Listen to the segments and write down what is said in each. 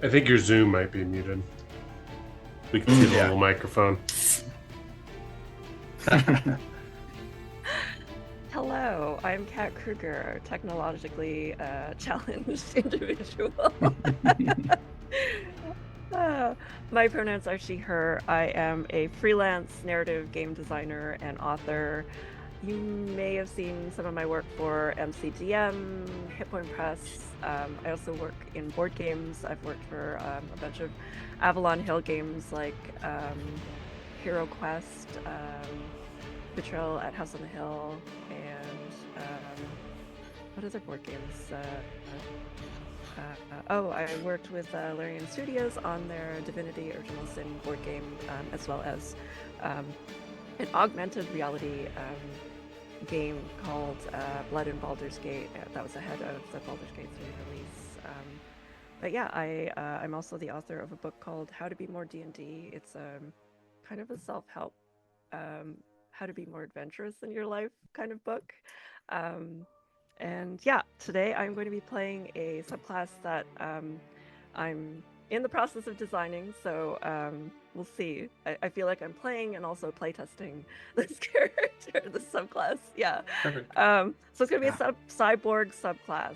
I think your Zoom might be muted. We can see the little microphone. Hello, I'm Kat Kruger, a technologically challenged individual. My pronouns are she, her. I am a freelance narrative game designer and author. You may have seen some of my work for MCGM, Hit Point Press. I also work in board games. I've worked for a bunch of Avalon Hill games like Hero Quest, Betrayal at House on the Hill, and what other board games? I worked with Larian Studios on their Divinity Original Sin board game, as well as an augmented reality game called Blood and Baldur's Gate. That was ahead of the Baldur's Gate 3 release. But yeah, I'm also the author of a book called How to Be More D&D. It's kind of a self-help, how to be more adventurous in your life kind of book. And yeah, today I'm going to be playing a subclass that I'm in the process of designing, so we'll see. I feel like I'm playing and also playtesting this character, this subclass. Yeah. Perfect. So it's going to be a cyborg subclass.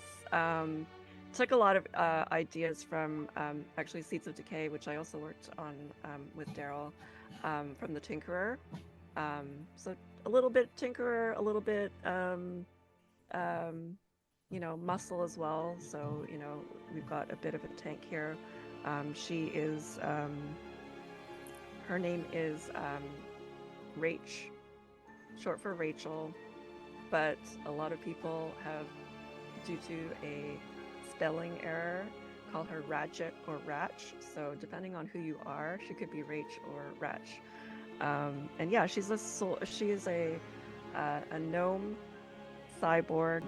Took a lot of ideas from actually Seeds of Decay, which I also worked on with Daryl from the Tinkerer. So a little bit Tinkerer, a little bit muscle as well. So, we've got a bit of a tank here. She is, her name is Rach, short for Rachel, but a lot of people have, due to a spelling error, call her Ratchet or Ratch. So depending on who you are, she could be Rach or Ratch. And yeah, she is a gnome cyborg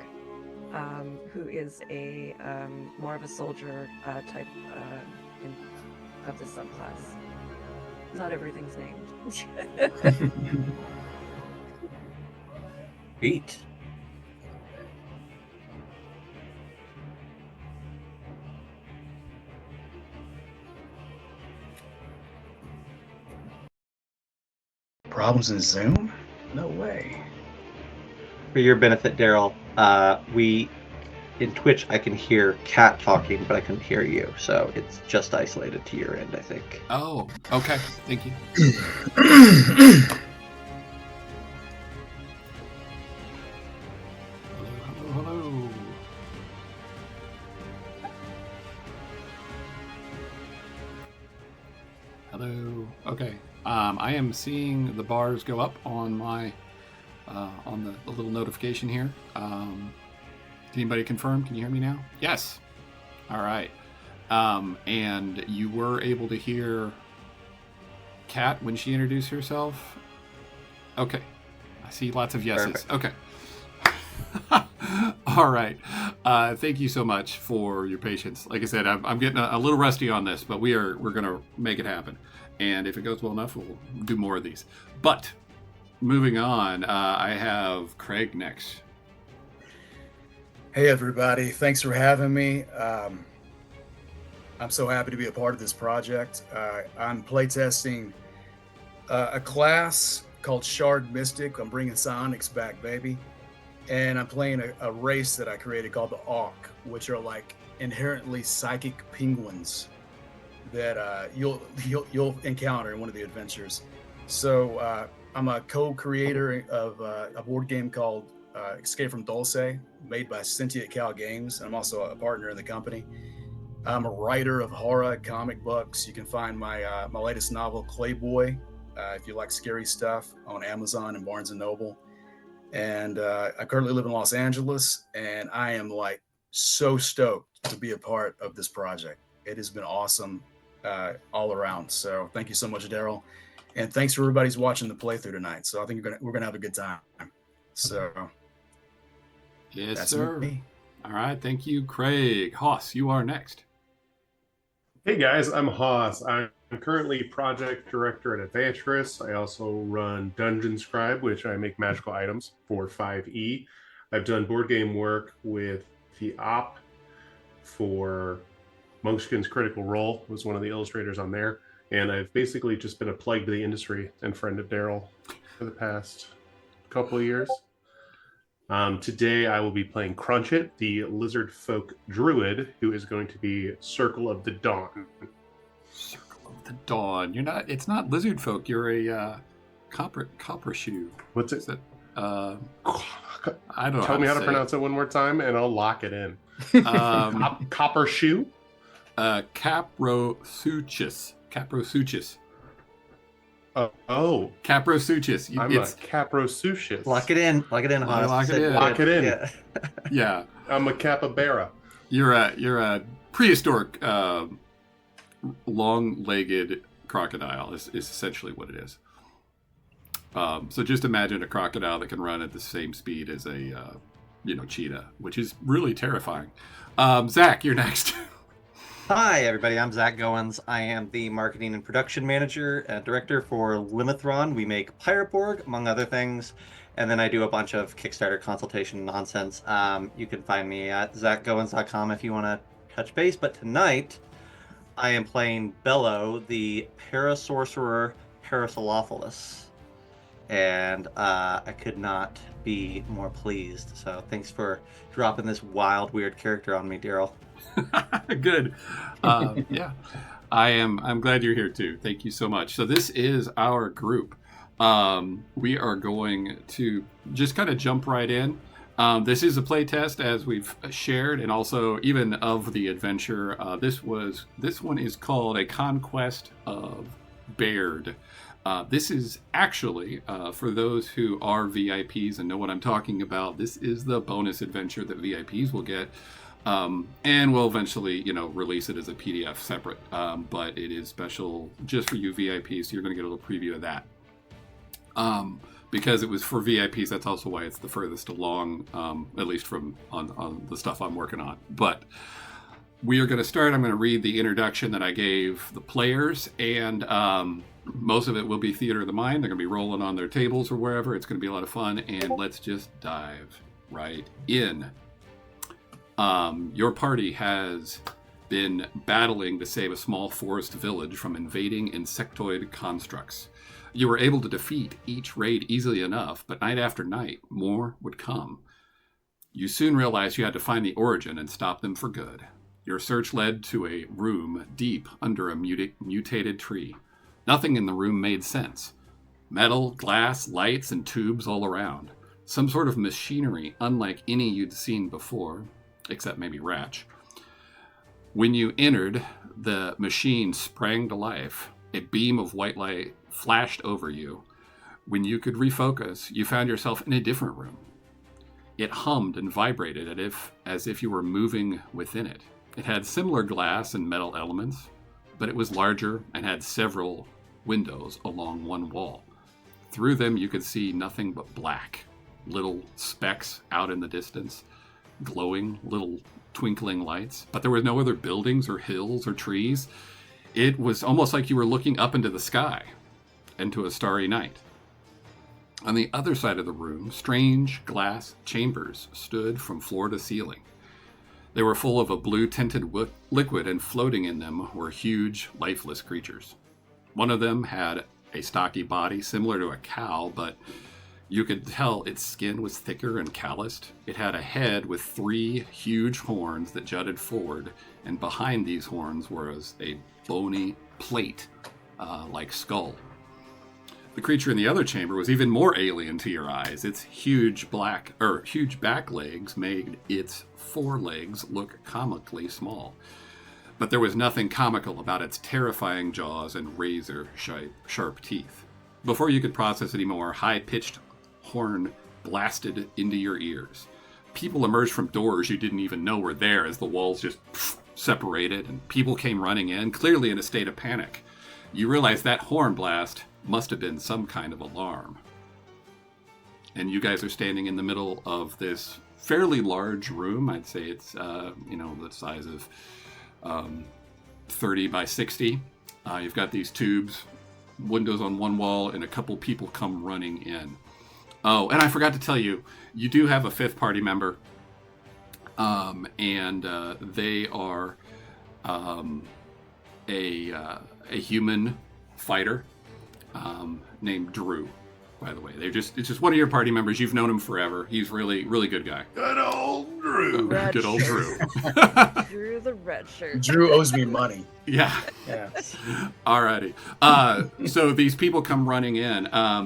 who is a more of a soldier type of the subclass. Not everything's named. Beat. Problems in Zoom? No way. For your benefit, Daryl, in Twitch I can hear Kat talking, but I couldn't hear you, so it's just isolated to your end, I think. Oh, okay. Thank you. Hello. Hello. Okay. I am seeing the bars go up on my on the little notification here. Can anybody confirm? Can you hear me now? Yes. All right. And you were able to hear Kat when she introduced herself? Okay. I see lots of yeses. Perfect. Okay. All right. Thank you so much for your patience. Like I said, I'm getting a little rusty on this, but we're going to make it happen. And if it goes well enough, we'll do more of these. But moving on, I have Craig next. Hey, everybody. Thanks for having me. I'm so happy to be a part of this project. I'm playtesting a class called Shard Mystic. I'm bringing psionics back, baby. And I'm playing a race that I created called the Auk, which are like inherently psychic penguins that you'll encounter in one of the adventures. So I'm a co-creator of a board game called Escape from Dulce, made by Sentient Cow Games. I'm also a partner in the company. I'm a writer of horror comic books. You can find my my latest novel, Clayboy, if you like scary stuff, on Amazon and Barnes & Noble. And I currently live in Los Angeles, and I am like so stoked to be a part of this project. It has been awesome all around. So thank you so much, Daryl. And thanks for everybody who's watching the playthrough tonight. So I think we're gonna have a good time. So yes, that's sir. Me. All right, thank you, Craig. Hoss, you are next. Hey guys, I'm Haas. I'm currently project director at Adventurous. I also run Dungeon Scribe, which I make magical items for 5e. I've done board game work with the Op for Monkskin's Critical Role was one of the illustrators on there. And I've basically just been a plug to the industry and friend of Daryl for the past couple of years. Today I will be playing Crunchit, the lizard folk druid, who is going to be Circle of the Dawn. Circle of the Dawn. You're not. It's not lizard folk. You're a copper shoe. What's it? Is that, I don't know. Tell me how to pronounce it one more time, and I'll lock it in. Copper shoe. Caprosuchus. Caprosuchus. Oh. Caprosuchus. I'm a Caprosuchus. Lock it in. Lock it in. Lock it in. Lock it in. Yeah. Yeah. I'm a capybara. You're a prehistoric, long-legged crocodile. Is essentially what it is. So just imagine a crocodile that can run at the same speed as a cheetah, which is really terrifying. Zach, you're next. Hi, everybody. I'm Zach Goins. I am the marketing and production manager and director for Limithron. We make Pirate Borg, among other things. And then I do a bunch of Kickstarter consultation nonsense. You can find me at zachgoins.com if you want to touch base. But tonight, I am playing Bello, the Parasorcerer Parasolophilis. And I could not be more pleased. So thanks for dropping this wild, weird character on me, Daryl. Good. Yeah, I'm glad you're here too. Thank you so much. So this is our group. We are going to just kind of jump right in. This is a playtest, as we've shared, and also even of the adventure. This one is called A Conquest of Baird. This is actually, for those who are VIPs and know what I'm talking about, this is the bonus adventure that VIPs will get. And we'll eventually, release it as a PDF separate. But it is special just for you VIPs, so you're going to get a little preview of that. Because it was for VIPs, that's also why it's the furthest along, at least from on the stuff I'm working on. But we are going to start. I'm going to read the introduction that I gave the players, and most of it will be theater of the mind. They're going to be rolling on their tables or wherever. It's going to be a lot of fun, and let's just dive right in. Your party has been battling to save a small forest village from invading insectoid constructs. You were able to defeat each raid easily enough, but night after night, more would come. You soon realized you had to find the origin and stop them for good. Your search led to a room deep under a mutated tree. Nothing in the room made sense. Metal, glass, lights, and tubes all around. Some sort of machinery unlike any you'd seen before. Except maybe Ratch. When you entered, the machine sprang to life. A beam of white light flashed over you. When you could refocus, you found yourself in a different room. It hummed and vibrated as if you were moving within it. It had similar glass and metal elements, but it was larger and had several windows along one wall. Through them, you could see nothing but black, little specks out in the distance. Glowing little twinkling lights, but there were no other buildings or hills or trees. It was almost like you were looking up into the sky, into a starry night. On the other side of the room, strange glass chambers stood from floor to ceiling. They were full of a blue-tinted liquid, and floating in them were huge, lifeless creatures. One of them had a stocky body similar to a cow, but you could tell its skin was thicker and calloused. It had a head with 3 huge horns that jutted forward, and behind these horns was a bony plate, like skull. The creature in the other chamber was even more alien to your eyes. Its huge back legs made its forelegs look comically small. But there was nothing comical about its terrifying jaws and razor-sharp teeth. Before you could process anymore, high-pitched horn blasted into your ears. People emerged from doors you didn't even know were there as the walls just separated, and people came running in, clearly in a state of panic. You realized that horn blast must have been some kind of alarm. And you guys are standing in the middle of this fairly large room. I'd say it's the size of 30 by 60. You've got these tubes, windows on one wall, and a couple people come running in. Oh, and I forgot to tell you, you do have a 5th party member, and they are a human fighter named Drew. By the way, it's just one of your party members. You've known him forever. He's really good guy. Good old Drew. Red Good old Drew. Drew the red shirt. Drew owes me money. Yeah. Yes. Alrighty. So these people come running in.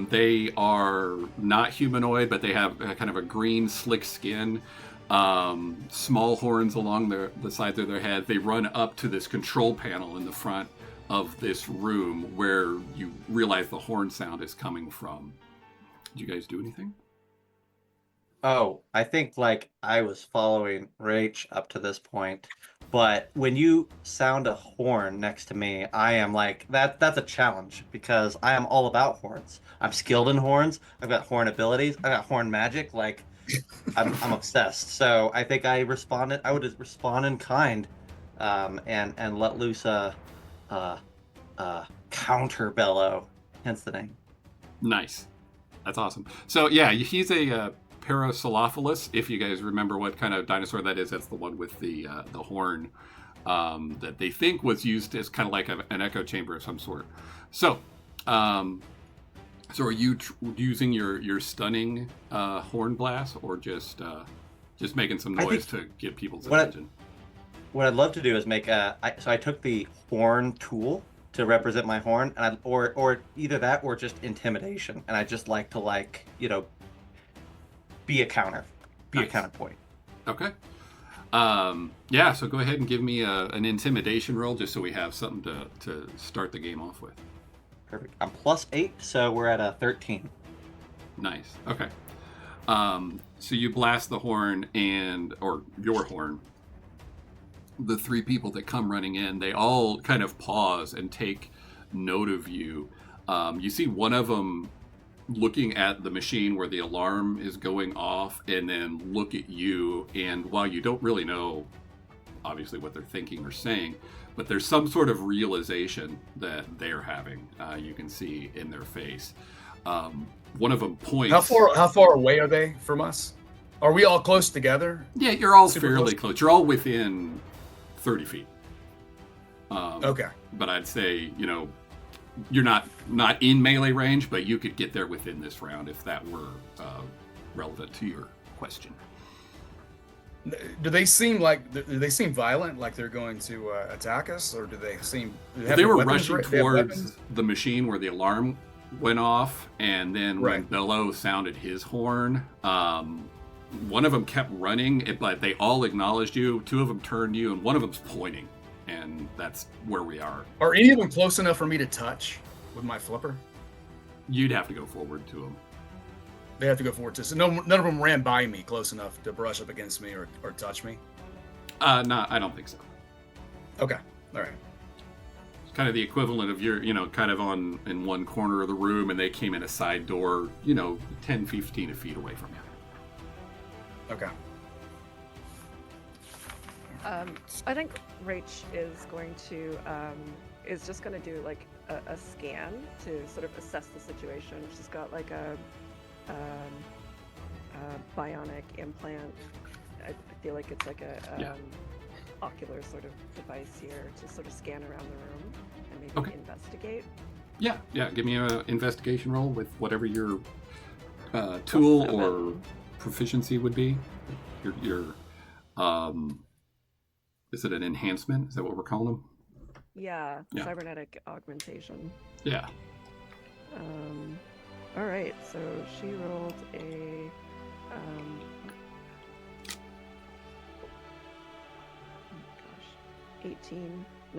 They are not humanoid, but they have kind of a green, slick skin, small horns along the sides of their head. They run up to this control panel in the front of this room where you realize the horn sound is coming from. Did you guys do anything? Oh, I think like I was following Rach up to this point, but when you sound a horn next to me, I am like that's a challenge because I am all about horns. I'm skilled in horns. I've got horn abilities. I got horn magic. Like I'm obsessed. So I think I responded. I would respond in kind, and let loose a counter bellow. Hence the name. Nice. That's awesome. So yeah, he's a Paracelophilus. If you guys remember what kind of dinosaur that is, that's the one with the horn that they think was used as kind of like an echo chamber of some sort. So, so are you using your stunning horn blast, or just making some noise to get people's attention? What I'd love to do is make so I took the horn tool to represent my horn, and or either that or just intimidation, and I just like to be a counterpoint. Okay. Yeah. So go ahead and give me an intimidation roll, just so we have something to start the game off with. Perfect. I'm +8, so we're at a 13. Nice. Okay. So you blast the horn or your horn. The three people that come running in, they all kind of pause and take note of you. You see one of them looking at the machine where the alarm is going off, and then look at you. And while you don't really know, obviously, what they're thinking or saying, but there's some sort of realization that they're having. You can see in their face. One of them points. How far away are they from us? Are we all close together? Yeah, you're all Super fairly close. You're all within 30 feet. Okay. But I'd say, you're not in melee range, but you could get there within this round if that were relevant to your question. Do they seem violent, like they're going to attack us, or do they seem? They were rushing towards the machine where the alarm went off, and then when Bello sounded his horn, one of them kept running, but they all acknowledged you. Two of them turned to you, and one of them's pointing, and that's where we are. Are any of them close enough for me to touch with my flipper? You'd have to go forward to them. They have to go forward to. So none of them ran by me close enough to brush up against me or touch me. No, I don't think so. Okay, all right. It's kind of the equivalent of you're, kind of in one corner of the room, and they came in a side door, 10, 15 feet away from you. Okay. I think Rach is going to is just going to do like a scan to sort of assess the situation. She's got like a bionic implant. I feel like it's like a ocular sort of device here to sort of scan around the room and maybe investigate. Yeah. Give me an investigation roll with whatever your tool or proficiency would be. Your is it an enhancement? Is that what we're calling them? Yeah. Cybernetic augmentation. Yeah. All right, so she rolled a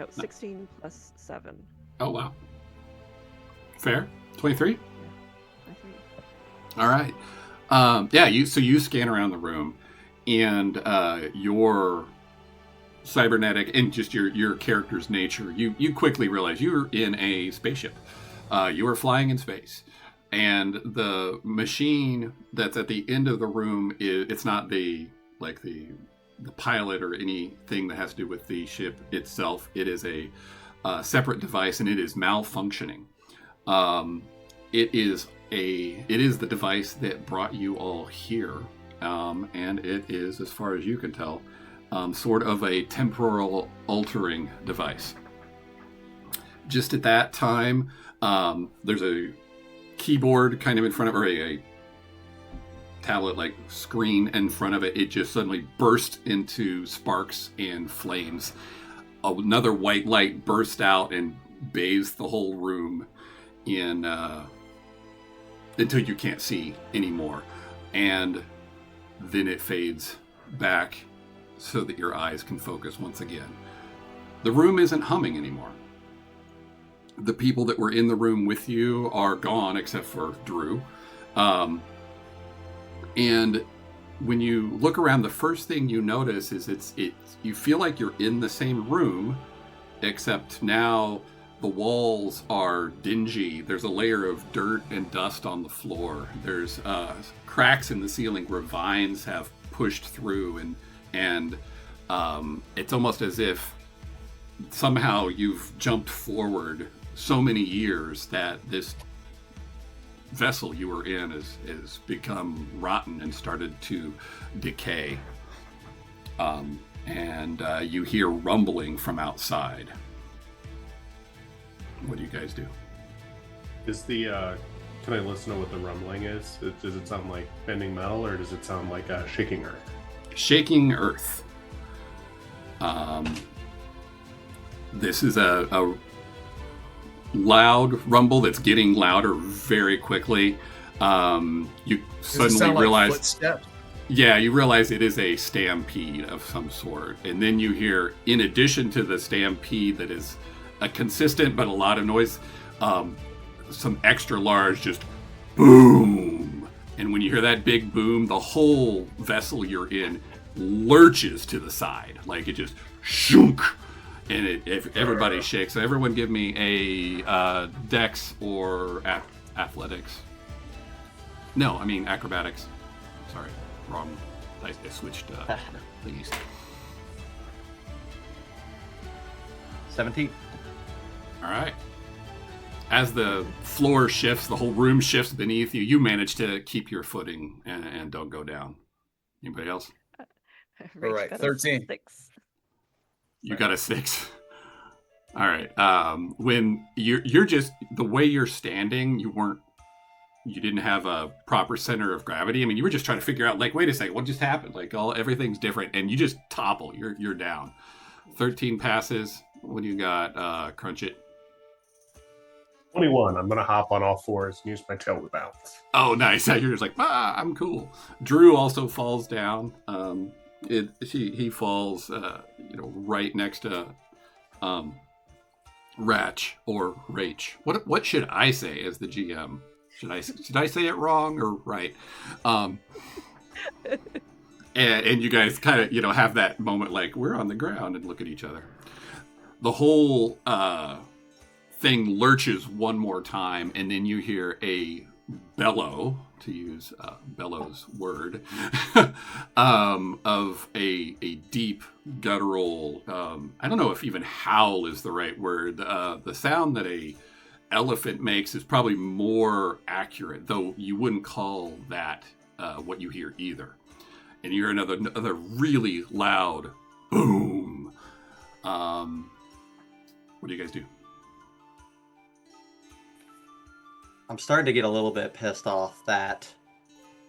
16 plus 7. Oh wow. Fair. 23? Yeah, I think. All right. You scan around the room, and your cybernetic and just your character's nature, you quickly realize you're in a spaceship. You are flying in space, and the machine that's at the end of the room it's not the pilot or anything that has to do with the ship itself. It is a separate device, and it is malfunctioning. It is the device that brought you all here, and it is, as far as you can tell, sort of a temporal altering device. Just at that time, there's a keyboard kind of in front of, or a tablet like screen in front of it. It just suddenly burst into sparks and flames. Another white light burst out and bathes the whole room in until you can't see anymore, and then it fades back so that your eyes can focus once again. The room isn't humming anymore. The people that were in the room with you are gone except for Drew. And when you look around, the first thing you notice is you feel like you're in the same room, except now the walls are dingy. There's a layer of dirt and dust on the floor. There's cracks in the ceiling where vines have pushed through, and it's almost as if somehow you've jumped forward so many years that this vessel you were in has become rotten and started to decay. And you hear rumbling from outside. What do you guys do? Is the can I listen to what the rumbling is? Does it sound like bending metal, or does it sound like shaking earth? Shaking earth. This is a loud rumble that's getting louder very quickly. You suddenly realize, footsteps? Yeah, you realize it is a stampede of some sort, and then you hear, in addition to the stampede that is a consistent but a lot of noise, some extra large just boom. And when you hear that big boom, the whole vessel you're in lurches to the side, like it just shunk. And everybody shakes. So everyone give me a dex or athletics. No, I mean acrobatics. Sorry, wrong. I switched thingies. 17. All right. As the floor shifts, the whole room shifts beneath you. You manage to keep your footing and don't go down. Anybody else? Rach All right, got a 13. 6. You got a 6. All right. When you're just, the way you're standing, you didn't have a proper center of gravity. I mean, you were just trying to figure out, like, wait a second, what just happened? Like, everything's different, and you just topple. You're down. 13 passes. What do you got? Crunch it. 21. I'm gonna hop on all fours and use my tail to bounce. Oh, nice. You're just like, I'm cool. Drew also falls down. He falls, right next to Ratch or Rach. What should I say as the GM? Should I say it wrong or right? And you guys kind of have that moment like we're on the ground and look at each other. The whole thing lurches one more time, and then you hear a bellow, to use Bellow's word, of a deep guttural, I don't know if even howl is the right word. The sound that a elephant makes is probably more accurate, though you wouldn't call that what you hear either. And you hear another really loud boom. What do you guys do? I'm starting to get a little bit pissed off that,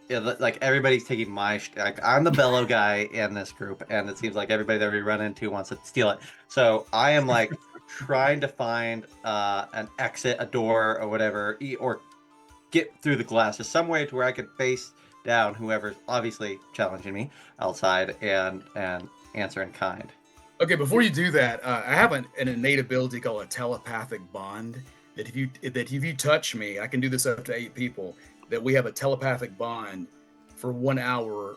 like, everybody's taking I'm the bellow guy in this group, and it seems like everybody that we run into wants to steal it. So I am like trying to find an exit, a door, or whatever, or get through the glass, just some way to where I could face down whoever's obviously challenging me outside and answer in kind. Okay, before you do that, I have an innate ability called a telepathic bond. That if you touch me, I can do this up to 8 people. That we have a telepathic bond for 1 hour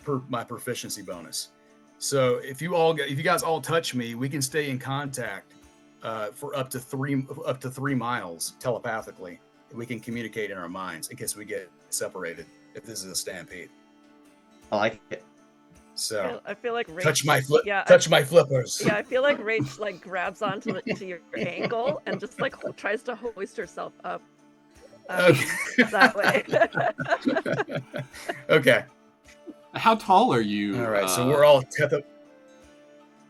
per my proficiency bonus. So if you guys all touch me, we can stay in contact for up to 3 miles telepathically. We can communicate in our minds in case we get separated if this is a stampede. I like it. So I feel like Rach, touch my flippers. Yeah, I feel like Rach like grabs onto to your ankle and just like tries to hoist herself up Okay. that way. Okay. How tall are you? All right, so we're all tethered.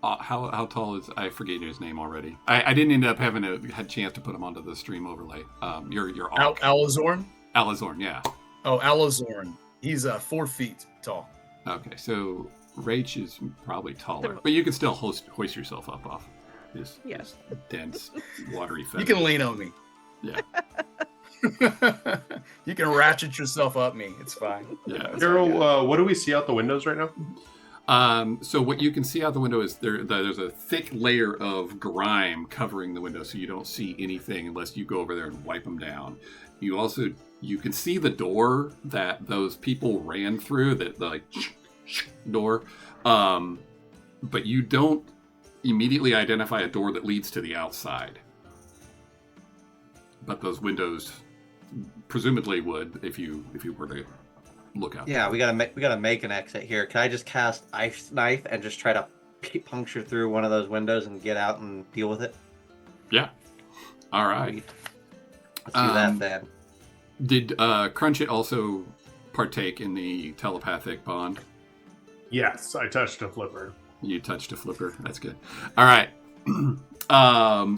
How tall is? I forget his name already. I didn't end up having had a chance to put him onto the stream overlay. Your Alazorn? Alazorn, yeah. Oh, Alazorn. He's 4 feet tall. Okay, so Rach is probably taller, but you can still hoist yourself up off his dense, watery feathers. You can lean on me. Yeah. You can ratchet yourself up me. It's fine. Yeah. Daryl, what do we see out the windows right now? So what you can see out the window is there's a thick layer of grime covering the window, so you don't see anything unless you go over there and wipe them down. You can see the door that those people ran through, the door, but you don't immediately identify a door that leads to the outside. But those windows presumably would if you were to look out. Yeah, we gotta make an exit here. Can I just cast Ice Knife and just try to puncture through one of those windows and get out and deal with it? Yeah. All right. Let's do that then. Did Crunch It also partake in the telepathic bond? Yes, I touched a flipper. You touched a flipper. That's good. All right.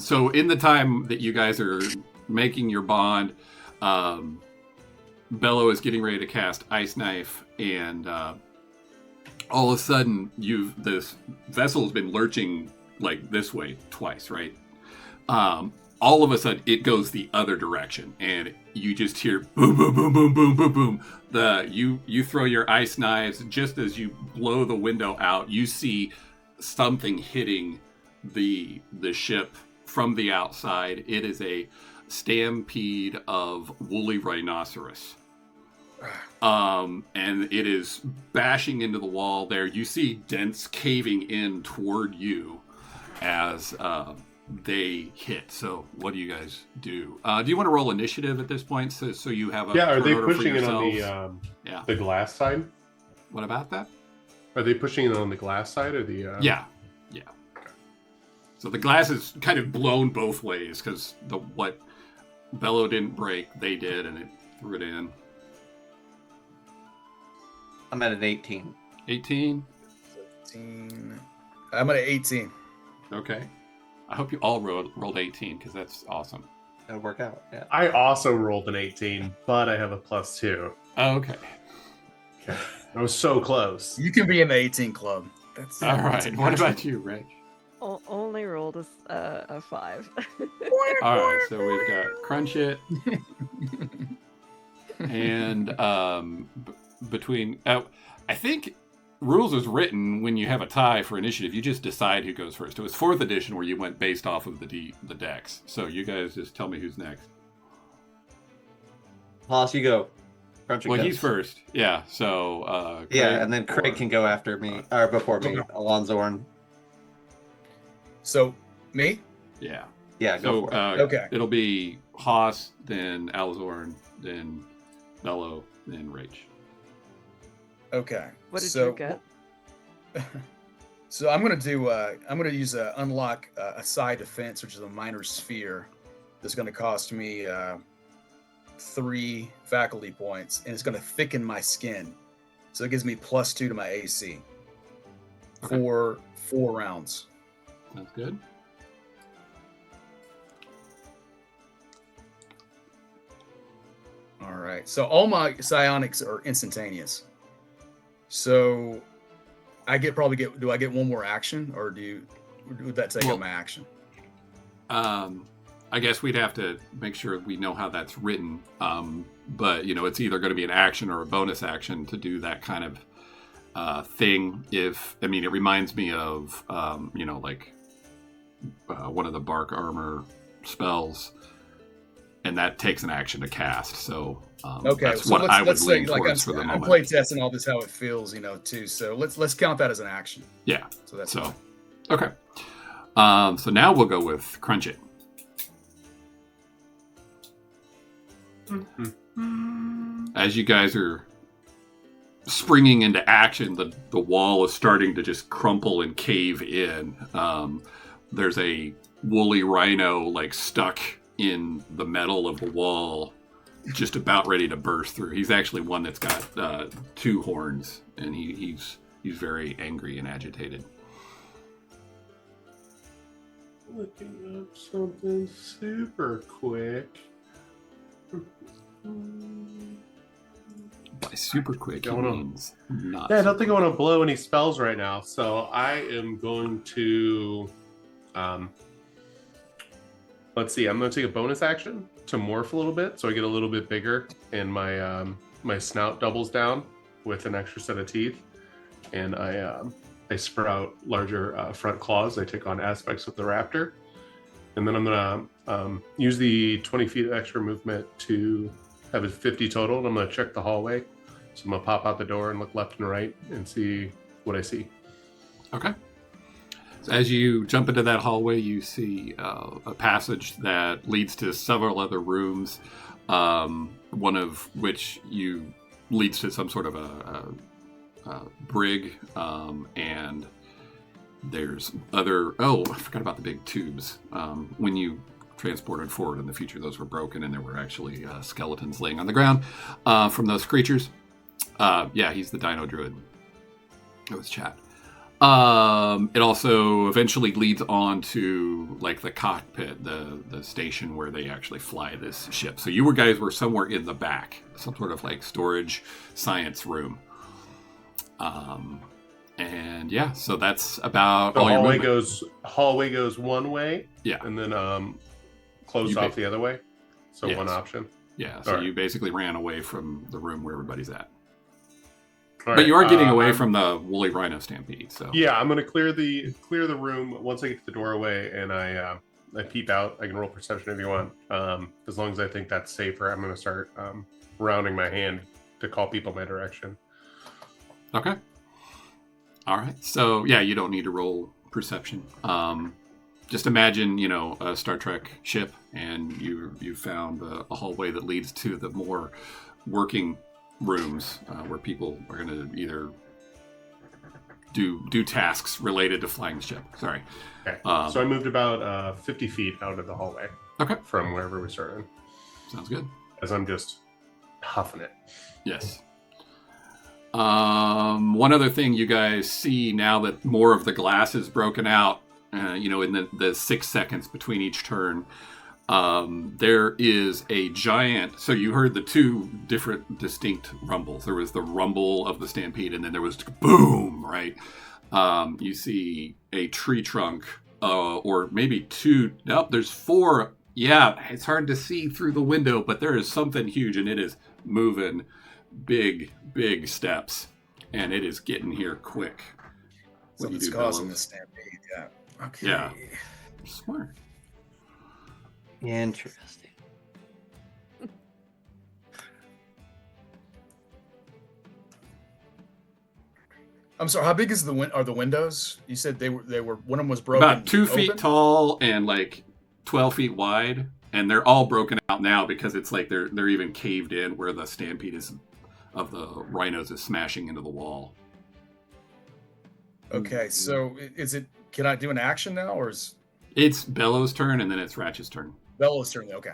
So in the time that you guys are making your bond, Bello is getting ready to cast Ice Knife, and all of a sudden, this vessel has been lurching like this way twice, right? All of a sudden, it goes the other direction, and you just hear boom, boom, boom, boom, boom, boom, boom. You throw your ice knives. Just as you blow the window out, you see something hitting the ship from the outside. It is a stampede of woolly rhinoceros. And it is bashing into the wall there. You see dents caving in toward you as they hit. So what do you guys do? Do you want to roll initiative at this point so you have a are they turn order for pushing it on the glass side? What about that? Are they pushing it on the glass side or the Yeah. So the glass is kind of blown both ways because what Bello didn't break, they did, and it threw it in. I'm at an 18. 18? 15. I'm at an 18. Okay. I hope you all rolled 18 because that's awesome. That'll work out. Yeah. I also rolled an 18, but I have a +2. Oh, okay. I was so close. You can be in the 18 club. That's all right. What about you, Rach? Only rolled a 5. All right, so we've got Crunch It, and between I think rules is written when you have a tie for initiative. You just decide who goes first. It was 4th edition where you went based off of the decks. So you guys just tell me who's next. Hoss, you go. Crunch It Well, goes. he's first. Yeah. So Craig, Yeah, and then Craig can go after me or before me. Alonzorn. So, me? Yeah. Yeah, go So for it. Okay. it'll be Haas, then Alazorn, then Bello, then Rach. Okay. What did you get? So I'm gonna use unlock a side defense, which is a minor sphere. That's gonna cost me 3 faculty points, and it's gonna thicken my skin, so it gives me +2 to my AC Okay. for 4 rounds. That's good. All right. So all my psionics are instantaneous. So do I get one more action, or would that take up my action? I guess we'd have to make sure we know how that's written. But it's either going to be an action or a bonus action to do that kind of thing. It reminds me of one of the bark armor spells, and that takes an action to cast. So Okay, that's so what I would let's say lean like towards for the I'm moment. play testing all this how it feels, too. So let's count that as an action. Yeah. So that's So fine. okay. So now we'll go with Crunch It. As you guys are springing into action, the wall is starting to just crumple and cave in. There's a woolly rhino stuck in the metal of the wall, just about ready to burst through. He's actually one that's got 2 horns, and he's very angry and agitated. Looking up something super quick. By super quick, he means not. Yeah, I don't think I want to blow any spells right now, so I am going to. Let's see. I'm going to take a bonus action to morph a little bit, so I get a little bit bigger, and my my snout doubles down with an extra set of teeth, and I sprout larger front claws. I take on aspects of the raptor, and then I'm going to use the 20 feet of extra movement to have it 50 total, and I'm going to check the hallway. So I'm going to pop out the door and look left and right and see what I see. Okay. So as you jump into that hallway, you see a passage that leads to several other rooms, one of which leads to some sort of a brig, and there's other... Oh, I forgot about the big tubes. When you transported forward in the future, those were broken, and there were actually skeletons laying on the ground from those creatures. Yeah, he's the Dino Druid. It was chat. It also eventually leads on to like the cockpit, the station where they actually fly this ship. So you guys were somewhere in the back, some sort of like storage science room. And yeah, so that's about The all hallway your hallway goes one way, yeah, and then closed off the other way. So Yes. one option. yeah. So All right. you basically ran away from the room where everybody's at. All But right, you are getting away I'm- from the woolly rhino stampede. So Yeah, I'm gonna clear the room once I get to the doorway, and I peep out. I can roll perception if you want. As long as I think that's safer, I'm gonna start rounding my hand to call people my direction. Okay. All right. So yeah, you don't need to roll perception. Just imagine, a Star Trek ship, and you found a hallway that leads to the more working rooms where people are going to either do tasks related to flying the ship. Sorry. Okay. So I moved about 50 feet out of the hallway. Okay. From wherever we started, Sounds good. as I'm just huffing it. Yes. One other thing you guys see now that more of the glass is broken out, in the 6 seconds between each turn, there is a giant... So you heard the 2 different distinct rumbles. There was the rumble of the stampede, and then there was boom, right? You see a tree trunk, or maybe 2... Nope, there's 4. Yeah, it's hard to see through the window, but there is something huge, and it is moving big steps, and it is getting here quick. What do you Something's do, causing Bellows? the stampede. Yeah. Okay. Yeah. Smart. Interesting. I'm sorry. How big is are the windows? You said they were one of them was broken. About 2 feet open? tall and like 12 feet wide, and they're all broken out now because it's like they're even caved in where the stampede of the rhinos is smashing into the wall. Okay, so is it? Can I do an action now, or is It's Bellows' turn, and then it's Ratchet's turn. Bella's turn? Okay.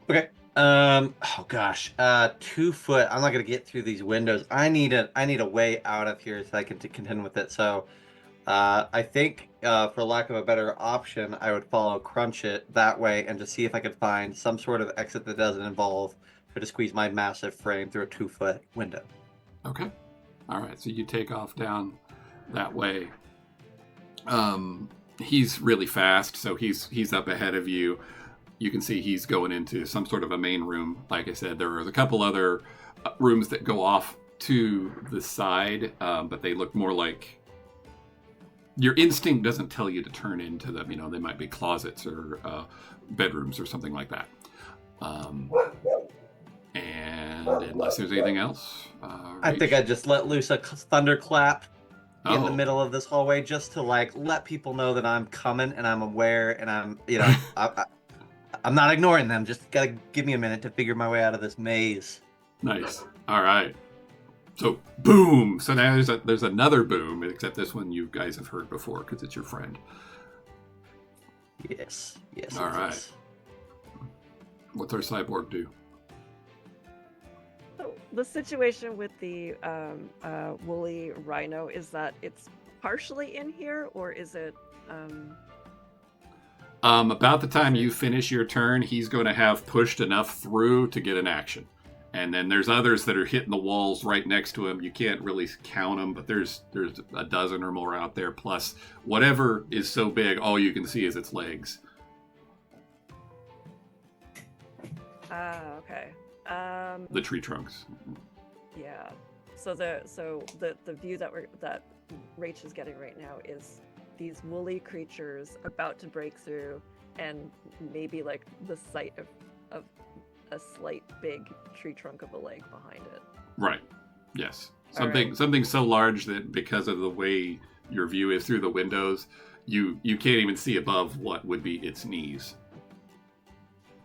Okay. Oh gosh. 2 foot. I'm not gonna get through these windows. I need a way out of here so I can contend with it. So, I think, for lack of a better option, I would follow Crunch It that way and just see if I could find some sort of exit that doesn't involve trying to squeeze my massive frame through a 2 foot window. Okay. All right. So you take off down that way. He's really fast, so he's up ahead of you. You can see he's going into some sort of a main room. Like I said, there are a couple other rooms that go off to the side, but they look more like... Your instinct doesn't tell you to turn into them. They might be closets or bedrooms or something like that. And unless there's anything else... I think I just let loose a thunderclap in the Oh. middle of this hallway just to let people know that I'm coming and I'm aware and I'm I'm not ignoring them. Just gotta give me a minute to figure my way out of this maze. Nice. All right. So boom. So now there's another boom, except this one you guys have heard before because it's your friend. Yes. All right. What's our cyborg do? So the situation with the woolly rhino is that it's partially in here, or is it? About the time you finish your turn, he's going to have pushed enough through to get an action. And then there's others that are hitting the walls right next to him. You can't really count them, but there's a dozen or more out there. Plus, whatever is so big, all you can see is its legs. Okay. The tree trunks. Yeah. So the view that Rach is getting right now is these woolly creatures about to break through, and maybe like the sight of a slight big tree trunk of a leg behind it. Right. Yes. Right. Something so large that because of the way your view is through the windows, you can't even see above what would be its knees.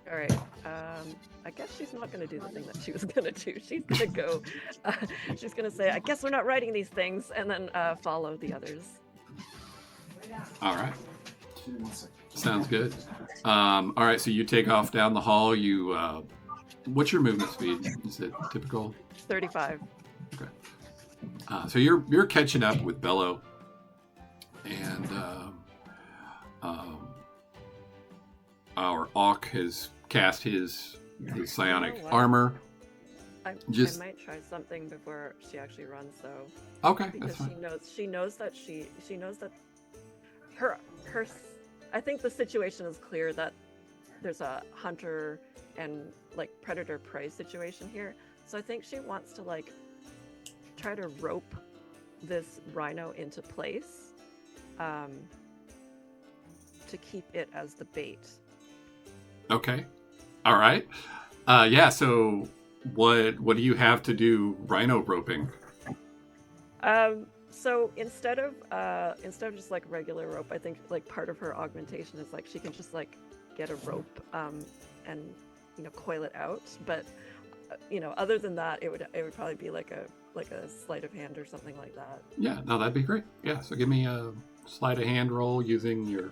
All right. I guess she's not going to do the thing that she was going to do. She's going to go. She's going to say, "I guess we're not writing these things," and then follow the others. All right. Sounds good. All right. So you take off down the hall. You. What's your movement speed? Is it typical? 35. Okay. So you're catching up with Bello, and our Auk has cast his psionic armor. I might try something before she actually runs, though. Okay, because that's fine. she knows that her. I think the situation is clear that there's a hunter and like predator prey situation here. So I think she wants to like try to rope this rhino into place, to keep it as the bait. Okay. All right. Yeah. So what do you have to do rhino roping? So instead of just like regular rope, I think like part of her augmentation is like she can just like get a rope and coil it out. But other than that, it would probably be like a sleight of hand or something like that. Yeah. No, that'd be great. Yeah. So give me a sleight of hand roll using your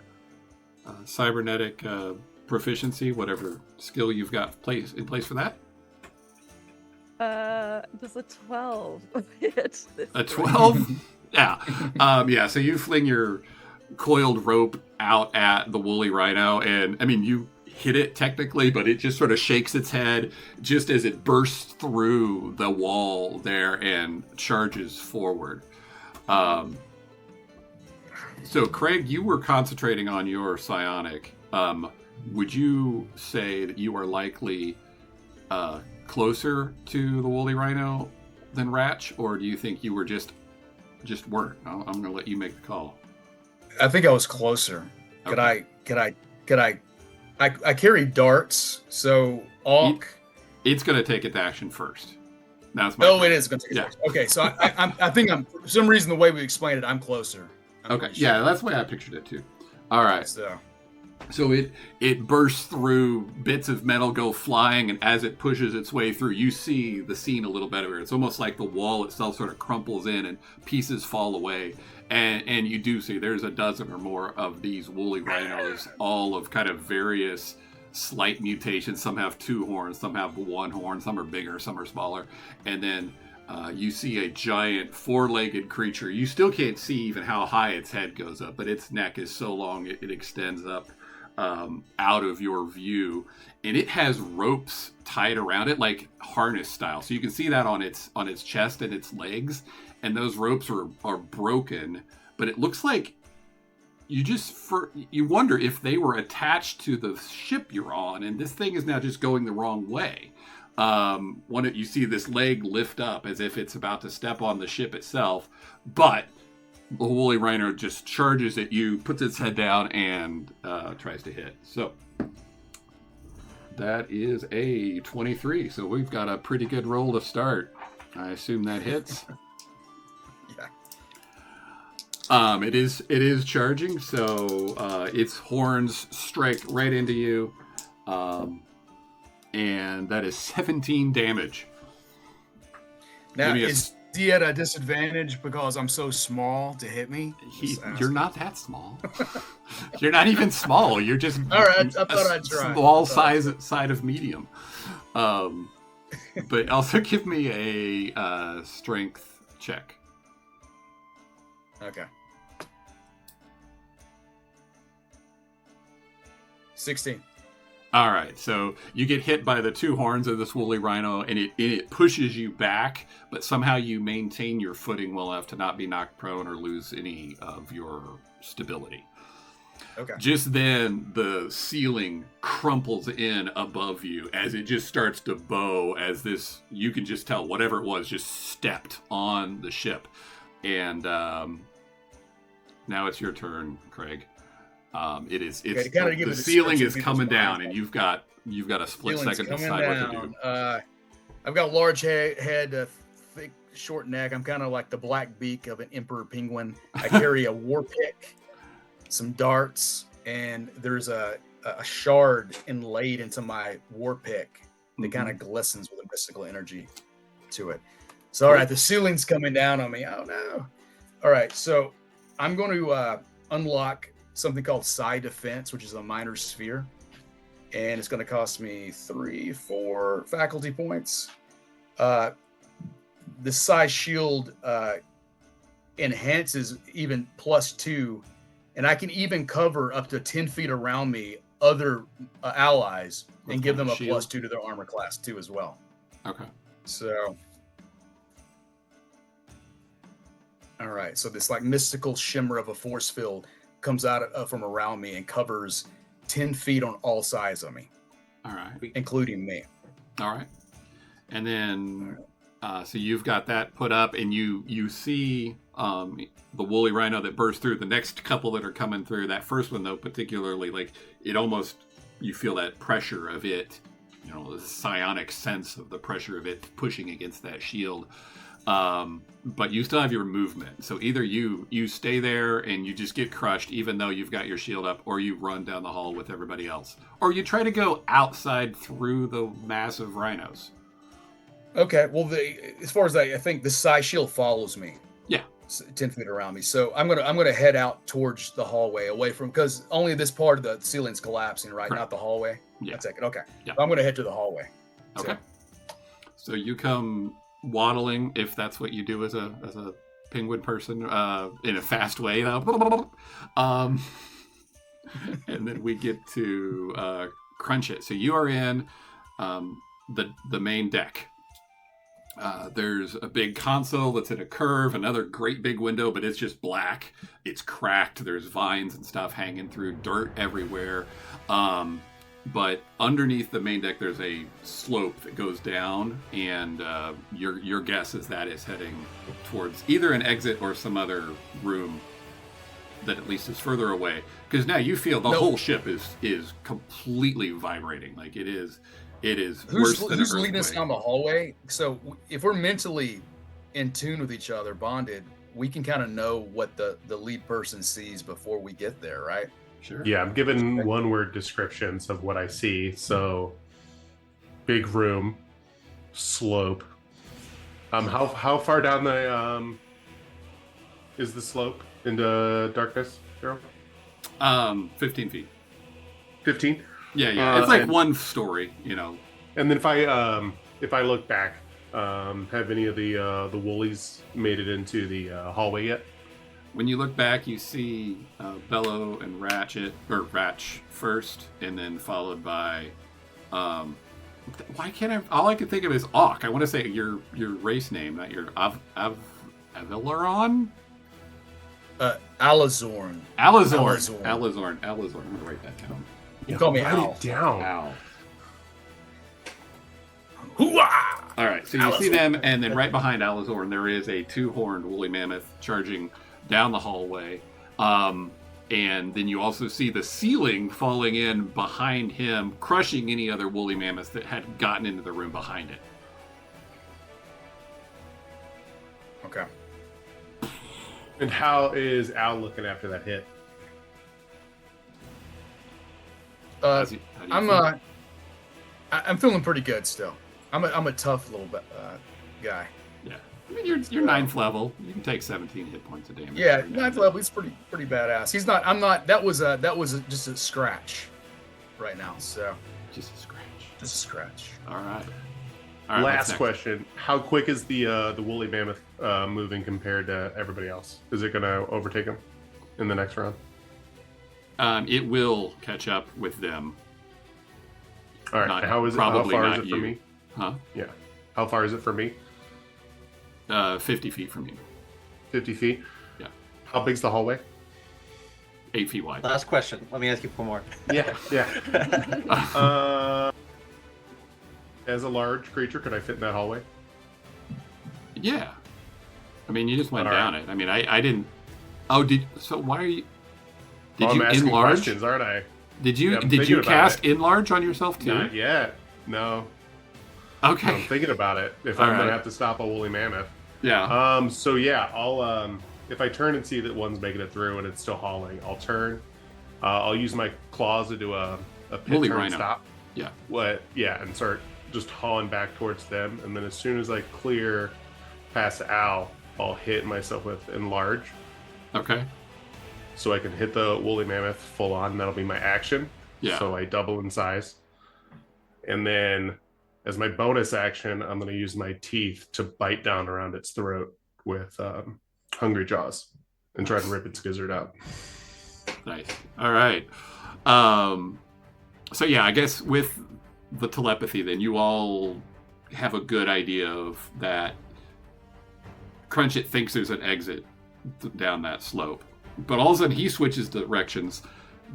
cybernetic proficiency, whatever skill you've got in place for that. Does a 12 hit? A 12? Yeah. Yeah, so you fling your coiled rope out at the woolly rhino, and I mean, you hit it technically, but it just sort of shakes its head just as it bursts through the wall there and charges forward. So, Craig, you were concentrating on your psionic. Would you say that you are likely closer to the woolly rhino than Ratch, or do you think you were just weren't? I'm going to let you make the call. I think I was closer. Okay. I carry darts, so Auk. It's going to take its action first. That's It is going to take its action. Okay, so I think I'm for some reason the way we explained it, I'm closer. Okay, yeah, that's the way I pictured it too. All right. So it bursts through, bits of metal go flying, and as it pushes its way through, you see the scene a little better. It's almost like the wall itself sort of crumples in and pieces fall away. And you do see there's a dozen or more of these woolly rhinos, all of kind of various slight mutations. Some have 2 horns, some have 1 horn, some are bigger, some are smaller. And then you see a giant 4-legged creature. You still can't see even how high its head goes up, but its neck is so long it extends up out of your view, and it has ropes tied around it like harness style, so you can see that on its chest and its legs, and those ropes are broken, but it looks like you wonder if they were attached to the ship you're on, and this thing is now just going the wrong way. You see this leg lift up as if it's about to step on the ship itself, but the woolly rhino just charges at you, puts its head down, and tries to hit. So that is a 23. So we've got a pretty good roll to start. I assume that hits. Yeah. It is charging, so its horns strike right into you, and that is 17 damage. Now is he at a disadvantage because I'm so small to hit me? You're not that small. You're not even small. You're just all right. I thought I'd try. Small side of medium. But also give me a strength check. Okay. 16. All right, so you get hit by the two horns of this woolly rhino, and it pushes you back, but somehow you maintain your footing well enough to not be knocked prone or lose any of your stability. Okay. Just then, the ceiling crumples in above you as it just starts to bow, as this, you can just tell whatever it was just stepped on the ship. And now it's your turn, Craig. The ceiling is coming down, and you've got a split second to decide what to do. I've got a large head, thick, short neck. I'm kind of like the black beak of an emperor penguin. I carry a war pick, some darts, and there's a shard inlaid into my war pick that kind of glistens with a mystical energy to it. So, all right, the ceiling's coming down on me. Oh no! All right, so I'm going to unlock something called Psi Defense, which is a minor sphere. And it's going to cost me 4 faculty points. The Psi Shield enhances even +2. And I can even cover up to 10 feet around me other allies and give them a shield? +2 to their armor class too as well. Okay. So... all right, so this like mystical shimmer of a force field comes out from around me and covers 10 feet on all sides of me. All right. Including me. All right. And then, so you've got that put up, and you see the woolly rhino that burst through. The next couple that are coming through, that first one, though, particularly, like, it almost, you feel that pressure of it, you know, the psionic sense of the pressure of it pushing against that shield. But you still have your movement. So either you stay there and you just get crushed even though you've got your shield up, or you run down the hall with everybody else. Or you try to go outside through the massive rhinos. Okay, well, as far as I think the Psi Shield follows me. Yeah. 10 feet around me. So I'm gonna head out towards the hallway away from, because only this part of the ceiling's collapsing, right? Correct. Not the hallway. Yeah. That's it. Okay. Yeah. So I'm gonna head to the hallway. Okay. So you come waddling, if that's what you do as a penguin person, in a fast way. And then we get to crunch it. So you are in the main deck. There's a big console that's in a curve, another great big window, but it's just black. It's cracked. There's vines and stuff hanging through, dirt everywhere. But underneath the main deck, there's a slope that goes down, and your guess is that is heading towards either an exit or some other room that at least is further away. Because now you feel the whole ship is completely vibrating. Like it is worse than who's an leading us earthquake. down the hallway? So if we're mentally in tune with each other, bonded, we can kind of know what the lead person sees before we get there, right? Sure. Yeah, I'm given one-word descriptions of what I see. So, big room, slope. How far down the is the slope into darkness, Daryl? 15 feet. 15. Yeah. It's like one story, you know. And then if I look back, have any of the woolies made it into the hallway yet? When you look back, you see Bello and Ratch first, and then followed by, why can't I? All I can think of is Auk. I want to say your race name, not your Avaleron. Alazorn. Alazorn. I'm gonna write that down. You call me Write Al. it down. Al. Hooah! All right, so you see them, and then right behind Alazorn, there is a 2-horned woolly mammoth charging down the hallway. And then you also see the ceiling falling in behind him, crushing any other woolly mammoths that had gotten into the room behind it. Okay. And how is Al looking after that hit? How do you feel? I'm feeling pretty good still. I'm a tough little guy. Yeah. I mean, you're 9th level. You can take 17 hit points of damage. Yeah, 9th level. He's pretty badass. He's not. I'm not. That was just a scratch, right now. So Just a scratch. just a scratch. All right. All right, what's Last next? question: how quick is the woolly mammoth moving compared to everybody else? Is it going to overtake him in the next round? It will catch up with them. All right. Not- How is it? probably How far is not it from you. me? Huh? Yeah. How far is it from me? 50 feet from you. 50 feet. Yeah. How big's the hallway? 8 feet wide. Last question. Let me ask you one more. Yeah. As a large creature, could I fit in that hallway? Yeah. I mean, you just went All right. down it. I mean, I didn't. Oh, so why are you? Did Oh, you I'm asking enlarge? questions, aren't I? Did you Yeah, I'm did thinking you about cast it. enlarge on yourself too? Not yet. No. Okay. I'm thinking about it. If All I'm right. gonna have to stop a woolly mammoth. Yeah. So yeah, I'll if I turn and see that one's making it through and it's still hauling, I'll turn. I'll use my claws to do a pit Woolly turn rhino. stop. Yeah. And start just hauling back towards them. And then as soon as I clear past Al, I'll hit myself with enlarge, Okay. so I can hit the woolly mammoth full on. And that'll be my action. Yeah. So I double in size. And then as my bonus action, I'm going to use my teeth to bite down around its throat with hungry jaws and try to rip its gizzard out. Nice. All right. So yeah, I guess with the telepathy, then you all have a good idea of that. Crunchit thinks there's an exit down that slope, but all of a sudden he switches directions,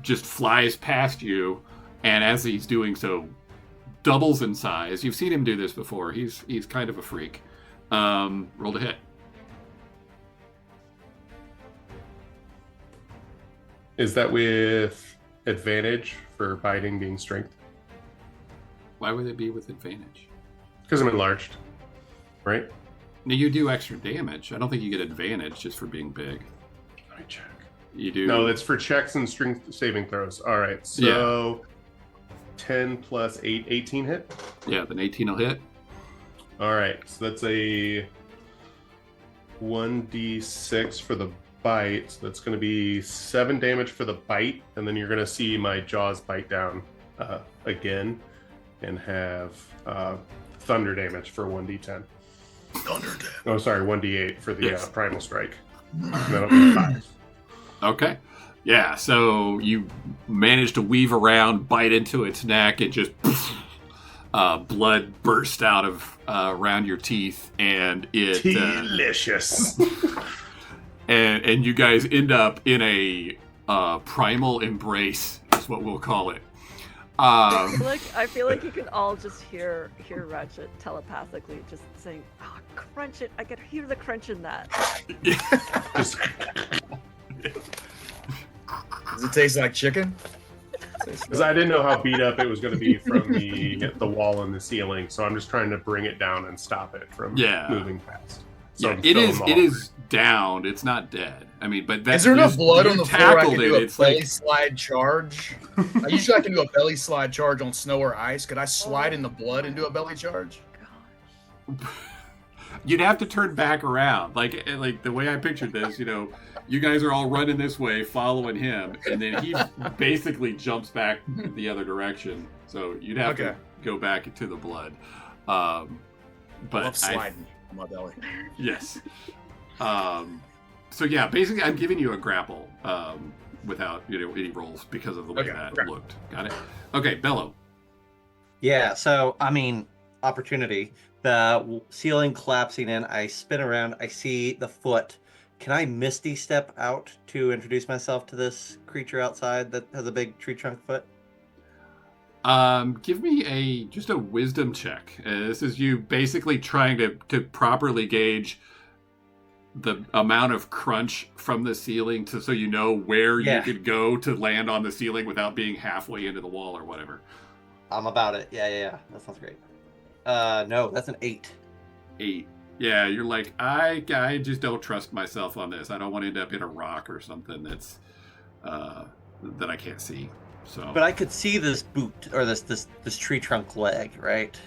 just flies past you, and as he's doing so, doubles in size. You've seen him do this before. He's kind of a freak. Roll to hit. Is that with advantage for biting being strength? Why would it be with advantage? Because I'm enlarged, right? Now you do extra damage. I don't think you get advantage just for being big. Let me check. You do. No, that's for checks and strength saving throws. All right, so 10 plus 8, 18 hit. Yeah, then 18 will hit. All right, so that's a 1d6 for the bite. So that's going to be 7 damage for the bite, and then you're going to see my jaws bite down again and have thunder damage for 1d10. Thunder damage. Oh, sorry, 1d8 for the Yes. primal strike. And that'll be 5. Okay. Yeah, so you manage to weave around, bite into its neck, and just blood burst out of around your teeth, and it Delicious. and you guys end up in a primal embrace, is what we'll call it. I feel like you can all just hear Ratchet telepathically just saying, "Ah, crunch it! I can hear the crunch in that." Just Does it taste like chicken? because I didn't know how beat up it was going to be from the wall and the ceiling, so I'm just trying to bring it down and stop it from Yeah. moving fast. So Yeah, I'm it filling is. them It all. is downed. It's not dead. I mean, but that's Is there enough blood on the floor I tackled can do a It's belly like slide charge? Usually I can do a belly slide charge on snow or ice. Could I slide in the blood and do a belly charge? you'd have to turn back around. Like the way I pictured this, you guys are all running this way, following him, and then he basically jumps back the other direction. So you'd have to Okay. go back to the blood. I But love sliding on my belly. yes. So yeah, basically, I'm giving you a grapple without any rolls because of the way Okay, that okay. looked. Got it? Okay, Bello. Yeah, so I mean, opportunity. The ceiling collapsing in. I spin around. I see the foot. Can I misty step out to introduce myself to this creature outside that has a big tree trunk foot? Give me just a wisdom check. This is you basically trying to properly gauge the amount of crunch from the ceiling so you know where you Yeah. could go to land on the ceiling without being halfway into the wall or whatever. I'm about it. Yeah. That sounds great. No, that's an 8. 8. Yeah, you're like, I just don't trust myself on this. I don't want to end up in a rock or something that's that I can't see. So But I could see this boot or this tree trunk leg, right?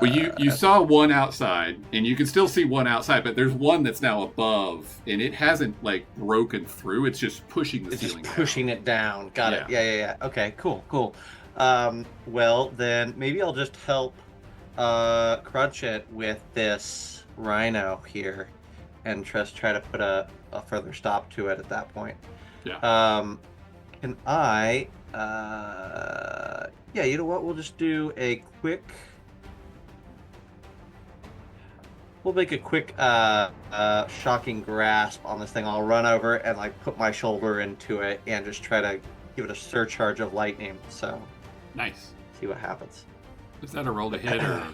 well, you saw one outside, and you can still see one outside, but there's one that's now above, and it hasn't like broken through. It's just pushing the It's just ceiling down. pushing it down. Got it. Yeah. Yeah. Okay, cool. Well, then maybe I'll just help crunch it with this rhino here, and just try to put a further stop to it at that point. Yeah. Can I? Yeah, you know what? We'll just do a quick. We'll make a quick shocking grasp on this thing. I'll run over and like put my shoulder into it and just try to give it a surcharge of lightning. So Nice. see what happens. Is that a roll to hit or?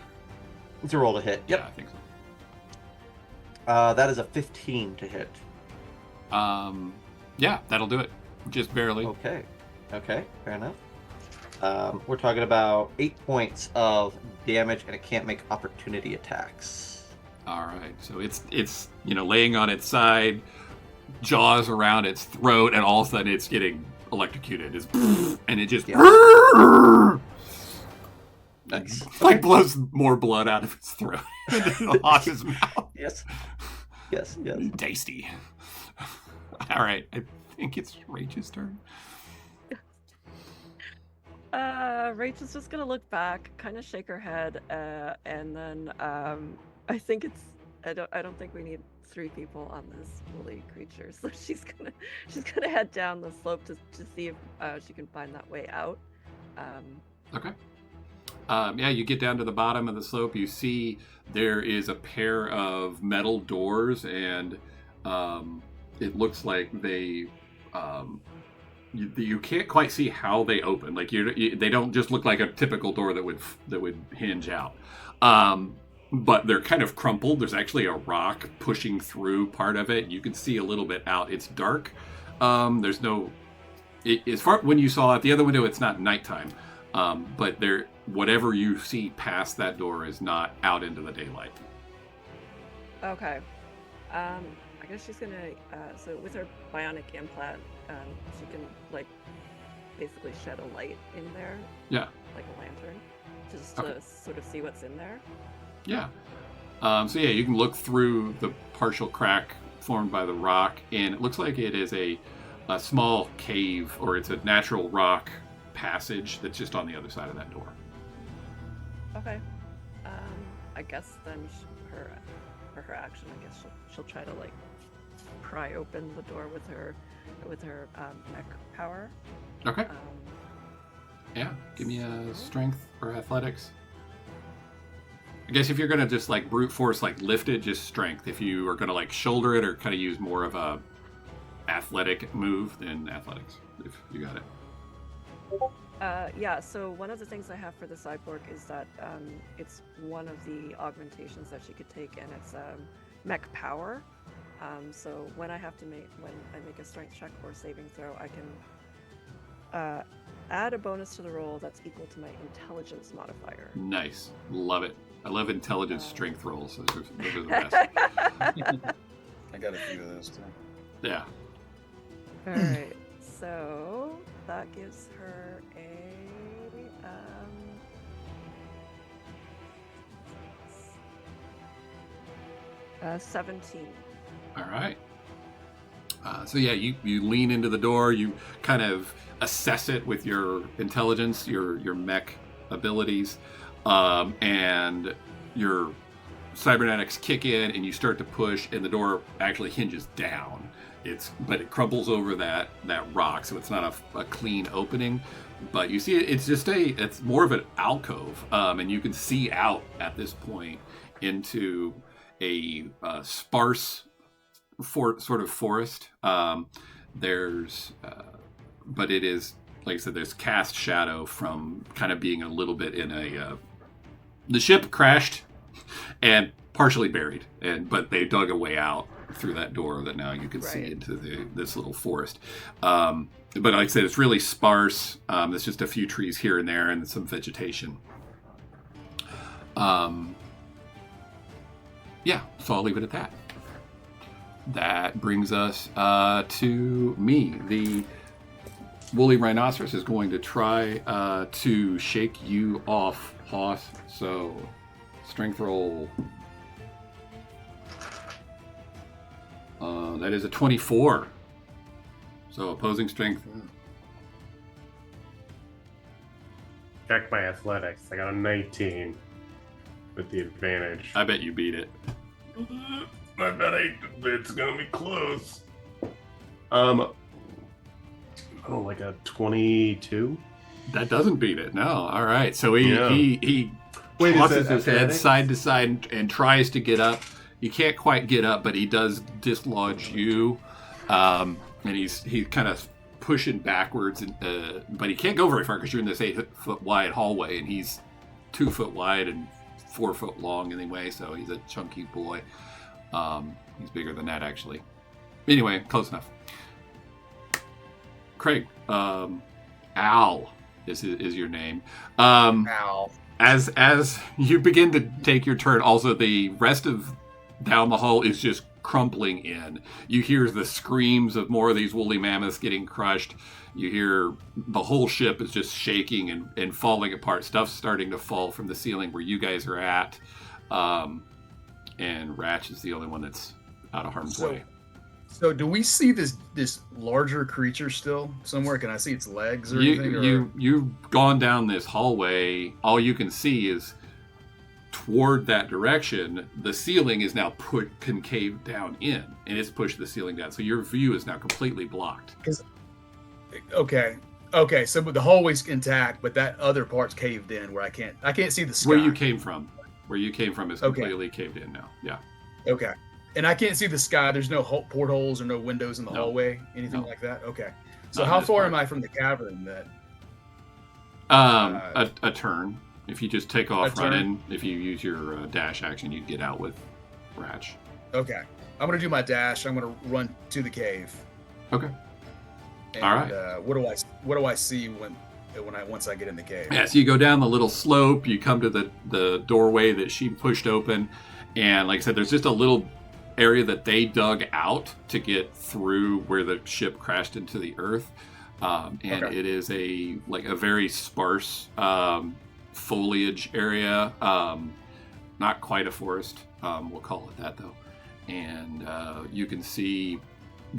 It's a roll to hit. Yep. Yeah, I think so. That is a 15 to hit. Yeah, that'll do it. Just barely. Okay. Okay. Fair enough. We're talking about 8 points of damage, and it can't make opportunity attacks. All right. So it's laying on its side, jaws around its throat, and all of a sudden it's getting electrocuted. And it just Nice. like blows more blood out of its throat than off his mouth. Yes. Yes. Yes. Tasty. All right. I think it's Rachel's turn. Rachel's just gonna look back, kind of shake her head, and then I think I don't think we need 3 people on this woolly creature, so she's gonna head down the slope to see if she can find that way out. Okay. Yeah, you get down to the bottom of the slope. You see there is a pair of metal doors, and it looks like they. You can't quite see how they open. Like they don't just look like a typical door that would hinge out. But they're kind of crumpled. There's actually a rock pushing through part of it. You can see a little bit out. It's dark. There's no. As far when you saw out the other window, it's not nighttime. But whatever you see past that door is not out into the daylight. Okay. I guess she's gonna. So with her bionic implant, she can like basically shed a light in there. Yeah. Like a lantern, just Okay. to sort of see what's in there. Yeah. So yeah, you can look through the partial crack formed by the rock, and it looks like it is a small cave, or it's a natural rock passage that's just on the other side of that door. Okay. I guess then for her action, I guess she'll try to like pry open the door with her mech power. Okay. Yeah. Give me a strength or athletics. I guess if you're gonna just like brute force, like lift it, just strength. If you are gonna like shoulder it or kind of use more of a athletic move, then athletics. If you got it. Yeah, so one of the things I have for the cyborg is that it's one of the augmentations that she could take, and it's mech power. So when I make a strength check or saving throw, I can add a bonus to the roll that's equal to my intelligence modifier. Nice. Love it. I love intelligence strength rolls. Those are the best. I got a few of those too. Yeah. All right, so that gives her a 17. All right. So yeah, you lean into the door. You kind of assess it with your intelligence, your mech abilities, and your cybernetics kick in, and you start to push, and the door actually hinges down. But it crumbles over that rock, so it's not a clean opening. But you see, it's more of an alcove, and you can see out at this point into a sparse sort of forest. But it is, like I said, there's cast shadow from kind of being a little bit in the ship crashed and partially buried, but they dug a way out through that door that now you can see into this little forest. But like I said, it's really sparse. There's just a few trees here and there and some vegetation. Yeah, so I'll leave it at that. That brings us to me. The woolly rhinoceros is going to try to shake you off, Hoss. So, strength roll. That is a 24. So, opposing strength. Check my athletics. I got a 19. with the advantage. I bet you beat it. I bet it's gonna be close. Like a 22. That doesn't beat it. No. All right. So he Wait, tosses is that his head athletics? side to side and tries to get up. He can't quite get up, but he does dislodge you. And he's kind of pushing backwards, but he can't go very far because you're in this 8-foot wide hallway, and he's 2 foot wide and 4 foot long anyway. So he's a chunky boy. He's bigger than that actually. Anyway, close enough. Craig, Al is your name. Ow. As you begin to take your turn, also the rest of down the hall is just crumpling in. You hear the screams of more of these woolly mammoths getting crushed. You hear the whole ship is just shaking and falling apart. Stuff's starting to fall from the ceiling where you guys are at. And Ratch is the only one that's out of harm's way. So do we see this larger creature still somewhere? Can I see its legs or anything? You've gone down this hallway. All you can see is toward that direction. The ceiling is now put concave down in, and it's pushed the ceiling down. So your view is now completely blocked. Okay. So but the hallway's intact, but that other part's caved in where I can't see the sky. Where you came from is completely caved in now. Yeah. Okay. And I can't see the sky. There's no portholes or no windows in the hallway, anything like that. Okay. So how far am I from the cavern then? A turn. If you just take off turn? running, if you use your dash action, you'd get out with Ratch. Okay. I'm gonna do my dash. I'm gonna run to the cave. Okay. And, All right. What do I see once I get in the cave? Yeah. So you go down the little slope. You come to the doorway that she pushed open, and like I said, there's just a little area that they dug out to get through where the ship crashed into the earth, and Okay. it is a very sparse foliage area, not quite a forest, we'll call it that though, and you can see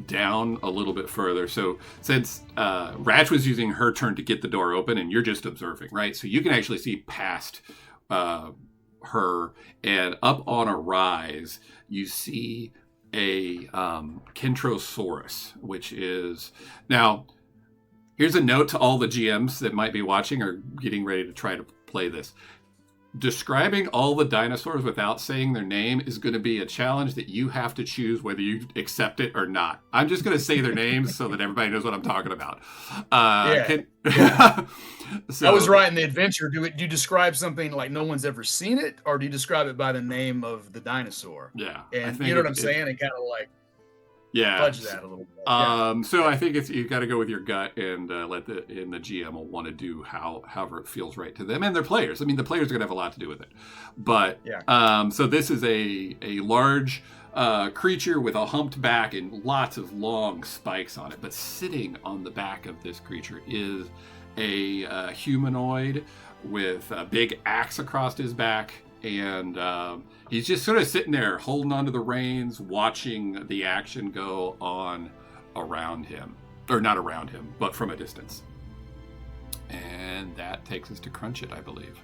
down a little bit further. So since Ratch was using her turn to get the door open and you're just observing, right, so you can actually see past her, and up on a rise you see a Kentrosaurus, which is now, here's a note to all the GMs that might be watching or getting ready to try to play this. Describing all the dinosaurs without saying their name is going to be a challenge that you have to choose whether you accept it or not. I'm just going to say their names so that everybody knows what I'm talking about. So, I was writing the adventure. Do you describe something like no one's ever seen it, or do you describe it by the name of the dinosaur? Yeah. And you know what I'm saying? And kind of like fudge that a little bit. So I think you got to go with your gut and let the GM will want to do however it feels right to them and their players. I mean, the players are going to have a lot to do with it. But so this is a large creature with a humped back and lots of long spikes on it. But sitting on the back of this creature is a humanoid with a big axe across his back. And he's just sort of sitting there holding onto the reins, watching the action go on around him. Or not around him, but from a distance. And that takes us to Crunch It, I believe.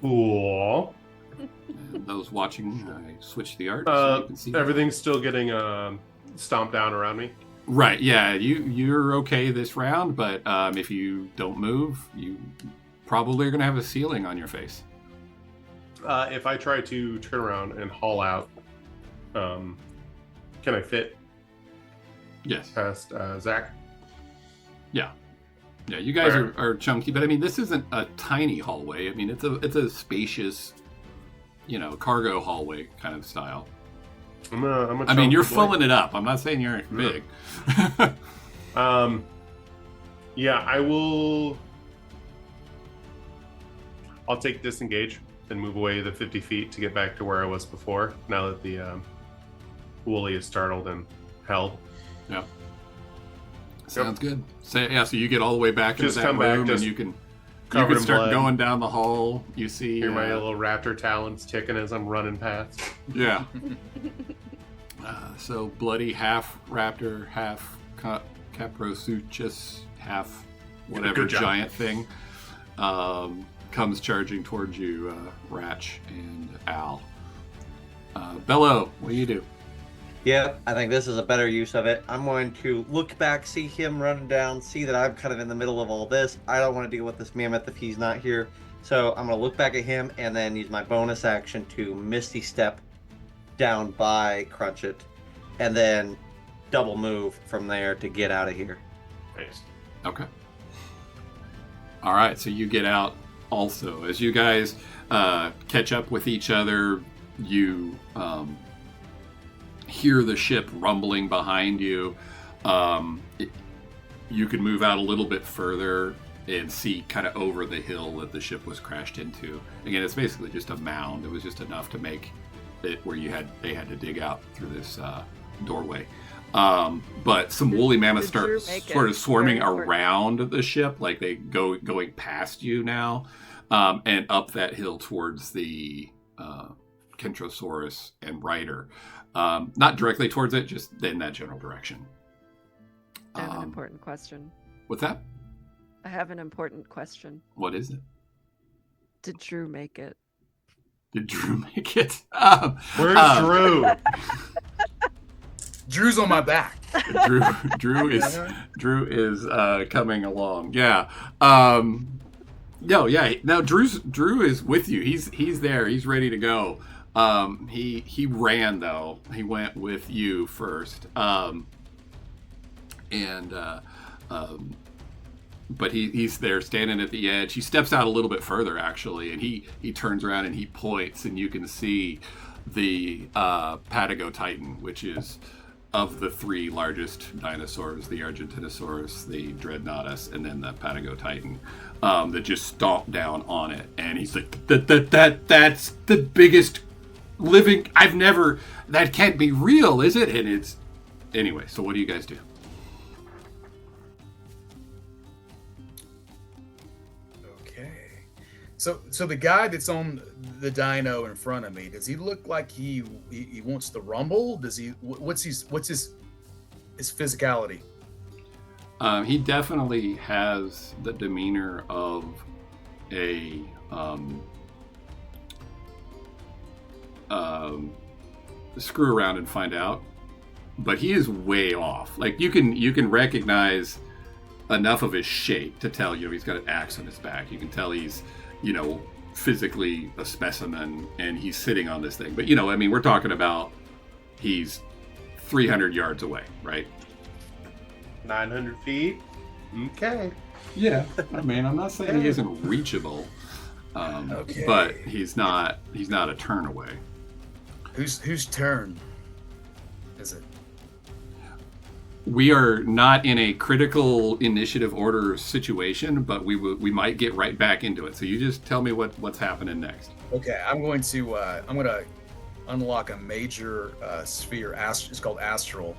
Cool. And those watching, I switched the art so you can see. Everything's still getting stomped down around me. Right, yeah. You're okay this round, but if you don't move, you probably are going to have a ceiling on your face. If I try to turn around and haul out, can I fit Yes. past Zach? Yeah, you guys are chunky, but I mean, this isn't a tiny hallway. I mean, it's a spacious, cargo hallway kind of style. I mean, you're filling it up. I'm not saying you're big. Yeah, I will. I'll take disengage and move away the 50 feet to get back to where I was before. Now that the woolly is startled and held. Yeah. Sounds good. So you get all the way back into Just that come back, room, just and you can covered in start blood. going down the hall. You see Hear my little raptor talons ticking as I'm running past. Yeah. So bloody half raptor, half caprosuchus, half whatever Good job. giant thing. comes charging towards you, Ratch and Al. Bello, what do you do? Yep, I think this is a better use of it. I'm going to look back, see him running down, see that I'm kind of in the middle of all this. I don't want to deal with this mammoth if he's not here. So I'm going to look back at him and then use my bonus action to Misty Step down by Crunch It, and then double move from there to get out of here. Nice. Okay. All right, so you get out also. As you guys catch up with each other, you hear the ship rumbling behind you. You can move out a little bit further and see kind of over the hill that the ship was crashed into. Again, it's basically just a mound. It was just enough to make it where they had to dig out through this doorway. But some woolly mammoths start sort of swarming around the ship, like they going past you now, and up that hill towards the Kentrosaurus and Rider. Not directly towards it, just in that general direction. I have an important question. What's that? I have an important question. What is it? Did Drew make it? Did Drew make it? Where's Drew? Drew's on my back. Drew is coming along. Yeah. No, yeah. Now Drew is with you. He's there. He's ready to go. He ran though. He went with you first. But he's there standing at the edge. He steps out a little bit further actually, and he turns around and he points, and you can see the Patago Titan, which is of the three largest dinosaurs, the Argentinosaurus, the Dreadnoughtus, and then the Patago Titan, that just stomped down on it. And he's like, that's the biggest living that can't be real, is it? And it's anyway. So what do you guys do? So the guy that's on the dino in front of me, does he look like he wants to rumble? Does he? What's his physicality? He definitely has the demeanor of a screw around and find out, but he is way off. Like you can recognize enough of his shape to tell he's got an axe on his back. You can tell he's physically a specimen, and he's sitting on this thing. But, we're talking about he's 300 yards away, right? 900 feet? Okay. Yeah. I'm not saying he isn't reachable, Okay. but he's not a turn away. Whose turn is it? We are not in a critical initiative order situation, but we might get right back into it. So you just tell me what's happening next. Okay, I'm going to unlock a major sphere. It's called Astral,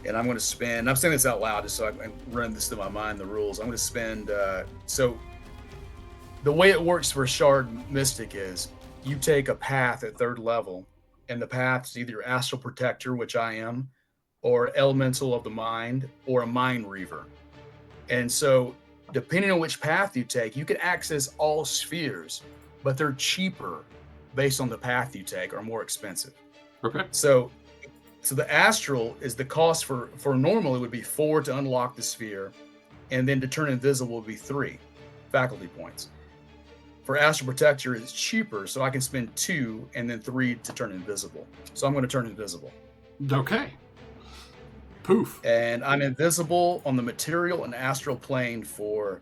and I'm going to spend. I'm saying this out loud just so I can run this through my mind. The rules. I'm going to spend. So the way it works for Shard Mystic is you take a path at 3rd level, and the path is either Astral Protector, which I am, or Elemental of the Mind, or a Mind Reaver. And so, depending on which path you take, you can access all spheres, but they're cheaper based on the path you take, or more expensive. Okay. So the Astral is the cost for normal, it would be 4 to unlock the sphere, and then to turn invisible would be 3 faculty points. For Astral Protector, it's cheaper, so I can spend 2 and then 3 to turn invisible. So I'm going to turn invisible. Okay. Poof. And I'm invisible on the material and astral plane for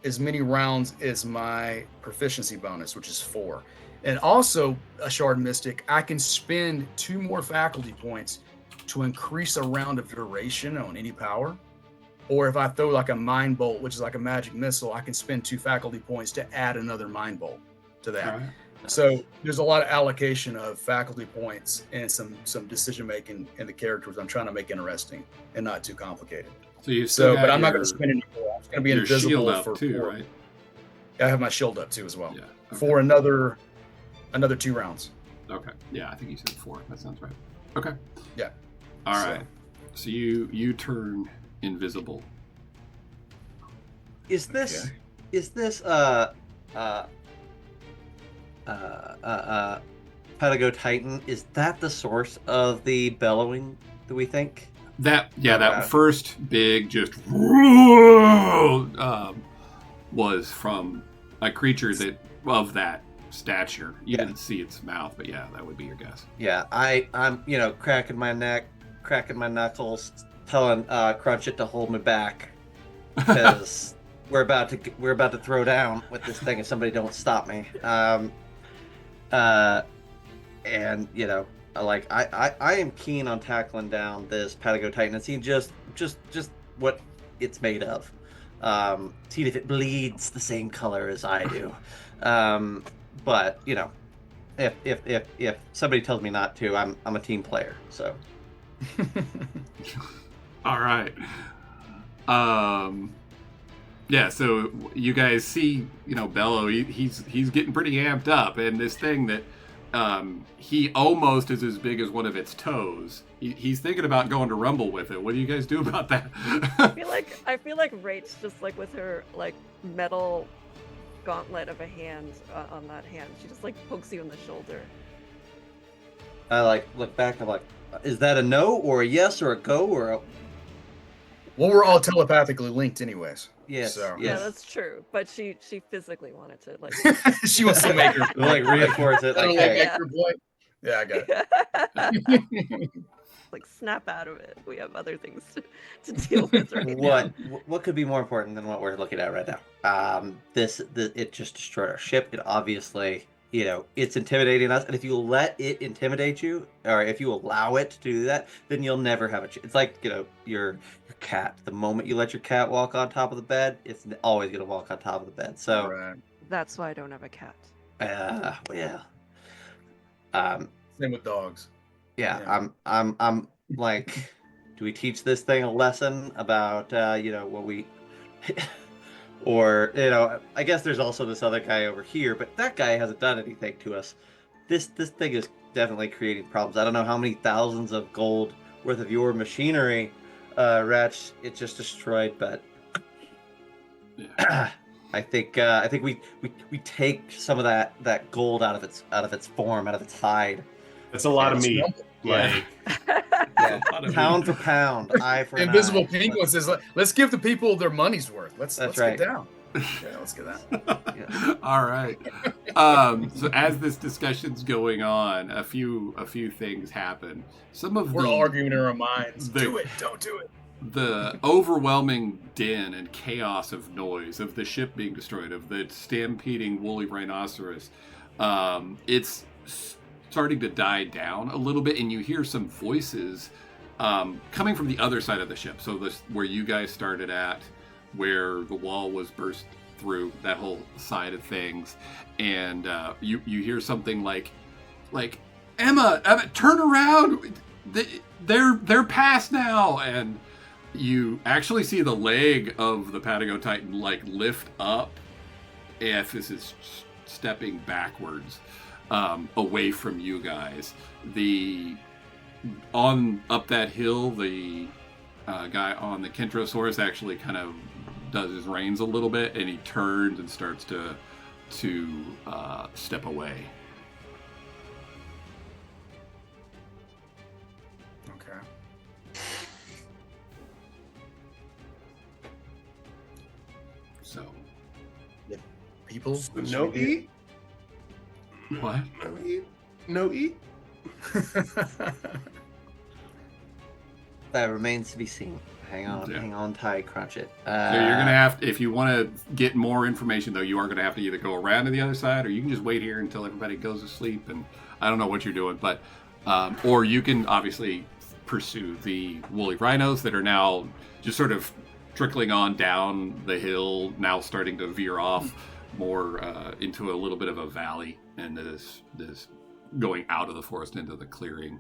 as many rounds as my proficiency bonus, which is 4. And also, a Shard Mystic, I can spend 2 more faculty points to increase a round of duration on any power. Or if I throw like a Mind Bolt, which is like a magic missile, I can spend 2 faculty points to add another Mind Bolt to that. All right. So there's a lot of allocation of faculty points and some decision making in the characters I'm trying to make interesting and not too complicated. But I'm not going to spend any more. I'm going to be invisible shield up for too, 4. right? I have my shield up too as well. Yeah. Okay. For another 2 rounds. Okay. Yeah, I think you said 4. That sounds right. Okay. Yeah. All right. So you turn invisible. Is this Okay. is this Patago Titan? Is that the source of the bellowing? Do we think? That Okay. first big just was from a creature that of that stature. You Yeah. didn't see its mouth, but yeah, that would be your guess. Yeah, I'm cracking my neck, cracking my knuckles, telling Crunch It to hold me back because we're about to throw down with this thing if somebody don't stop me. And I am keen on tackling down this Patago Titan and seeing just what it's made of. See if it bleeds the same color as I do. But if somebody tells me not to, I'm a team player. So All right. Yeah, so you guys see, Bello, he's getting pretty amped up, and this thing that he almost is as big as one of its toes. He's thinking about going to rumble with it. What do you guys do about that? I feel like Rach just like with her like metal gauntlet of a hand on that hand, she just like pokes you in the shoulder. I look back. I'm like, is that a no or a yes or a go or a Well, we're all telepathically linked, anyways. yes? So. Yeah, Yes. that's true. But she physically wanted to like. She wants to make her Like reinforce it. That'll Like, make hey, her point. Yeah, I got it. Like snap out of it. We have other things to deal with right now. what could be more important than what we're looking at right now? It just destroyed our ship. It obviously, it's intimidating us, and if you let it intimidate you, or if you allow it to do that, then you'll never have a chance. It's like, your cat. The moment you let your cat walk on top of the bed, it's always gonna walk on top of the bed. So, Right. That's why I don't have a cat. yeah. Same with dogs. Yeah, Yeah. I'm like, do we teach this thing a lesson about what we or I guess there's also this other guy over here, but that guy hasn't done anything to us. This thing is definitely creating problems. I don't know how many thousands of gold worth of your machinery, Ratch, it just destroyed, but Yeah. I think we take some of that gold out of its form, out of its hide. That's a lot of meat. Yeah. Like, Yeah. A lot of Pound for pound, eye for an Invisible eye. Penguin says, "Let's give the people their money's worth. Let's right. get down. Yeah, let's get down." Yeah. All right. So as this discussion's going on, a few things happen. Some of We're the all arguing in our minds. the- Do it, don't do it. the overwhelming din and chaos of noise of the ship being destroyed, of the stampeding woolly rhinoceros, it's starting to die down a little bit, and you hear some voices coming from the other side of the ship. So this, where you guys started at, where the wall was burst through, that whole side of things, and you hear something like Emma, turn around, they're past now, and you actually see the leg of the Patago Titan like lift up, and this is stepping backwards away from you guys. Up that hill, the guy on the Kentrosaurus actually kind of does his reins a little bit, and he turns and starts to step away. Okay. So People. no eat? what? No eat? No eat? That remains to be seen. Hang Yeah. on tight, Crunch It. So you're gonna have to, if you want to get more information, though, you are gonna have to either go around to the other side, or you can just wait here until everybody goes to sleep. And I don't know what you're doing, but or you can obviously pursue the woolly rhinos that are now just sort of trickling on down the hill, now starting to veer off more into a little bit of a valley, and this going out of the forest into the clearing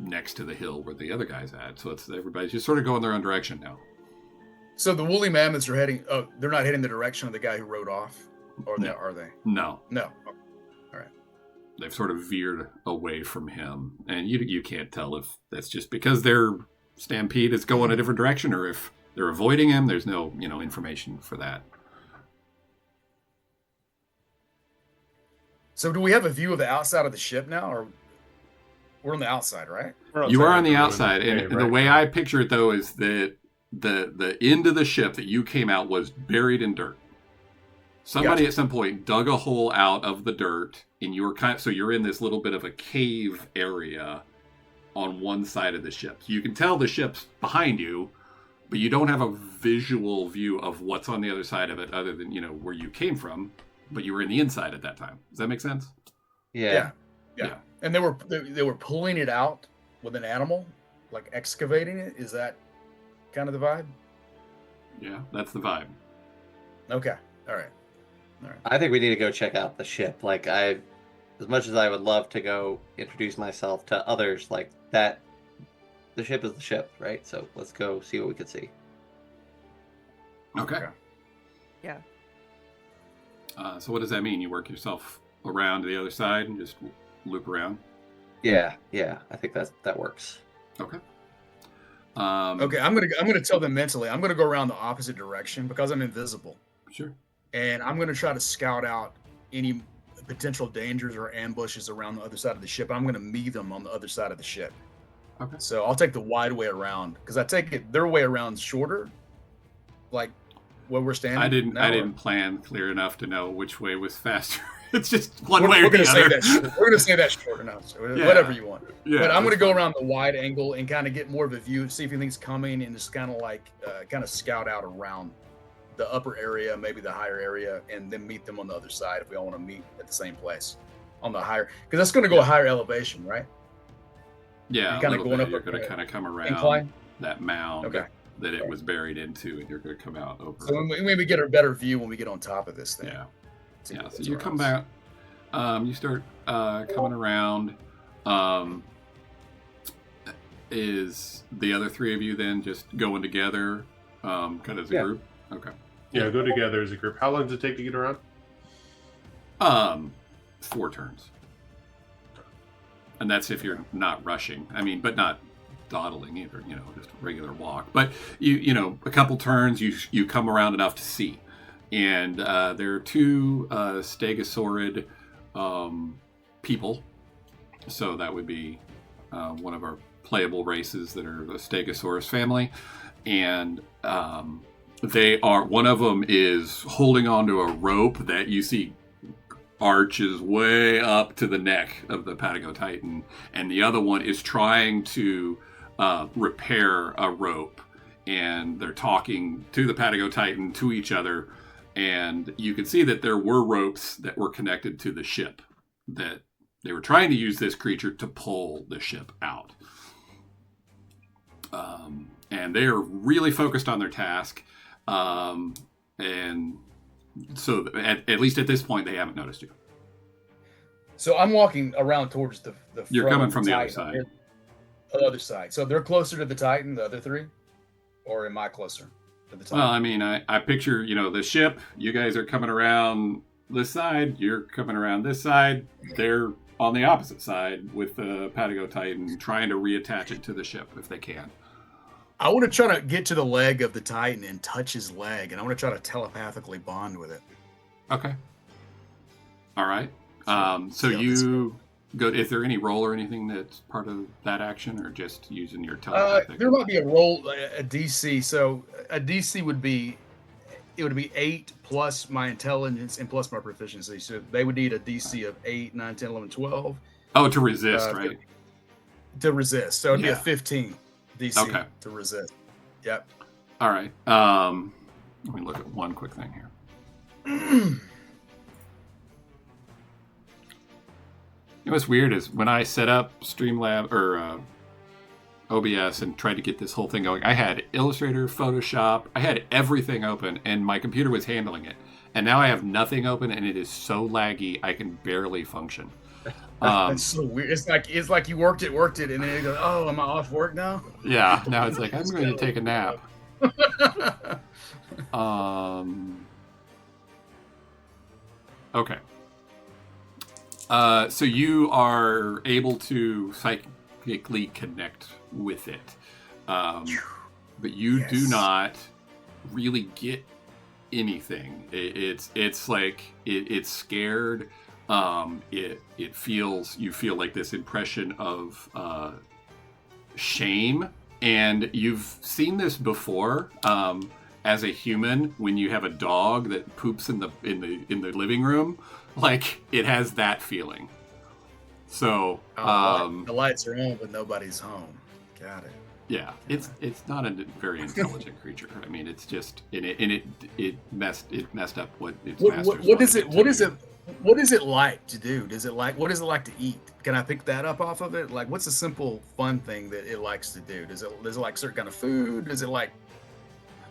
next to the hill where the other guy's at. So it's everybody's just sort of going their own direction now. So the woolly mammoths are heading. Oh, they're not heading the direction of the guy who rode off, or No. are they? No, No. they've sort of veered away from him, and you can't tell if that's just because their stampede is going a different direction, or if they're avoiding him. There's no, information for that. So do we have a view of the outside of the ship now, or we're on the outside, right? You are on the ruin. outside, and Okay, the right. way I picture it though is that the end of the ship that you came out was buried in dirt. Somebody Gotcha. at some point dug a hole out of the dirt, and you were so you're in this little bit of a cave area on one side of the ship. So you can tell the ship's behind you, but you don't have a visual view of what's on the other side of it, other than where you came from. But you were in the inside at that time. Does that make sense? Yeah. Yeah. And they were pulling it out with an animal, like excavating it. Is that kind of the vibe? Yeah, that's the vibe. Okay. All right. I think we need to go check out the ship. Like, as much as I would love to go introduce myself to others, like that, the ship is the ship, right? So let's go see what we could see. Okay. Okay. Yeah. So what does that mean? You work yourself around to the other side and just loop around? Yeah, I think that works. Okay. Okay, I'm gonna tell them mentally. I'm gonna go around the opposite direction because I'm invisible, Sure. and I'm gonna try to scout out any potential dangers or ambushes around the other side of the ship. I'm gonna meet them on the other side of the ship. Okay. So I'll take the wide way around because I take it their way around shorter, like where we're standing. I didn't now, or- plan clear enough to know which way was faster. It's just one We're, way we're or the gonna say other. that. We're gonna say that short enough. So Yeah. whatever you want. Yeah, But I'm going to that's go fine. around the wide angle and kind of get more of a view, see if anything's coming, and just kind of like kind of scout out around the upper area, maybe the higher area, and then meet them on the other side if we all want to meet at the same place on the higher, because that's going to go a higher elevation, right? Yeah, You're kinda a little going bit. up You're a- going to kind of come around Incline. that mound Okay. that it was buried into, and you're going to come out over. So when we get a better view when we get on top of this thing. Yeah. See Yeah, what's so you around come us. back, you start coming around. Is the other three of you then just going together, kind of as a Yeah. group? Okay. Yeah, go together as a group. How long does it take to get around? 4 turns. And that's if you're not rushing. I mean, but not dawdling either, just a regular walk. But a couple turns, you come around enough to see. And there are 2 stegosaurid people. So that would be one of our playable races that are the Stegosaurus family. And they are, one of them is holding onto a rope that you see arches way up to the neck of the Patagotitan, and the other one is trying to repair a rope, and they're talking to the Patagotitan, to each other, and you can see that there were ropes that were connected to the ship, that they were trying to use this creature to pull the ship out. And they are really focused on their task, and so at least at this point, they haven't noticed you. So I'm walking around towards the You're front coming of from the other Titan. side. The other side. So they're closer to the Titan, the other 3? Or am I closer to the Titan? Well, I mean, I picture, the ship. You guys are coming around this side. You're coming around this side. They're on the opposite side with the Patagotitan, trying to reattach it to the ship if they can. I want to try to get to the leg of the Titan and touch his leg, and I want to try to telepathically bond with it. Okay. All right. So see how this you go. Is there any roll or anything that's part of that action, or just using your telepathic? There might be a roll, a DC. So a DC would be 8 plus my intelligence and plus my proficiency. So they would need a DC of 8, 9, 10, 11, 12 Oh, to resist, uh, right? to resist. So it'd be Yeah. a 15 DC Okay. to resist. Yep. All right. Let me look at one quick thing here. What's weird is when I set up Streamlab or OBS and tried to get this whole thing going, I had Illustrator, Photoshop, I had everything open, and my computer was handling it. And now I have nothing open, and it is so laggy I can barely function. That's so weird. It's like you worked it, and then you go, "Oh, am I off work now?" Yeah. Now it's like I'm going to take a nap. Okay. So you are able to psychically connect with it. but you do Yes. not really get anything. It's like it's scared. It feels, you feel like this impression of shame, and you've seen this before as a human when you have a dog that poops in the living room. Like, it has that feeling. So The lights are on, but nobody's home. Got it. yeah, it's not a very intelligent creature. I mean, it's just it messed up what its masters What is wanted it? What to is do. it? What is it like to do? What is it like to eat? Can I pick that up off of it? Like, what's a simple fun thing that it likes to do? Does it like certain kind of food? Does it like?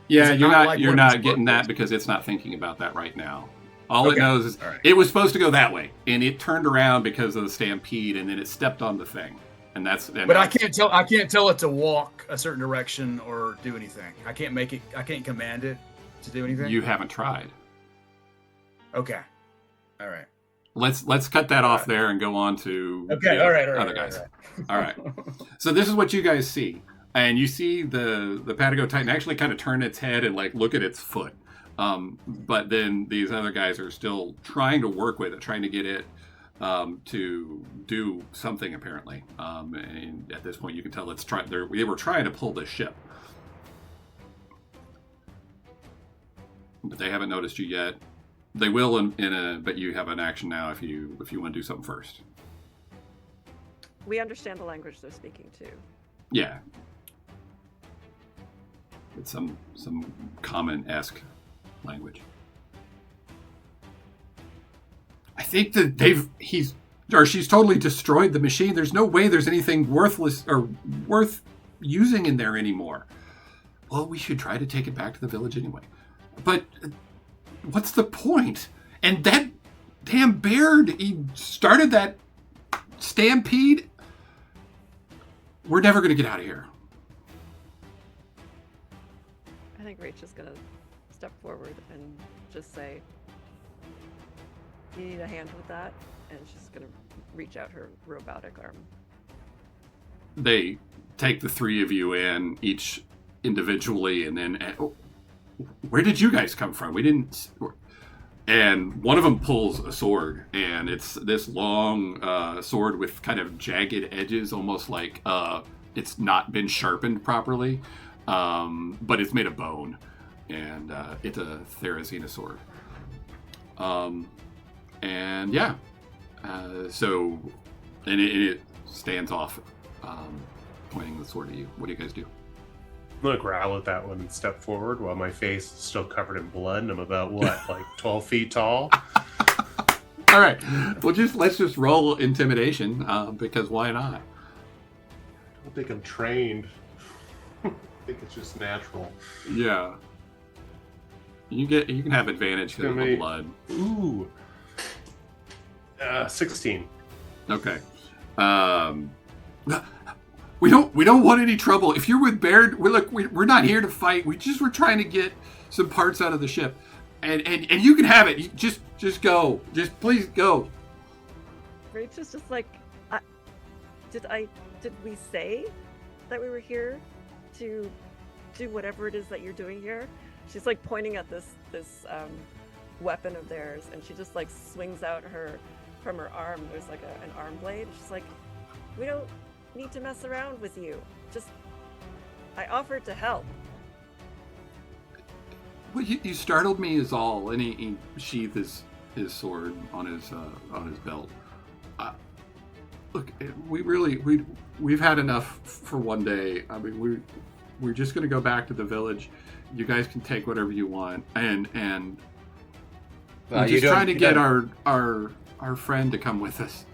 Yeah, it you're not not like you're one of not these getting that burgers? because it's not thinking about that right now. All it Okay. knows is All right. it was supposed to go that way, and it turned around because of the stampede, and then it stepped on the thing, and that's. And But I that's- can't tell it to walk a certain direction or do anything. I can't command it to do anything. You haven't tried. Okay. All right. Let's cut that off there and go on to Okay. the All right. other guys. All right. So this is what you guys see, and you see the Patago Titan actually kind of turn its head and like look at its foot. But then these other guys are still trying to work with it, trying to get it to do something apparently. And at this point, you can tell they were trying to pull this ship, but they haven't noticed you yet. They will but you have an action now if you want to do something first. We understand the language they're speaking to. Yeah, it's some common-esque language. I think that she's totally destroyed the machine. There's no way there's anything worthless or worth using in there anymore. Well, we should try to take it back to the village anyway. But what's the point? And that damn Baird, he started that stampede. We're never going to get out of here. I think Rach is gonna step forward and just say, "You need a hand with that," and she's gonna reach out her robotic arm. They take the three of you in, each individually, and then, where did you guys come from? We didn't. And one of them pulls a sword, and it's this long sword with kind of jagged edges, almost like it's not been sharpened properly, but it's made of bone, and it's a Therizina sword. And yeah, so, and it stands off, pointing the sword at you. What do you guys do? I'm gonna growl at that one and step forward while my face is still covered in blood, and I'm about like 12 feet tall. All right, let's just roll intimidation, because why not? I don't think I'm trained. I think it's just natural. Yeah. You can have advantage because of the blood. Ooh. 16. Okay. We don't want any trouble. If you're with Baird, we're not here to fight. We're trying to get some parts out of the ship, and you can have it. You just go. Just please go. Rach is just like, did we say that we were here to do whatever it is that you're doing here? She's like pointing at this weapon of theirs, and she just like swings out from her arm. There's like an arm blade. She's like, we don't need to mess around with you. I offered to help. Well, you startled me is all, and he sheathed his sword on his belt. Look, we've had enough for one day. I mean, we're just going to go back to the village. You guys can take whatever you want, and we're just trying to get our friend to come with us.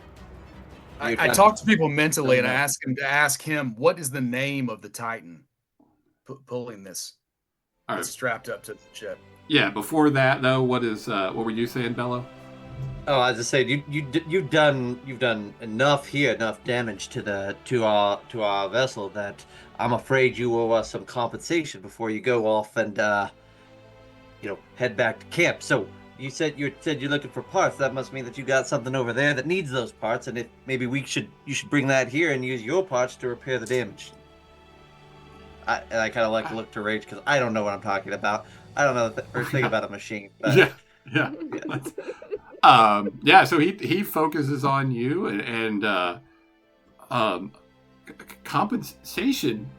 I talk to people mentally, and I ask him what is the name of the Titan pulling this. All right. It's strapped up to the ship. Yeah. Before that, though, what were you saying, Bello? Oh, I was just saying, you've done enough damage to our vessel that I'm afraid you owe us some compensation before you go off and head back to camp. So you said you're looking for parts. That must mean that you got something over there that needs those parts, and if maybe you should bring that here and use your parts to repair the damage. I kind of like to look to Rage because I don't know what I'm talking about. I don't know or think about a machine. But, Yeah. So he focuses on you and compensation.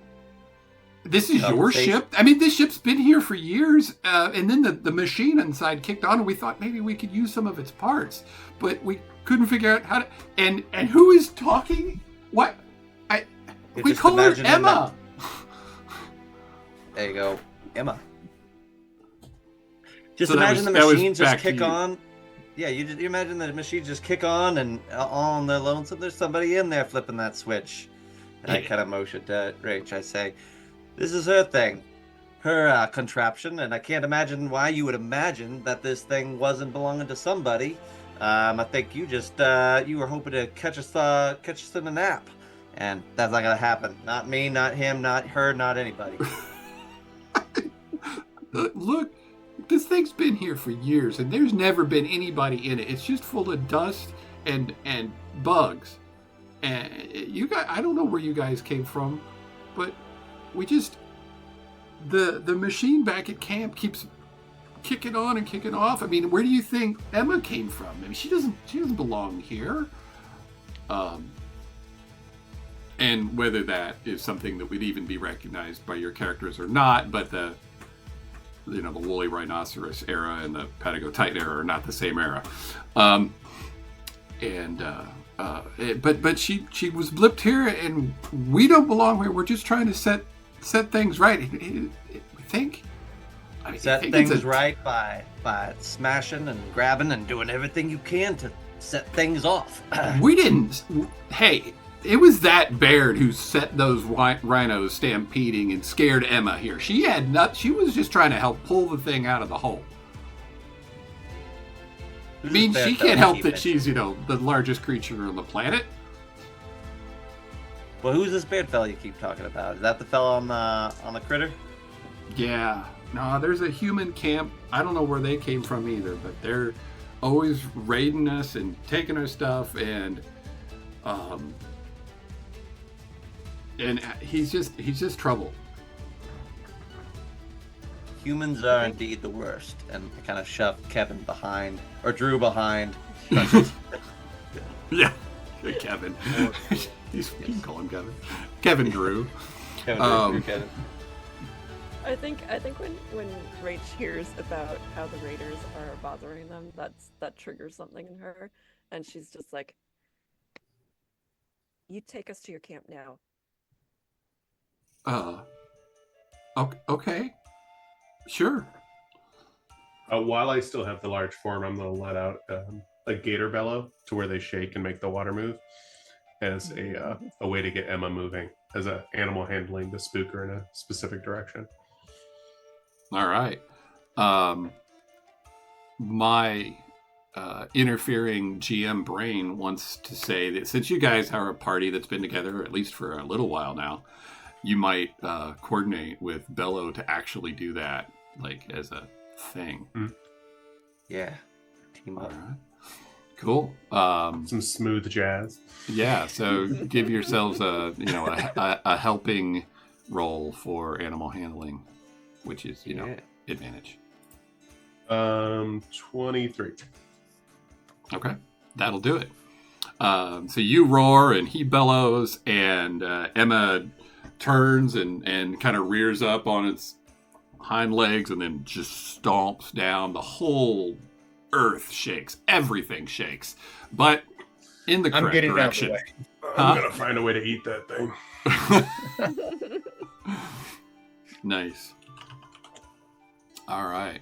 This is your ship. I mean, this ship's been here for years, and then the machine inside kicked on, and we thought maybe we could use some of its parts, but we couldn't figure out how to. And who is talking? What? We call her Emma. There you go, Emma. Just imagine the machines just kick on. Yeah, you imagine the machines just kick on, and all on their lonesome, there's somebody in there flipping that switch. And I kind of motion to Rach. I say, this is her thing, her contraption, and I can't imagine why you would imagine that this thing wasn't belonging to somebody. I think you just you were hoping to catch us in a nap, and that's not gonna happen. Not me, not him, not her, not anybody. Look, this thing's been here for years, and there's never been anybody in it. It's just full of dust and bugs. And you guys, I don't know where you guys came from, but we just the machine back at camp keeps kicking on and kicking off. I mean, where do you think Emma came from? I mean, she doesn't belong here. And whether that is something that would even be recognized by your characters or not, but the woolly rhinoceros era and the Patago Titan era are not the same era. But she was blipped here, and we don't belong here. We're just trying to set things right. I think things right by smashing and grabbing and doing everything you can to set things off. We didn't. Hey, it was that Baird who set those rhinos stampeding and scared Emma here. She was just trying to help pull the thing out of the hole. I mean, she can't help that she's, the largest creature on the planet. Well, who's this Baird fella you keep talking about? Is that the fella on the critter? Yeah. No, there's a human camp. I don't know where they came from either, but they're always raiding us and taking our stuff, and he's just trouble. Humans are indeed the worst, and I kind of shoved Kevin behind, or Drew behind. Yeah, Kevin. You can call him Kevin. Kevin Drew. Kevin. I think when Rach hears about how the raiders are bothering them, that triggers something in her, and she's just like, "You take us to your camp now." Okay. Sure. While I still have the large form, I'm going to let out a gator bellow to where they shake and make the water move as a way to get Emma moving, as an animal handling to spook her in a specific direction. All right. My interfering GM brain wants to say that since you guys are a party that's been together at least for a little while now, you might coordinate with Bello to actually do that, like as a thing. Yeah, team up. All right. Cool. Some smooth jazz. Yeah. So give yourselves a helping roll for animal handling, which is advantage. 23. Okay, that'll do it. So you roar and he bellows, and Emma turns and kind of rears up on its hind legs and then just stomps down. The whole earth shakes. Everything shakes. But in the correct direction. I'm going to find a way to eat that thing. Nice. All right.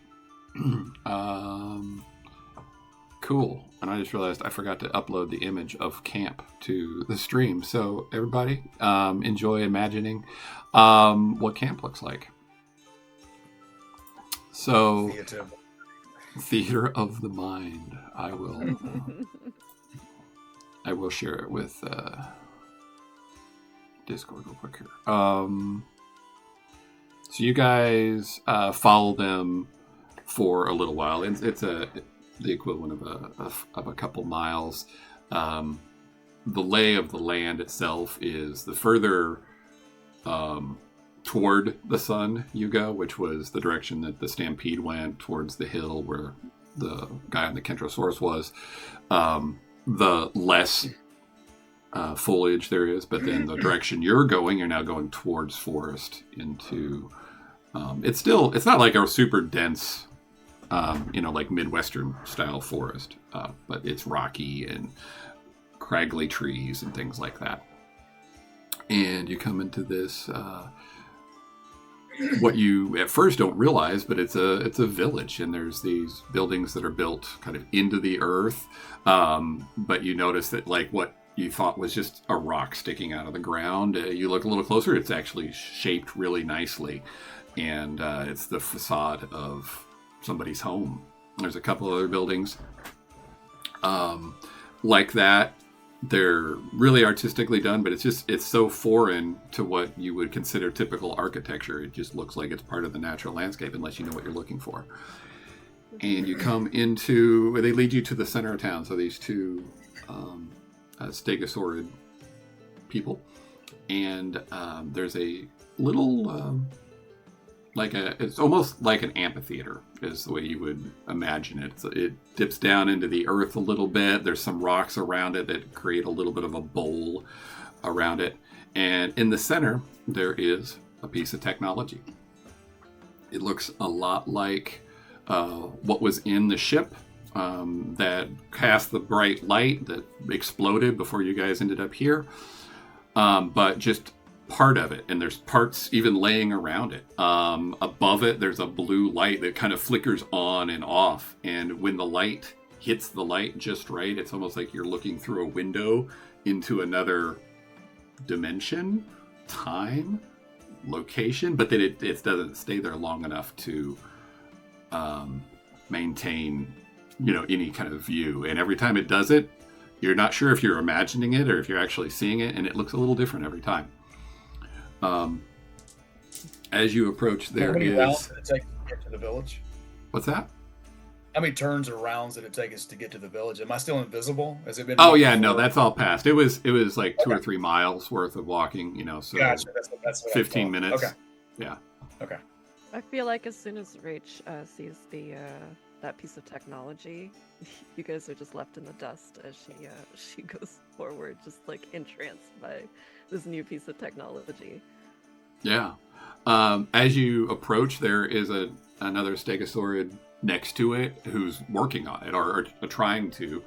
Cool. And I just realized I forgot to upload the image of camp to the stream. So everybody, enjoy imagining what camp looks like. So, Theater of the Mind. I will share it with Discord real quick here. So you guys follow them for a little while. It's the equivalent of a couple miles. The lay of the land itself is the further toward the sun you go, which was the direction that the stampede went, towards the hill where the guy on the Kentrosaurus was, the less foliage there is. But then the direction you're now going towards forest into. It's not like a super dense, like Midwestern style forest, but it's rocky and craggly trees and things like that. And you come into this, what you at first don't realize, but it's a village, and there's these buildings that are built kind of into the earth. But you notice that like what you thought was just a rock sticking out of the ground, you look a little closer, it's actually shaped really nicely. And it's the facade of somebody's home. There's a couple other buildings like that. They're really artistically done, but it's so foreign to what you would consider typical architecture. It just looks like it's part of the natural landscape unless you know what you're looking for. And you come into, they lead you to the center of town. So these two stegosaurid people. And there's a little... it's almost like an amphitheater is the way you would imagine it. So it dips down into the earth a little bit. There's some rocks around it that create a little bit of a bowl around it. And in the center, there is a piece of technology. It looks a lot like what was in the ship that cast the bright light that exploded before you guys ended up here. But just part of it, and there's parts even laying around it. Above it, there's a blue light that kind of flickers on and off, and when the light hits the light just right, it's almost like you're looking through a window into another dimension, time, location, but then it doesn't stay there long enough to maintain any kind of view. And every time it does it, you're not sure if you're imagining it or if you're actually seeing it, and it looks a little different every time. As you approach, there How many is... rounds did it take to get to the village? What's that? How many turns or rounds did it take us to get to the village? Am I still invisible? Has it been? Oh yeah, no, that's all past. It was like 2 or 3 miles worth of walking. So Gotcha. That's what 15 minutes. Okay. Yeah. Okay. I feel like as soon as Rach sees that piece of technology, you guys are just left in the dust as she goes forward, just like entranced by this new piece of technology. Yeah. As you approach, there is another stegosaurid next to it who's working on it or trying to.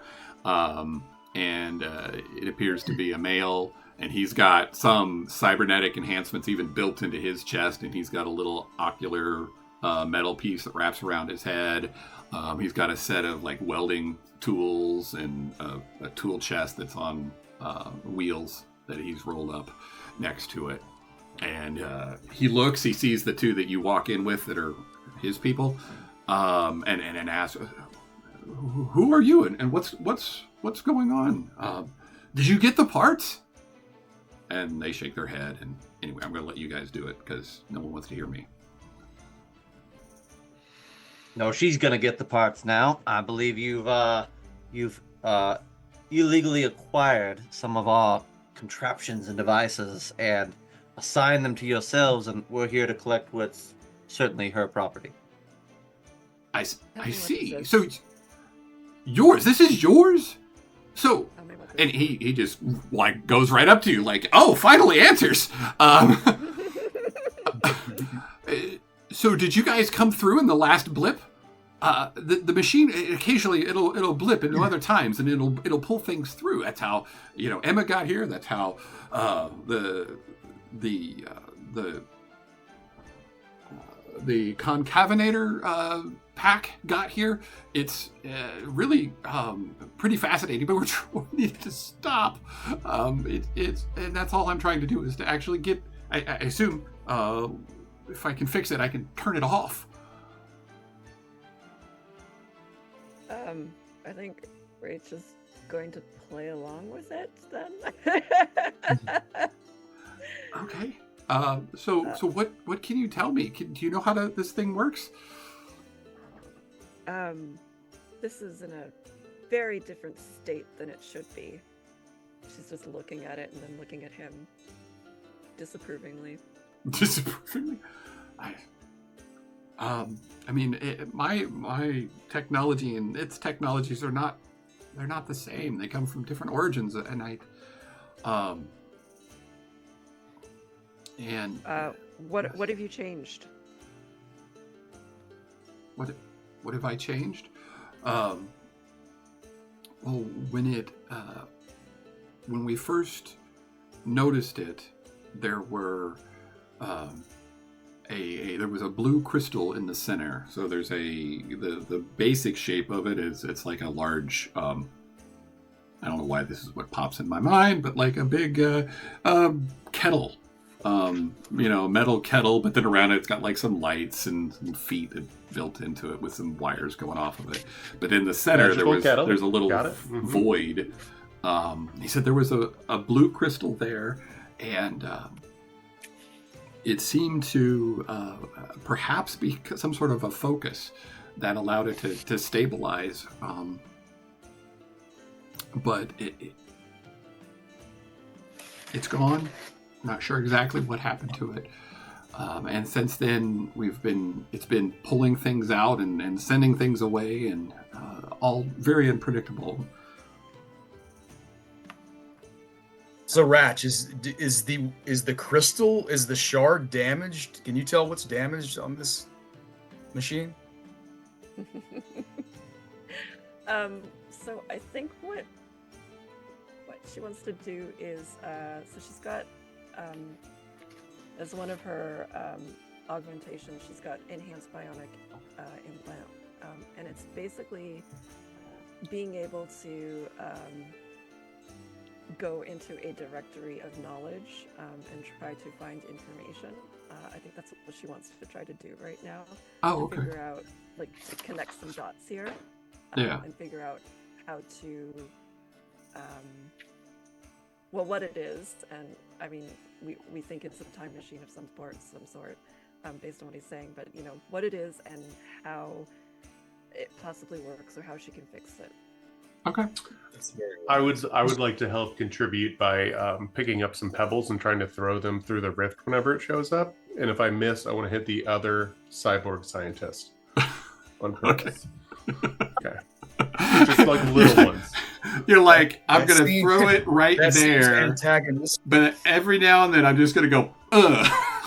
And it appears to be a male, and he's got some cybernetic enhancements even built into his chest, and he's got a little ocular metal piece that wraps around his head. He's got a set of like welding tools and a tool chest that's on wheels that he's rolled up next to it. And he sees the two that you walk in with that are his people, and asks, "Who are you? And what's going on? Did you get the parts?" And they shake their head. And anyway, I'm going to let you guys do it because no one wants to hear me. No, she's gonna get the parts now. I believe you've illegally acquired some of our contraptions and devices and assigned them to yourselves, and we're here to collect what's certainly her property. I see. So yours? This is yours? So, and he just like goes right up to you, like, "Oh, finally answers." So did you guys come through in the last blip? The machine occasionally it'll blip into other times, and it'll pull things through. That's how Emma got here. That's how the Concavenator pack got here. It's really pretty fascinating, but we need to stop. And that's all I'm trying to do is to actually get. I assume if I can fix it, I can turn it off. I think Rach is going to play along with it then. Okay. So what can you tell me? Do you know how this thing works? This is in a very different state than it should be. She's just looking at it and then looking at him disapprovingly. Disapprovingly. I mean, my technology and its technologies they're not the same. They come from different origins, and what have you changed? What have I changed? Well, when we first noticed it, there were there was a blue crystal in the center. So there's the basic shape of it is it's like a large I don't know why this is what pops in my mind, but like a big kettle, metal kettle, but then around it, it's got like some lights and some feet built into it with some wires going off of it. But in the center, there's a little void. He said there was a blue crystal there, and it seemed to perhaps be some sort of a focus that allowed it to stabilize. But it's gone. I'm not sure exactly what happened to it. And since then, it's been pulling things out and sending things away, and all very unpredictable. So, Ratch, is the crystal, is the shard damaged? Can you tell what's damaged on this machine? So I think what she wants to do is so she's got as one of her augmentations, she's got enhanced bionic implant, and it's basically being able to go into a directory of knowledge and try to find information. I think that's what she wants to try to do right now. Oh, okay. Figure out, like, to connect some dots here. And figure out how to, what it is. And I mean, we think it's a time machine of some sort, based on what he's saying. But what it is and how it possibly works, or how she can fix it. Okay. I would like to help contribute by picking up some pebbles and trying to throw them through the rift whenever it shows up. And if I miss, I want to hit the other cyborg scientist on purpose. Okay. Just like little ones. You're like, I'm going to throw it right there. But every now and then, I'm just going to go,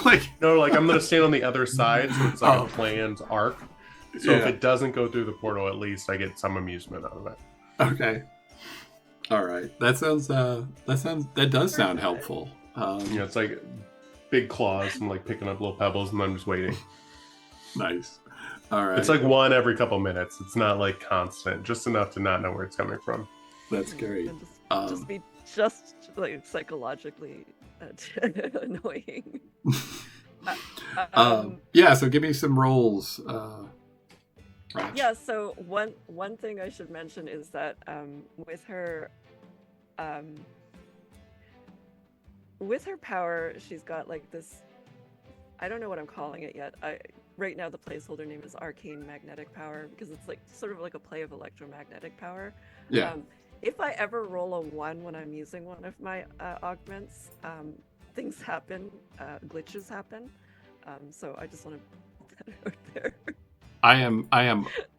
like, no, like I'm going to stand on the other side, so it's like a planned arc. So if it doesn't go through the portal, at least I get some amusement out of it. Okay. All right. That does sound helpful. It's like big claws and like picking up little pebbles, and I'm just waiting. Nice. All right. It's like one every couple minutes. It's not like constant, just enough to not know where it's coming from. That's great. And just be like psychologically annoying. So give me some rolls. Yeah, so one thing I should mention is that with her power, she's got like this, I don't know what I'm calling it yet. Right now the placeholder name is arcane magnetic power, because it's like sort of like a play of electromagnetic power. Yeah. If I ever roll a 1 when I'm using one of my augments, things happen, glitches happen. So I just want to put that out there. I am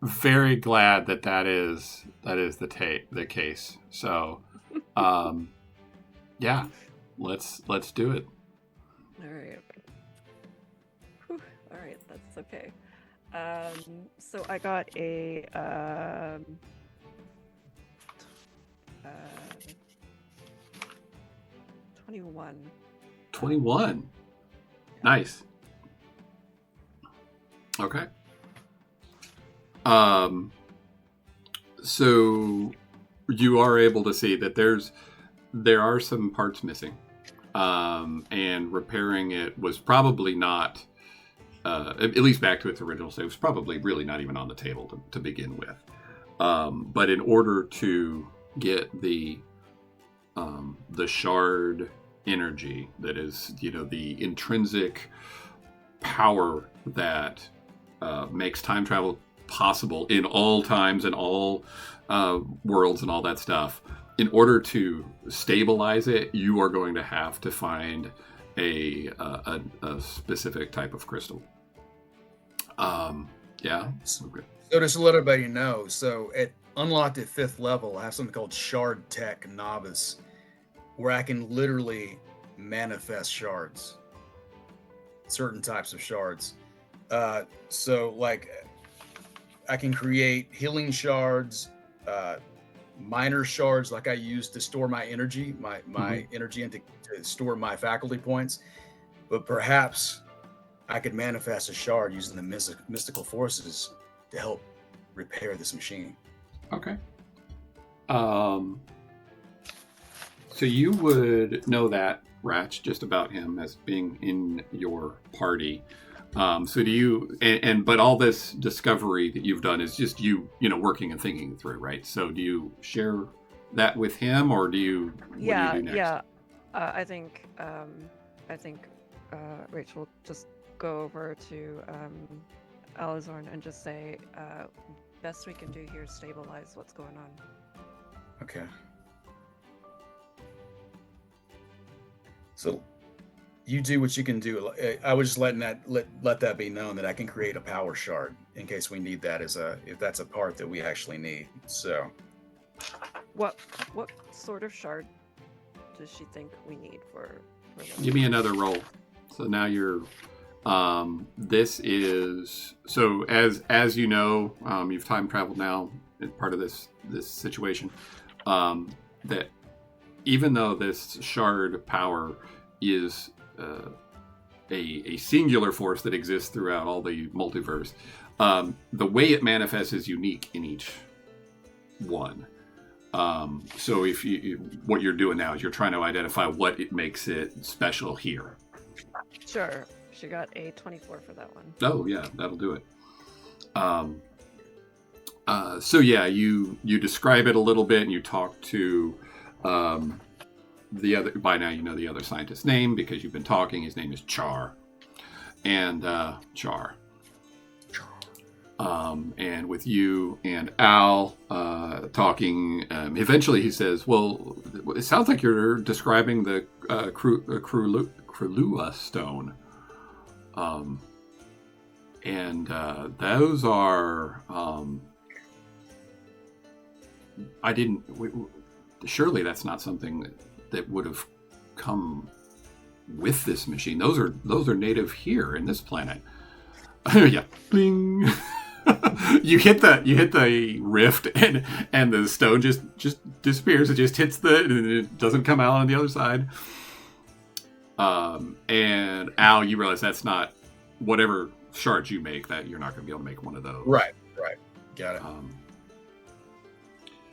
very glad that is the case. So, yeah, let's do it. All right. Whew. All right, that's okay. So I got a 21. 21. Nice. Okay. So you are able to see that there are some parts missing, and repairing it was probably not, at least back to its original state, it was probably really not even on the table to begin with. But in order to get the shard energy, that is, the intrinsic power that makes time travel possible in all times and all worlds and all that stuff, in order to stabilize it, you are going to have to find a specific type of crystal. Yeah. Okay. So just to let everybody know, so at unlocked at 5th level, I have something called Shard Tech Novice, where I can literally manifest shards, certain types of shards. So like I can create healing shards, minor shards like I use to store my energy, my energy, and to store my faculty points. But perhaps I could manifest a shard using the mystical forces to help repair this machine. Okay. So you would know that, Ratch, just about him as being in your party. So do you, but all this discovery that you've done is just you working and thinking through, right? So do you share that with him, or do you, what do you do next? Yeah. I think Rachel will just go over to Alizorn and just say, best we can do here is stabilize what's going on. Okay. So you do what you can do. I was just letting that let that be known that I can create a power shard in case we need that if that's a part that we actually need. So what sort of shard does she think we need for this? Give me another roll. So now you're this is, so as you know, you've time traveled now in part of this situation, that even though this shard power is a singular force that exists throughout all the multiverse, the way it manifests is unique in each one. So if what you're doing now is you're trying to identify what it makes it special here. Sure. She got a 24 for that one. Oh yeah, that'll do it. So yeah, you describe it a little bit, and you talk to the other. By now, you know the other scientist's name because you've been talking. His name is Char, and Char. And with you and Al talking, eventually he says, "Well, it sounds like you're describing the qrula stone." And those are, surely that's not something that would have come with this machine. Those are native here in this planet. Yeah. Bling. You hit the rift and the stone just disappears. It just hits and it doesn't come out on the other side. And Al, you realize that's not whatever shards you make, that you're not going to be able to make one of those. Right. Got it.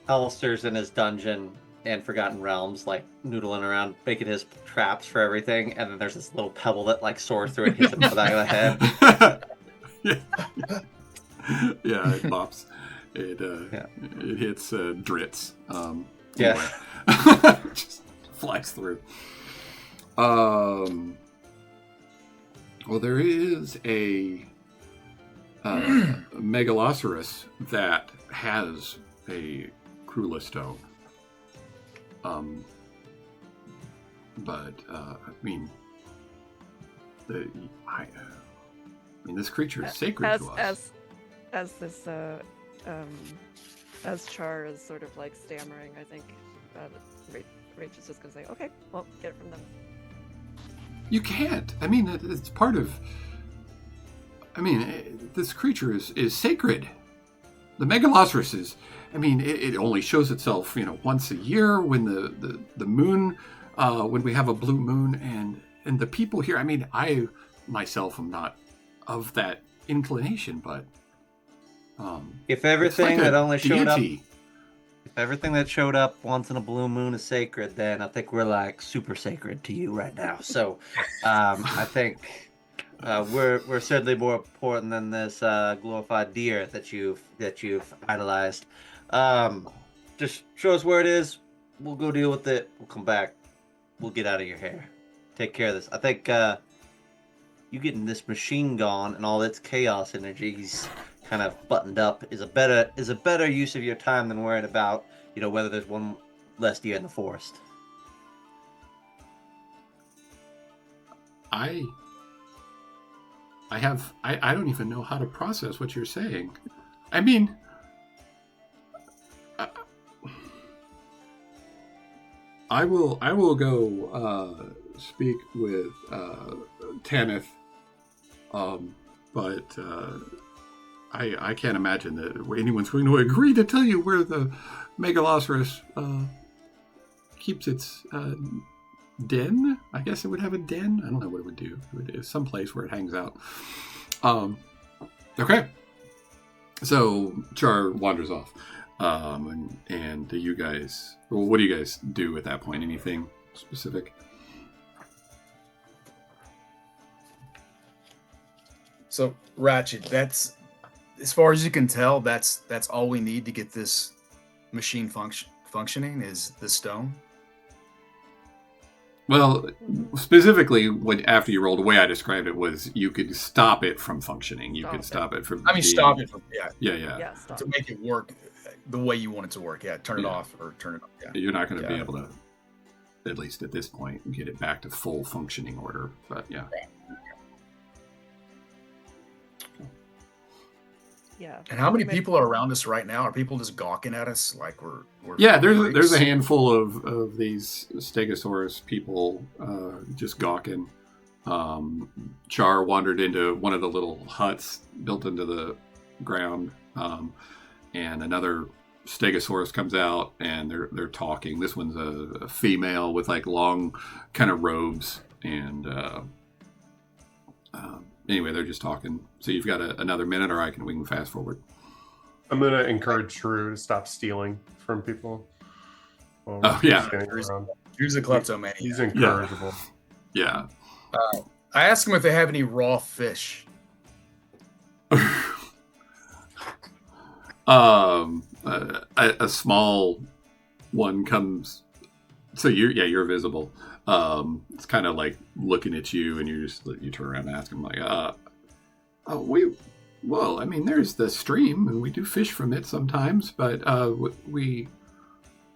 Alistair's in his dungeon in Forgotten Realms, like noodling around, making his traps for everything, and then there's this little pebble that like soars through and hits him in the back of the head. Yeah, it pops. It hits Dritz. Yeah. Just flies through. Well, there is a megaloceros that has a qrula stone. But I mean, this creature is sacred to us. As Char is sort of like stammering, I think Rach is just gonna say, "Okay, well, get it from them." You can't. I mean, it's part of. I mean, this creature is sacred. The megaloceros is. I mean, it only shows itself, once a year when the moon, when we have a blue moon, and the people here. I mean, I myself am not of that inclination, but if everything like that only showed up, deity. if everything that showed up once in a blue moon is sacred, then I think we're like super sacred to you right now. So, I think we're certainly more important than this glorified deer that you've idolized. Just show us where it is. We'll go deal with it. We'll come back. We'll get out of your hair. Take care of this. I think you getting this machine gone and all its chaos energies kind of buttoned up is a better use of your time than worrying about whether there's one less deer in the forest. I don't even know how to process what you're saying. I mean, I will go speak with Tanith, but I can't imagine that anyone's going to agree to tell you where the megaloceros keeps its den. I guess it would have a den. I don't know what it would do. It would someplace where it hangs out. Okay. So Char wanders off. And do you guys... Well, what do you guys do at that point? Anything specific? So, Ratchet, that's... As far as you can tell, that's all we need to get this machine functioning is the stone. Well, specifically, after you rolled away, I described it was you could stop it from functioning. You could stop it from... stop it from... Yeah. Yeah, stop. To make it work the way you want it to work. Yeah, turn it off or turn it on. Yeah. You're not going to be able to, at least at this point, get it back to full functioning order. But yeah. Yeah. And how many people are around us right now? Are people just gawking at us like we're Yeah, there's freaks? a handful of these Stegosaurus people just gawking. Char wandered into one of the little huts built into the ground, and another Stegosaurus comes out, and they're talking. This one's a female with like long kind of robes, and anyway, they're just talking. So you've got another minute, or we can fast forward. I'm going to encourage Drew to stop stealing from people. Oh, yeah. Drew's a kleptomaniac. He's incorrigible. Yeah. I asked him if they have any raw fish. A small one comes. So you're visible. It's kind of like looking at you, and you turn around and ask him like, well, I mean, there's the stream, and we do fish from it sometimes, but we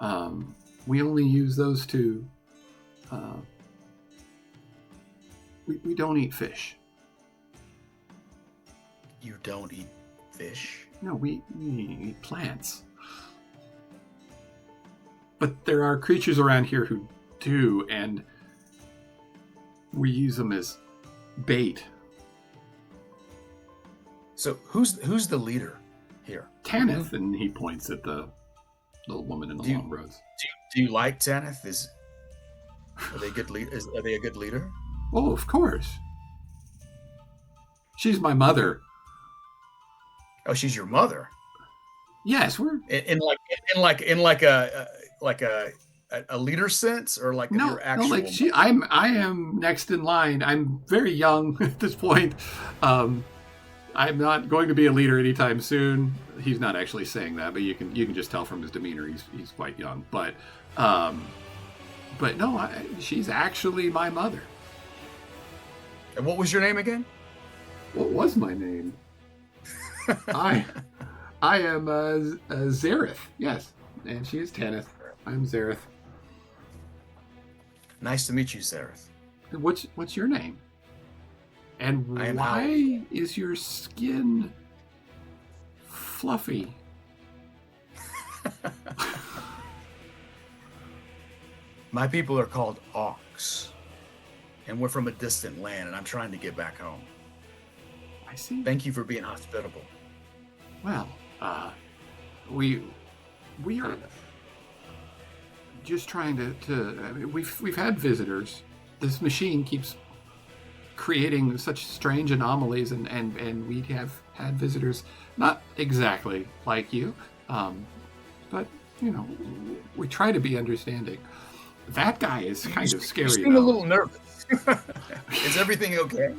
only use those to. We don't eat fish. You don't eat fish? No, we eat plants. But there are creatures around here who do, and we use them as bait. So who's the leader here? Tanith, and he points at the little woman in the long robes. Do you like Tanith? Are they a good leader? Oh, of course. She's my mother. Oh, she's your mother. Yes, we're In a leader sense, or like no, your actual. no, like I am next in line. I'm very young at this point. I'm not going to be a leader anytime soon. He's not actually saying that, but you can just tell from his demeanor he's quite young. But no, she's actually my mother. And what was your name again? What was my name? I am Zareth. Yes, and she is Tanith. I'm Zareth. Nice to meet you, Zareth. What's your name? And I am why is your skin fluffy? My people are called Auks, and we're from a distant land, and I'm trying to get back home. I see. Thank you for being hospitable. Well, we are just trying to I mean, we've had visitors. This machine keeps creating such strange anomalies, and we have had visitors, not exactly like you, but we try to be understanding. That guy is kind of scary. You seem a little nervous. Is everything okay?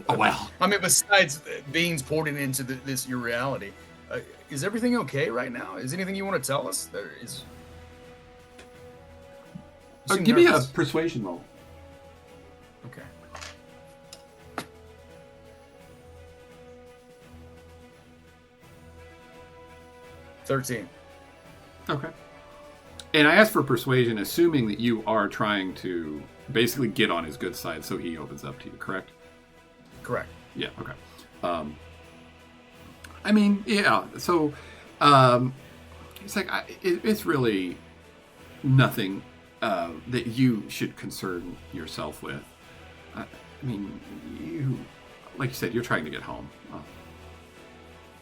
Oh, well, I mean, besides beings porting into this your reality, is everything okay right now? Is anything you want to tell us? There is. give me a persuasion roll. Okay. $13. Okay. And I asked for persuasion, assuming that you are trying to basically get on his good side, so he opens up to you. Correct? Correct. Yeah. Okay. I mean, yeah. So it's like it's really nothing that you should concern yourself with. I mean, you, like you said, you're trying to get home.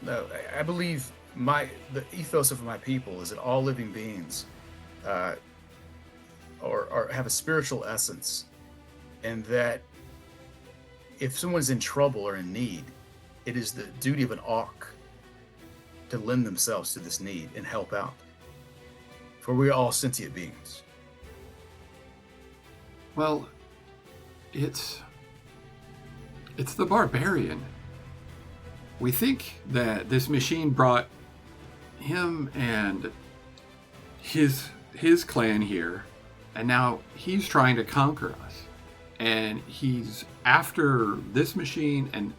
No, I believe the ethos of my people is that all living beings or have a spiritual essence, and that if someone's in trouble or in need, it is the duty of an orc to lend themselves to this need and help out. For we are all sentient beings. Well, it's the barbarian. We think that this machine brought him and his clan here, and now he's trying to conquer us. And he's after this machine, and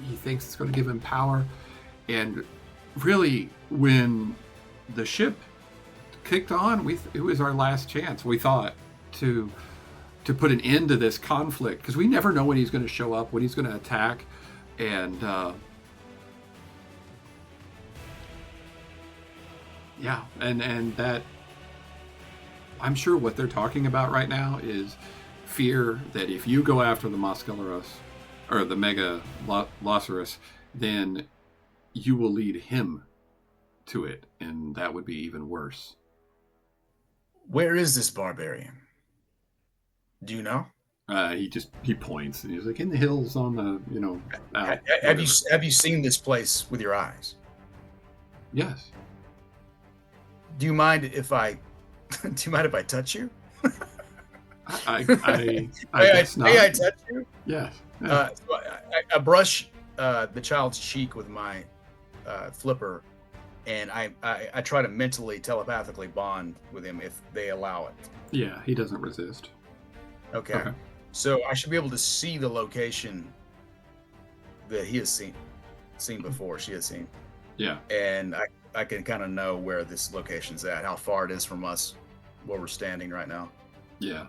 he thinks it's going to give him power. And really, when the ship kicked on, it was our last chance, we thought, to put an end to this conflict, because we never know when he's going to show up, when he's going to attack. And yeah, and that, I'm sure what they're talking about right now is fear that if you go after the megaloceros, or the megaloceros, then you will lead him to it, and that would be even worse. Where is this barbarian? Do you know? He points, and he's like, in the hills on the, out, Have you seen this place with your eyes? Yes. Do you mind if I touch you? I guess not. May I touch you? Yes. So I brush the child's cheek with my flipper, and I try to mentally, telepathically bond with him if they allow it. Yeah, he doesn't resist. Okay. So I should be able to see the location that he has seen before, she has seen. Yeah. And I can kind of know where this location's at, how far it is from us, where we're standing right now. Yeah.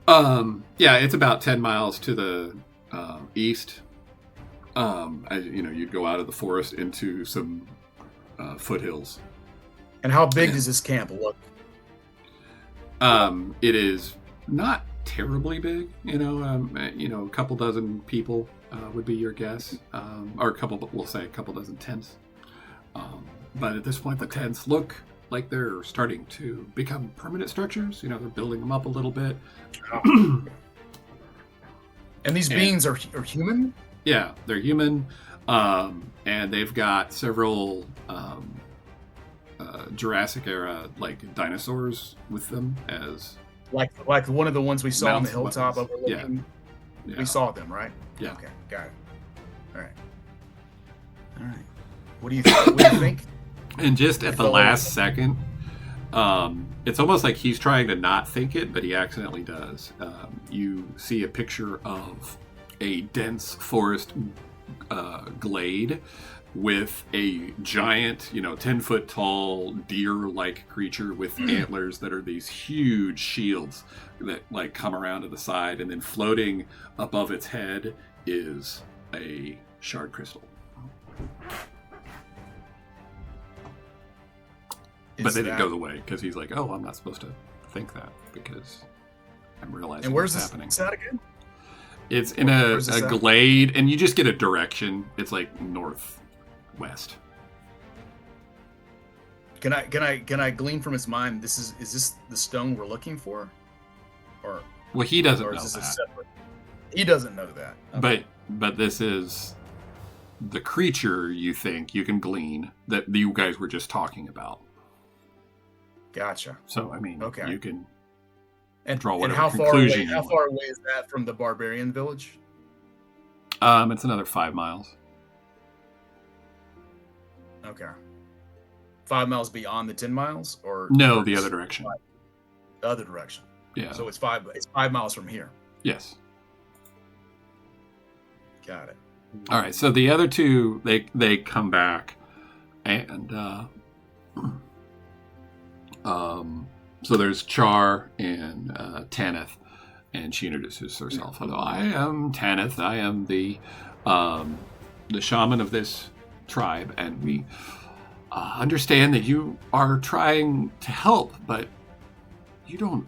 Yeah, it's about 10 miles to the east. As you'd go out of the forest into some foothills. And how big does this camp look? It is not terribly big, a couple dozen people would be your guess, or we'll say a couple dozen tents. But at this point, the tents look like they're starting to become permanent structures. They're building them up a little bit. And these beings are human? Yeah, they're human, and they've got several Jurassic era dinosaurs with them as like one of the ones we saw on the hilltop weapons. overlooking. Yeah. We saw them, right? Yeah. Okay, got it. All right. What do you think? And just at the last second, it's almost like he's trying to not think it, but he accidentally does. You see a picture of a dense forest glade with a giant, 10-foot tall deer-like creature with antlers that are these huge shields that come around to the side, and then floating above its head is a shard crystal. But then it goes away because he's like, "Oh, I'm not supposed to think that because I'm realizing and where's what's happening." Is that again? It's in a glade, and you just get a direction. It's like northwest. Can I glean from his mind? Is this the stone we're looking for, or well, he doesn't or know is this that. a separate? He doesn't know that. Okay. But this is the creature you think you can glean that you guys were just talking about. Gotcha. So I mean, okay. You can and draw whatever how conclusion far away? How far away is that from the barbarian village? It's another 5 miles. Okay. 5 miles beyond the 10 miles, or no, the other direction. The other direction. Yeah. So it's 5 miles from here. Yes. Got it. All right. So the other two, they come back, and So there's Char and Tanith, and she introduces herself. Hello, I am Tanith. I am the shaman of this tribe, and we understand that you are trying to help, but you don't.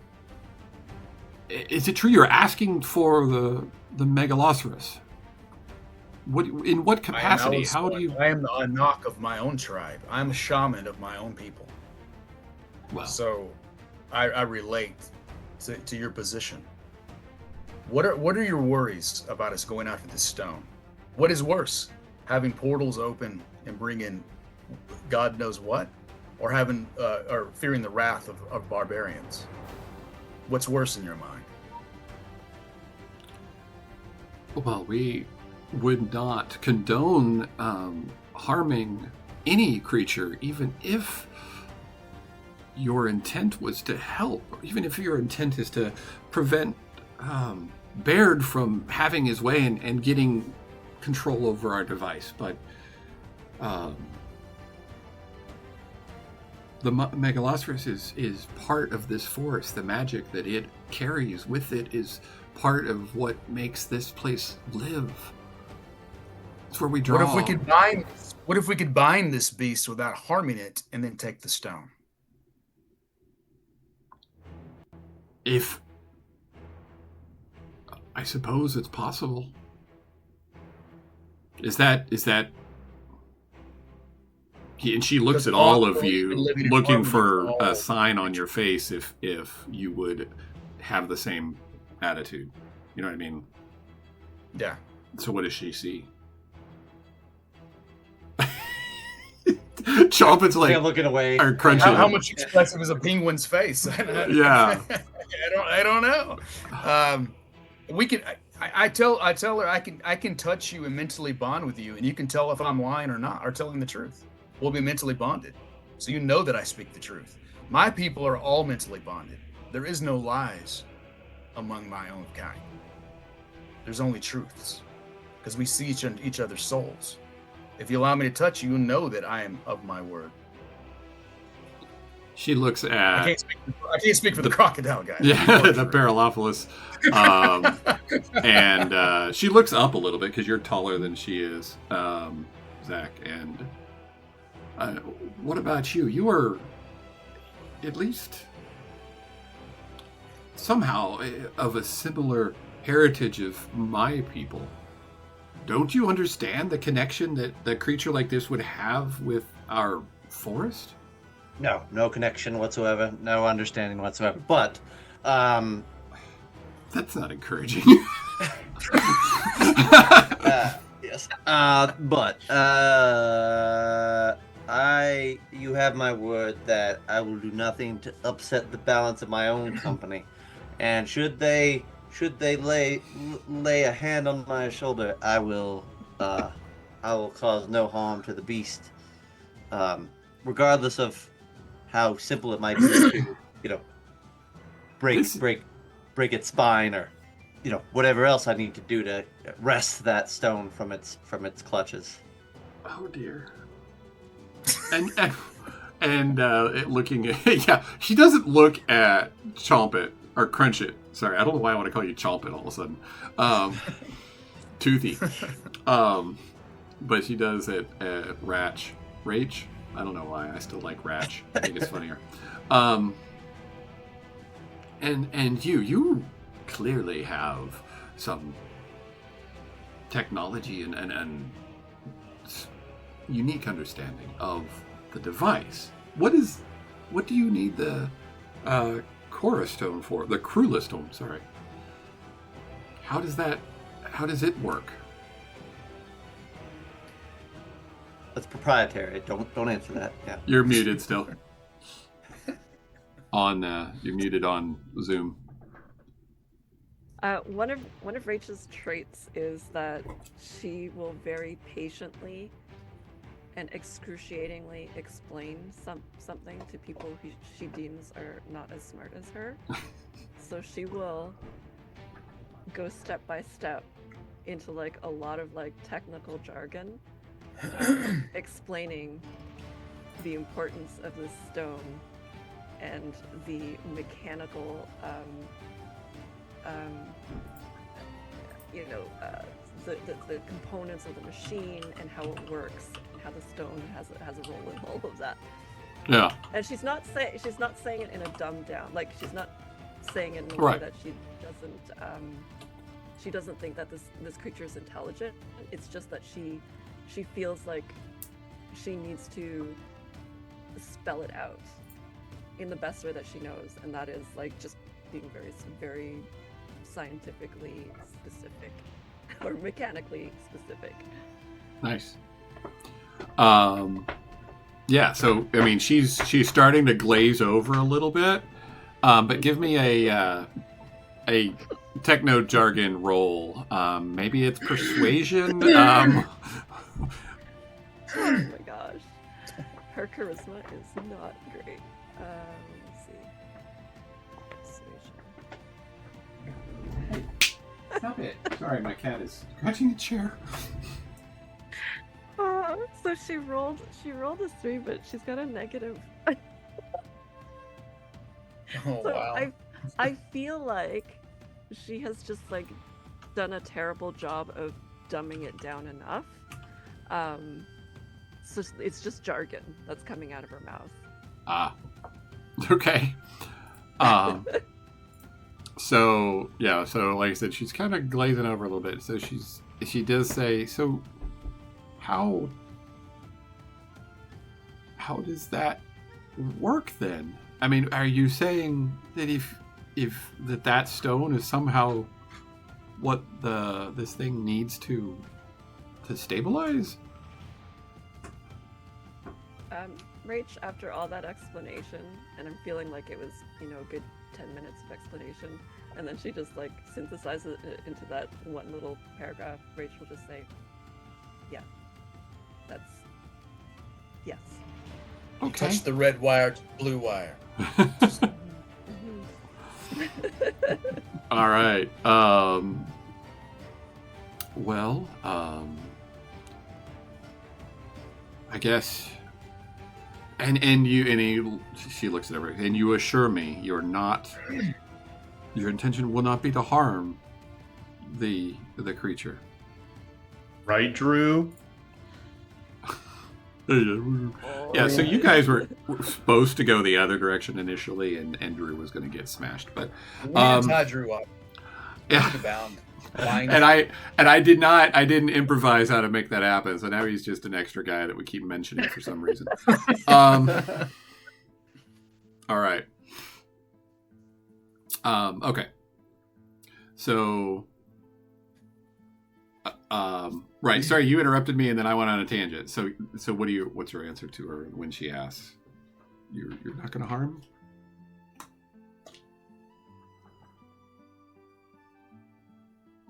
Is it true you're asking for the megaloceros? In what capacity? How do you? I am the Anak of my own tribe. I'm a shaman of my own people. Well, So I relate to your position. What are your worries about us going after this stone? What is worse, having portals open and bring in God knows what, or having or fearing the wrath of barbarians? What's worse in your mind? well, we would not condone harming any creature, even if your intent was to help, or even if your intent is to prevent Baird from having his way and getting control over our device. But the megaloceros is part of this forest. The magic that it carries with it is part of what makes this place live. It's where we draw. What if we could bind this beast without harming it, and then take the stone? If I suppose it's possible. Is that? And she looks at all of you, looking for a sign on your face if you would have the same attitude. You know what I mean? Yeah. So what does she see? Chompet's like looking away. Or crunching. How much expressive is a penguin's face? Yeah. I don't know. We can. I tell her I can touch you and mentally bond with you, and you can tell if I'm lying or not, or telling the truth. We'll be mentally bonded, so you know that I speak the truth. My people are all mentally bonded. There is no lies among my own kind. There's only truths, because we see each other's souls. If you allow me to touch you, you know that I am of my word. She looks at. I can't speak for the crocodile guy. Yeah, the Paralophilus. And she looks up a little bit because you're taller than she is, Zach. And what about you? You are at least somehow of a similar heritage of my people. Don't you understand the connection that a creature like this would have with our forest? No connection whatsoever, no understanding whatsoever. But that's not encouraging. yes. You have my word that I will do nothing to upset the balance of my own company, and should they lay a hand on my shoulder, I will cause no harm to the beast, regardless of how simple it might be to, break its spine, or, whatever else I need to do to wrest that stone from its clutches. Oh dear. And looking at, yeah, she doesn't look at Chomp It or Crunch It. Sorry, I don't know why I want to call you Chomp It all of a sudden. Toothy. But she does it at Rach. Rach? I don't know why. I still like Rach. I think it's funnier. And you clearly have some technology and unique understanding of the device. What do you need the Cora stone for? The qrula stone, sorry. How does it work? That's proprietary. Don't answer that. Yeah. You're muted still. You're muted on Zoom. One of Rachel's traits is that she will very patiently and excruciatingly explain something to people who she deems are not as smart as her. So she will go step by step into a lot of technical jargon, explaining the importance of this stone and the mechanical, the components of the machine and how it works, and how the stone has a role in all of that. Yeah. And she's not saying it in a dumbed down, like she's not saying it in a way Right. that she doesn't think that this creature is intelligent. It's just that she feels like she needs to spell it out in the best way that she knows, and that is like just being very, very scientifically specific or mechanically specific. Nice. Yeah, so I mean, she's starting to glaze over a little bit, but give me a techno jargon roll. Maybe it's persuasion. Oh my gosh, her charisma is not great. Let's see. Persuasion. Stop it! Sorry, my cat is scratching the chair. So she rolled a 3, but she's got a negative. Oh, So wow. I feel like she has just like done a terrible job of dumbing it down enough. So it's just jargon that's coming out of her mouth. Ah, okay. So yeah, so like I said, she's kind of glazing over a little bit. So she does say, so how does that work then? I mean, are you saying that if that stone is somehow what this thing needs to stabilize? Rach, after all that explanation, and I'm feeling like it was, a good 10 minutes of explanation, and then she just like synthesizes it into that one little paragraph. Rach will just say, yeah, that's yes. Okay. Touch the red wire to the blue wire. All right. Well, I guess. She looks at everything, and you assure me your intention will not be to harm the creature. Right, Drew? Yeah, so you guys were supposed to go the other direction initially, and Drew was going to get smashed, but We didn't tie Drew up. yeah. Bound. Blind. And I didn't improvise how to make that happen, so now he's just an extra guy that we keep mentioning for some reason. All right. Okay. So right, sorry, you interrupted me and then I went on a tangent. So what's your answer to her when she asks? You're not going to harm?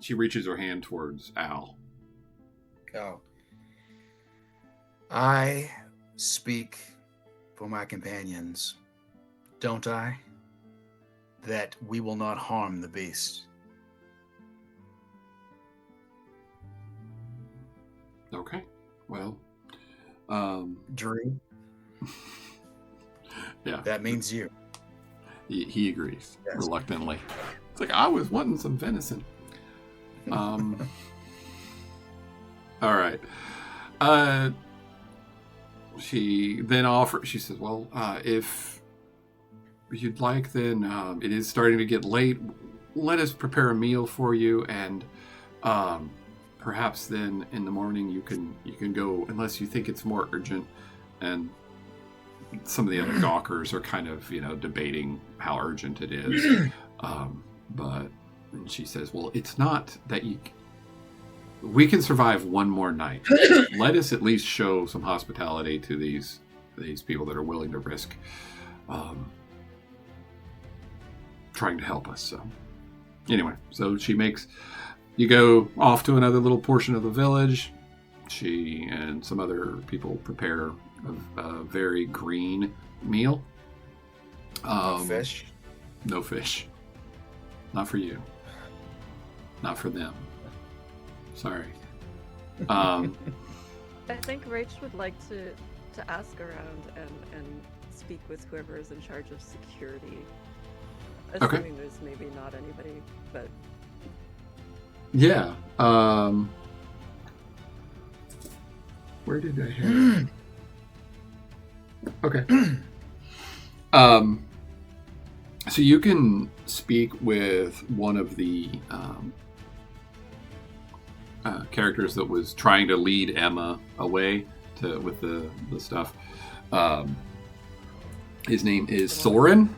She reaches her hand towards Al. Go. I speak for my companions, don't I? That we will not harm the beast. Okay. Well, Drew, yeah. that means you. He agrees, Yes. reluctantly. It's like, I was wanting some venison. All right. She then offers, she says, well, if you'd like, then it is starting to get late. Let us prepare a meal for you, and perhaps then in the morning you can go, unless you think it's more urgent. And some of the other dockers are kind of, debating how urgent it is. But and she says, well, it's not that we can survive one more night. Let us at least show some hospitality to these people that are willing to risk trying to help us. So anyway, so you go off to another little portion of the village. She and some other people prepare a very green meal. Fish. No fish. Not for you. Not for them. Sorry. I think Rach would like to ask around and speak with whoever is in charge of security. Okay. Assuming there's maybe not anybody, but Yeah. Where did I have? Okay. So you can speak with one of the characters that was trying to lead Emma away with the stuff. His name is Soren.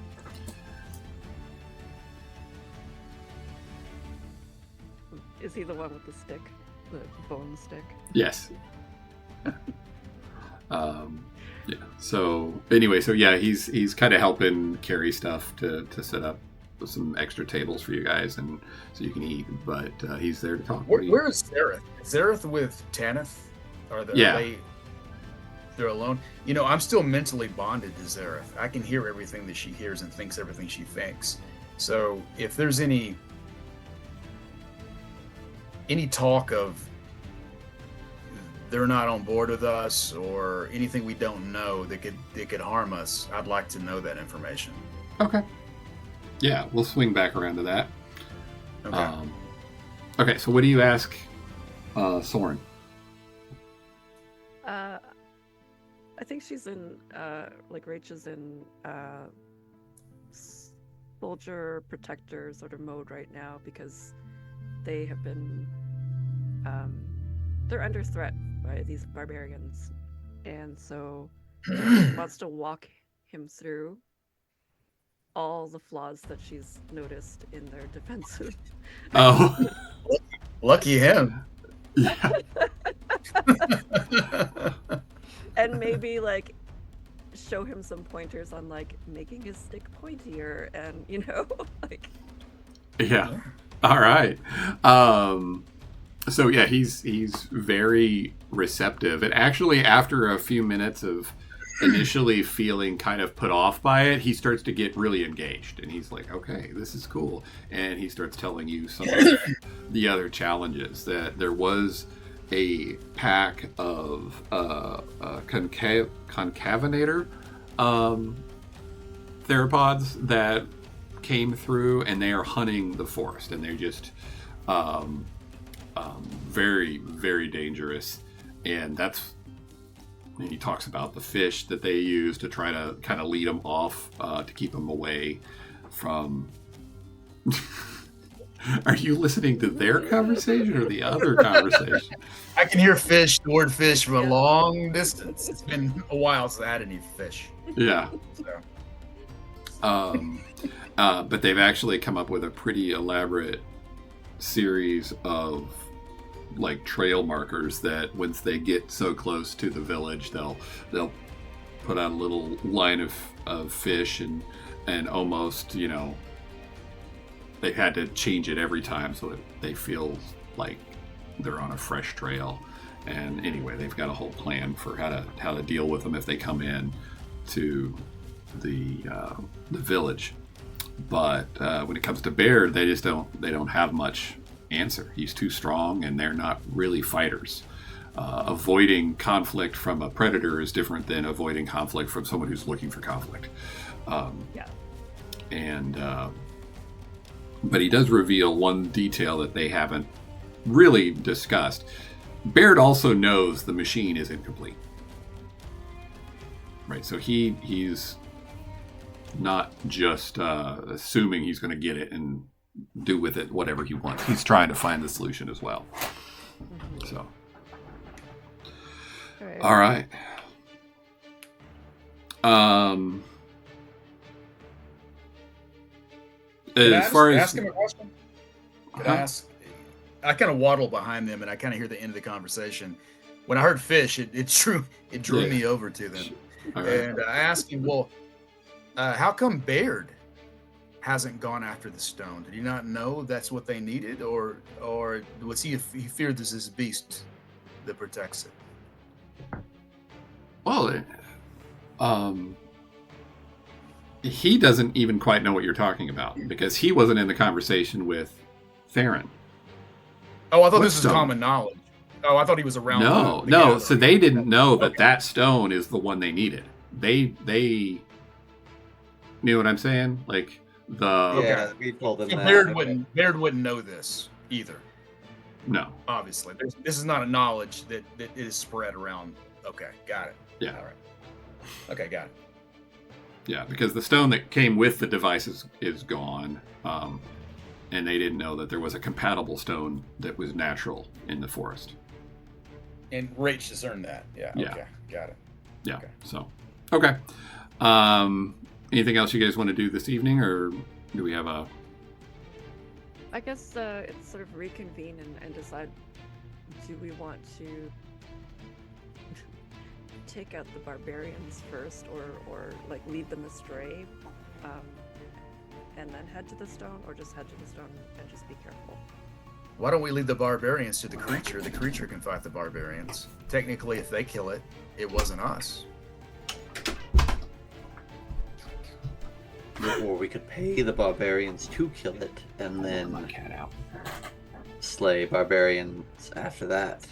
is he the one with the stick, the bone stick? Yes. Yeah. So anyway, he's kind of helping carry stuff to set up some extra tables for you guys, and so you can eat. But he's there to talk. Where is Zareth? Is Zareth with Tanith? Are they're alone? You know, I'm still mentally bonded to Zareth. I can hear everything that she hears and thinks everything she thinks. So if there's any talk of they're not on board with us or anything we don't know that could harm us, I'd like to know that information. Okay. Yeah, we'll swing back around to that. Okay. Okay, so what do you ask Soren? I think she's in, like Rach is in soldier protector sort of mode right now because they have been, they're under threat by these barbarians. And so she wants to walk him through all the flaws that she's noticed in their defensive. Oh. Lucky him. Yeah. And maybe like show him some pointers on like making his stick pointier and like Yeah. All right. So yeah, he's very receptive, and actually after a few minutes of initially feeling kind of put off by it, he starts to get really engaged, and he's like, okay, this is cool. And he starts telling you some of the other challenges, that there was a pack of concavenator theropods that came through, and they are hunting the forest, and they're just very, very dangerous. And he talks about the fish that they use to try to kind of lead them off, to keep them away from... Are you listening to their conversation or the other conversation? I can hear the word fish from a long distance. It's been a while since I had any fish. Yeah. So. But they've actually come up with a pretty elaborate series of like trail markers that once they get so close to the village, they'll put out a little line of fish, and almost, they had to change it every time so that they feel like they're on a fresh trail. And anyway, they've got a whole plan for how to deal with them if they come in to the village. But when it comes to Baird, they don't have much answer. He's too strong, and they're not really fighters. Avoiding conflict from a predator is different than avoiding conflict from someone who's looking for conflict. But he does reveal one detail that they haven't really discussed. Baird also knows the machine is incomplete. Right, so he's not just assuming he's going to get it and do with it whatever he wants. He's trying to find the solution as well. So, all right. As far as ask him a question, could I ask? I kind of waddle behind them, and I kind of hear the end of the conversation. When I heard fish, it drew me over to them, all right. and I asked him, "Well, how come Baird hasn't gone after the stone? Did he not know that's what they needed, or was he feared there's this beast that protects it?" Well, he doesn't even quite know what you're talking about because he wasn't in the conversation with Theron. Oh, I thought this was common knowledge. Oh, I thought he was around. No. So they didn't know that stone is the one they needed. They You know what I'm saying? Like the Yeah, we told them So that. Baird wouldn't know this either. no. Obviously, this is not a knowledge that is spread around. Okay, got it. Yeah. All right. Okay, got it. Yeah, because the stone that came with the device is gone, and they didn't know that there was a compatible stone that was natural in the forest. And Rach discerned that. Yeah. Yeah. Okay, got it. Yeah. Okay. So, okay. Anything else you guys want to do this evening, or do we have a? I guess it's sort of reconvene and decide, do we want to take out the barbarians first, or like lead them astray, and then head to the stone, or just head to the stone and just be careful? Why don't we lead the barbarians to the creature? The creature can fight the barbarians. Technically, if they kill it, it wasn't us. Or we could pay the barbarians to kill it and My then cat out. slay barbarians after that.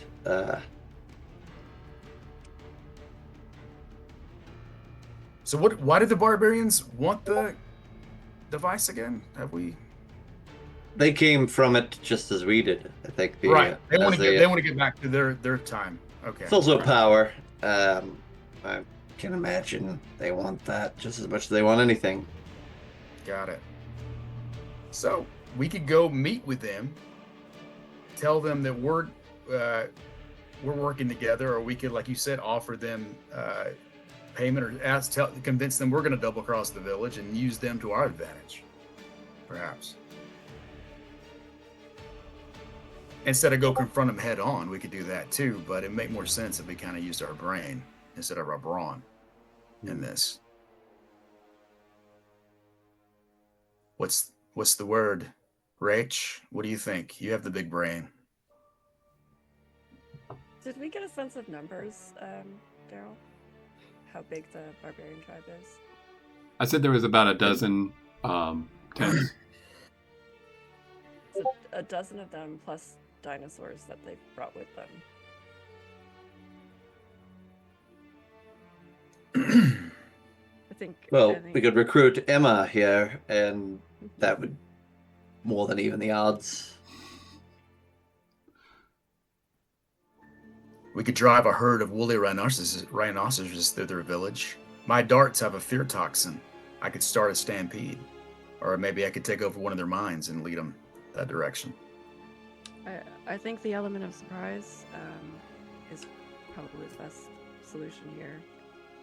So why did the barbarians want the device again? Have we? They came from it just as we did. I think. Right. They want as to get back to their time. Okay. It's also power. I can imagine they want that just as much as they want anything. Got it. So we could go meet with them, tell them that we're working together, or we could, like you said, offer them payment, or convince them we're going to double cross the village and use them to our advantage, perhaps. Instead of go confront them head on, we could do that too, but it'd make more sense if we kind of used our brain instead of our brawn in this. What's the word? Rach, what do you think? You have the big brain. Did we get a sense of numbers, Daryl? How big the barbarian tribe is? I said there was about a dozen tents. It's a dozen of them plus dinosaurs that they brought with them. I think. Well, we could recruit Emma here, and that would more than even the odds. We could drive a herd of woolly rhinoceroses through their village. My darts have a fear toxin. I could start a stampede. Or maybe I could take over one of their mines and lead them that direction. I think the element of surprise is probably the best solution here,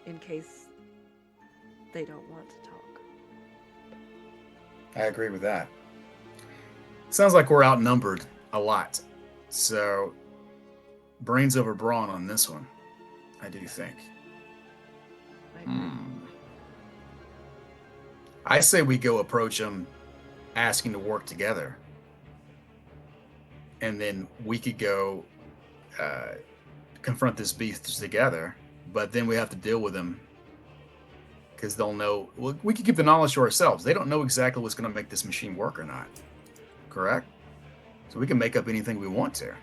in case they don't want to talk. I agree with that. Sounds like we're outnumbered a lot. So, brains over brawn on this one, I do think. I agree. I say we go approach them asking to work together. And then we could go confront this beast together, but then we have to deal with them because they'll know. We could keep the knowledge to ourselves. They don't know exactly what's going to make this machine work or not. Correct? So we can make up anything we want to.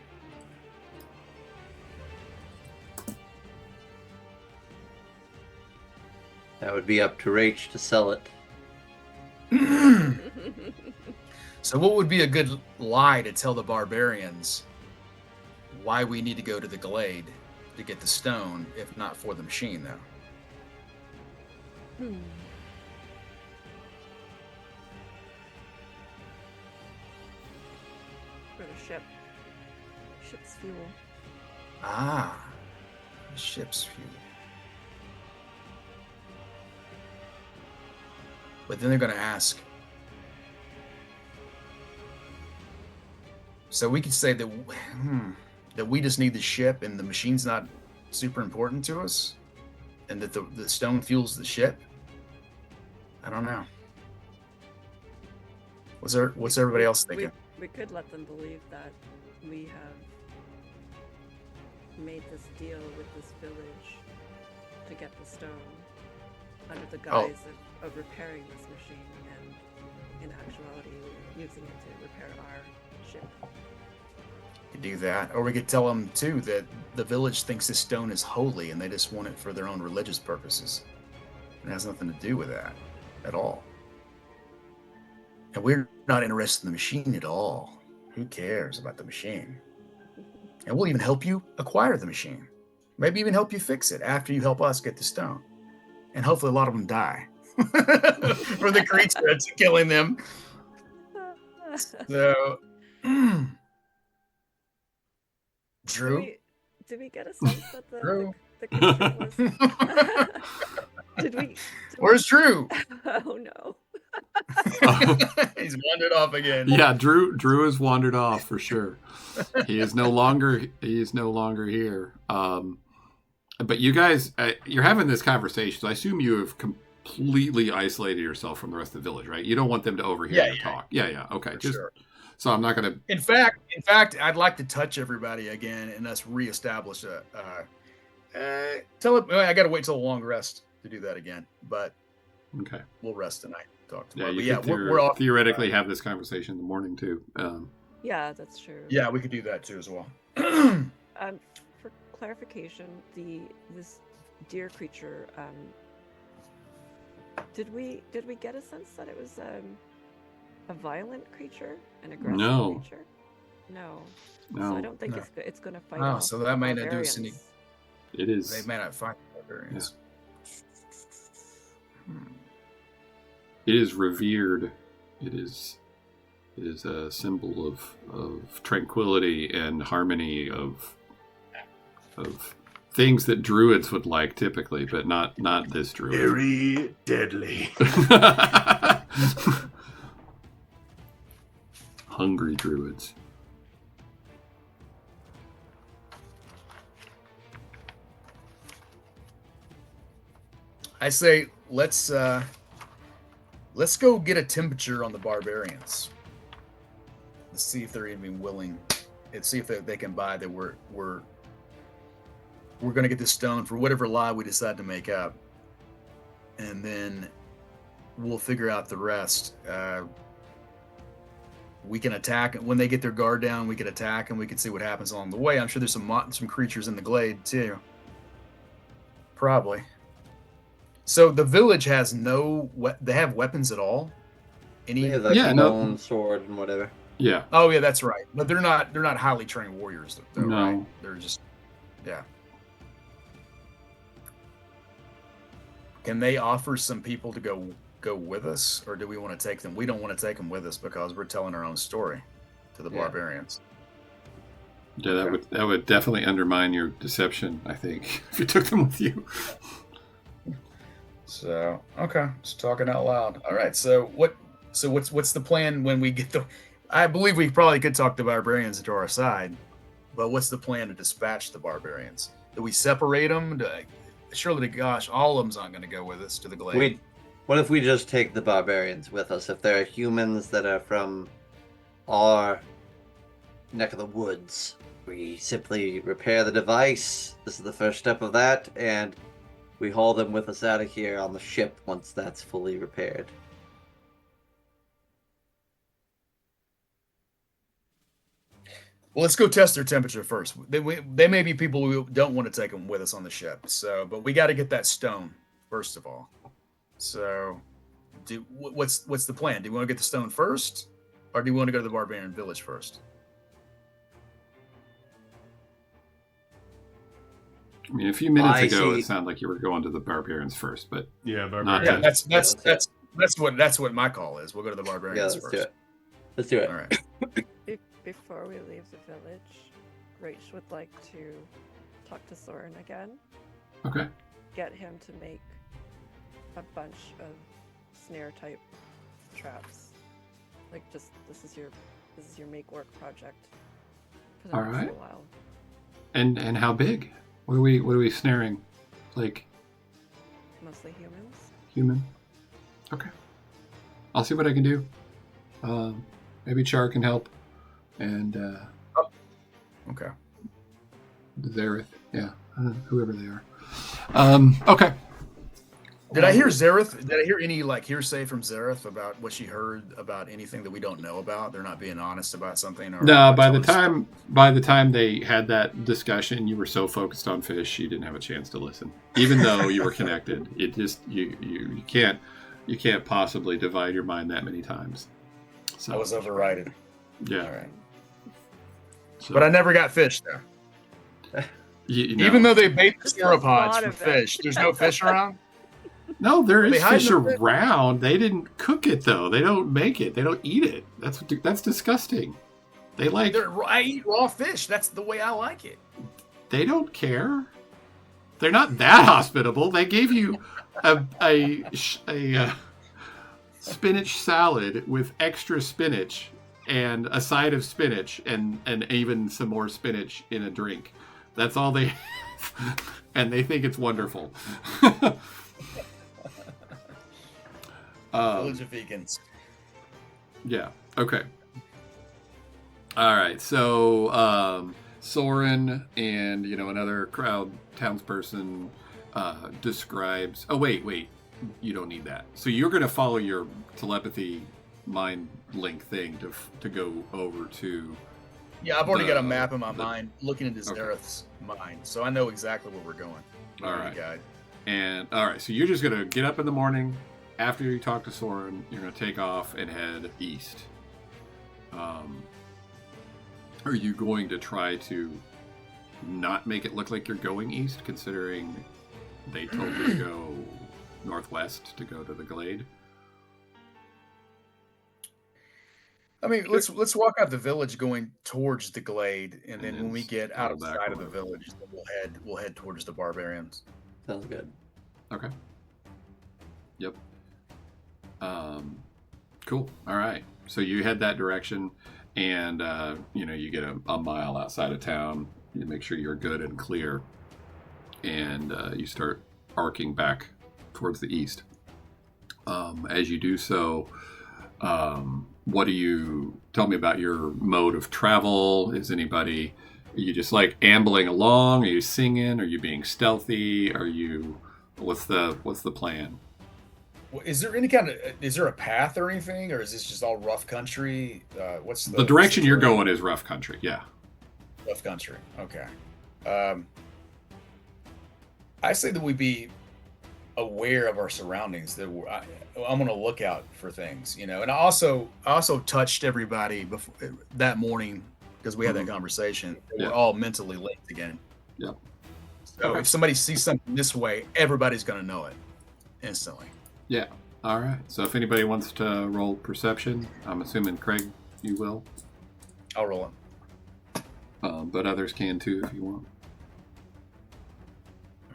That would be up to Rach to sell it. So what would be a good lie to tell the barbarians why we need to go to the glade to get the stone, if not for the machine, though? For the ship's fuel. Ah, the ship's fuel. But then they're going to ask. So we could say that that we just need the ship and the machine's not super important to us, and that the stone fuels the ship. I don't know. What's everybody else thinking? We could let them believe that we have made this deal with this village to get the stone under the guise of repairing this machine, and in actuality using it to repair our ship. Could do that, or we could tell them too that the village thinks this stone is holy and they just want it for their own religious purposes. It has nothing to do with that. at all. And we're not interested in the machine at all. Who cares about the machine? And we'll even help you acquire the machine. Maybe even help you fix it after you help us get the stone. And hopefully a lot of them die for the creature that's killing them. So, Drew? Did we get a sense that Drew? the creature was... Did we... Where's Drew? Oh, no. He's wandered off again. Yeah, Drew has wandered off for sure. He is no longer here. But you guys, you're having this conversation. So I assume you have completely isolated yourself from the rest of the village, right? You don't want them to overhear your talk. Yeah. Okay, Sure. So I'm not gonna. In fact, I'd like to touch everybody again and us reestablish tell it. I got to wait till a long rest to do that again. But Okay. we'll rest tonight. Talk tomorrow. Yeah, But we're off. theoretically have this conversation in the morning too. Yeah, that's true. Yeah, we could do that too as well. For clarification, this deer creature, did we get a sense that it was a violent creature, an aggressive No. creature? No. No, So I don't think No. it's going to fight. Oh, off so that may not do us any. barbarians. it is. They may not fight barbarians. It is revered. It is a symbol of tranquility and harmony of things that druids would like typically, but not this druid. Very deadly. Hungry druids. I say let's go get a temperature on the barbarians. Let's see if they're even willing. Let's see if they can buy that we're going to get this stone for whatever lie we decide to make up, and then we'll figure out the rest. We can attack when they get their guard down. We can attack and we can see what happens along the way. I'm sure there's some creatures in the glade too. Probably. So the village has they have weapons at all? Any? Yeah, like Yeah, a no. bone, sword, and whatever. Yeah. Oh yeah, that's right. But they're not highly trained warriors though, No. right? They're just yeah. Can they offer some people to go with us, or do we want to take them? We don't want to take them with us because we're telling our own story to the Yeah. barbarians. Yeah, Okay. that would definitely undermine your deception, I think, if you took them with you. So okay, just talking out loud. All right. So what's the plan when we get the? I believe we probably could talk the barbarians to our side, but what's the plan to dispatch the barbarians? Do we separate them? Surely, gosh, all of them's not going to go with us to the glade. What if we just take the barbarians with us? If there are humans that are from our neck of the woods, we simply repair the device. This is the first step of that, and we haul them with us out of here on the ship once that's fully repaired. Well, let's go test their temperature first. They may be people who don't want to take them with us on the ship. So, but we got to get that stone first of all. So, what's the plan? Do you want to get the stone first, or do you want to go to the barbarian village first? I mean, a few minutes I ago, see. it sounded like you were going to the barbarians first, but Yeah, Not barbarian. Yeah, Okay. that's what my call is. We'll go to the Yeah, barbarians let's first. do it. Let's do it. All right. Before we leave the village, Rach would like to talk to Soren again. okay. Get him to make a bunch of snare type traps. Like this is your make work project for the All next right. little while. And how big? What are we snaring? Like Mostly humans. human? Okay. I'll see what I can do. Maybe Char can help, and Okay. Zareth, yeah, whoever they are. Okay. Did I hear Zareth? Did I hear any hearsay from Zareth about what she heard about anything that we don't know about? They're not being honest about something. Or No, what by the sort of time by the time they had that discussion, you were so focused on fish, you didn't have a chance to listen. Even though you were connected, it just you can't. You can't possibly divide your mind that many times. So I was overridden. yeah. All right. So, But I never got fish there. Even though they bait the Just a lot sauropods for of it. fish, there's no fish around. no, there They is hide fish in the pit. around. They didn't cook it though. They don't make it. They don't eat it. That's disgusting. They like. I eat raw fish. That's the way I like it. They don't care. They're not that hospitable. They gave you a spinach salad with extra spinach and a side of spinach and even some more spinach in a drink. That's all they have. And they think it's wonderful. Village of vegans. Yeah. Okay. All right. So Soren and another crowd townsperson describes. Oh wait. You don't need that. So you're going to follow your telepathy mind link thing to go over to. Yeah, I've already got a map in my mind, looking into Zareth's mind, so I know exactly where we're going. All right. Guide. And all right. So you're just going to get up in the morning after you talk to Soren. You're going to take off and head east. Are you going to try to not make it look like you're going east, considering they told you to go northwest to go to the glade? I mean, let's walk out the village going towards the glade, and then when we get out of back sight of the over. village, then we'll head towards the barbarians. Sounds good. Okay. Yep. Cool. All right. So you head that direction, and you get a mile outside of town. You make sure you're good and clear, and you start arcing back towards the east. As you do so, what do you tell me about your mode of travel? Are you just like ambling along? Are you singing? Are you being stealthy? What's the plan? Well, is there a path or anything, or is this just all rough country? What's The direction you're going is rough country. Yeah. Rough country. Okay. I say that we be aware of our surroundings. That I'm going to look out for things, And I also touched everybody before that morning because we had that conversation. Yeah. We're all mentally linked again. Yep. So if somebody sees something this way, everybody's going to know it instantly. Yeah. All right. So if anybody wants to roll perception, I'm assuming Craig, you will. I'll roll it. But others can too if you want.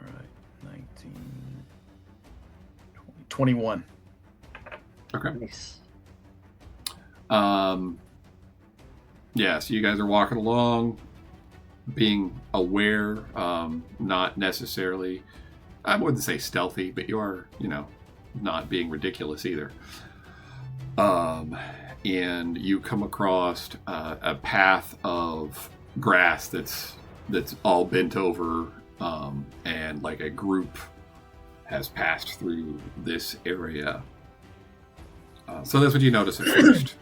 All right. 19, 20, 21. Okay. Nice. Yeah, so you guys are walking along, being aware, not necessarily, I wouldn't say stealthy, but you are, not being ridiculous either. And you come across a path of grass that's all bent over, and like a group has passed through this area. So that's what you notice at first.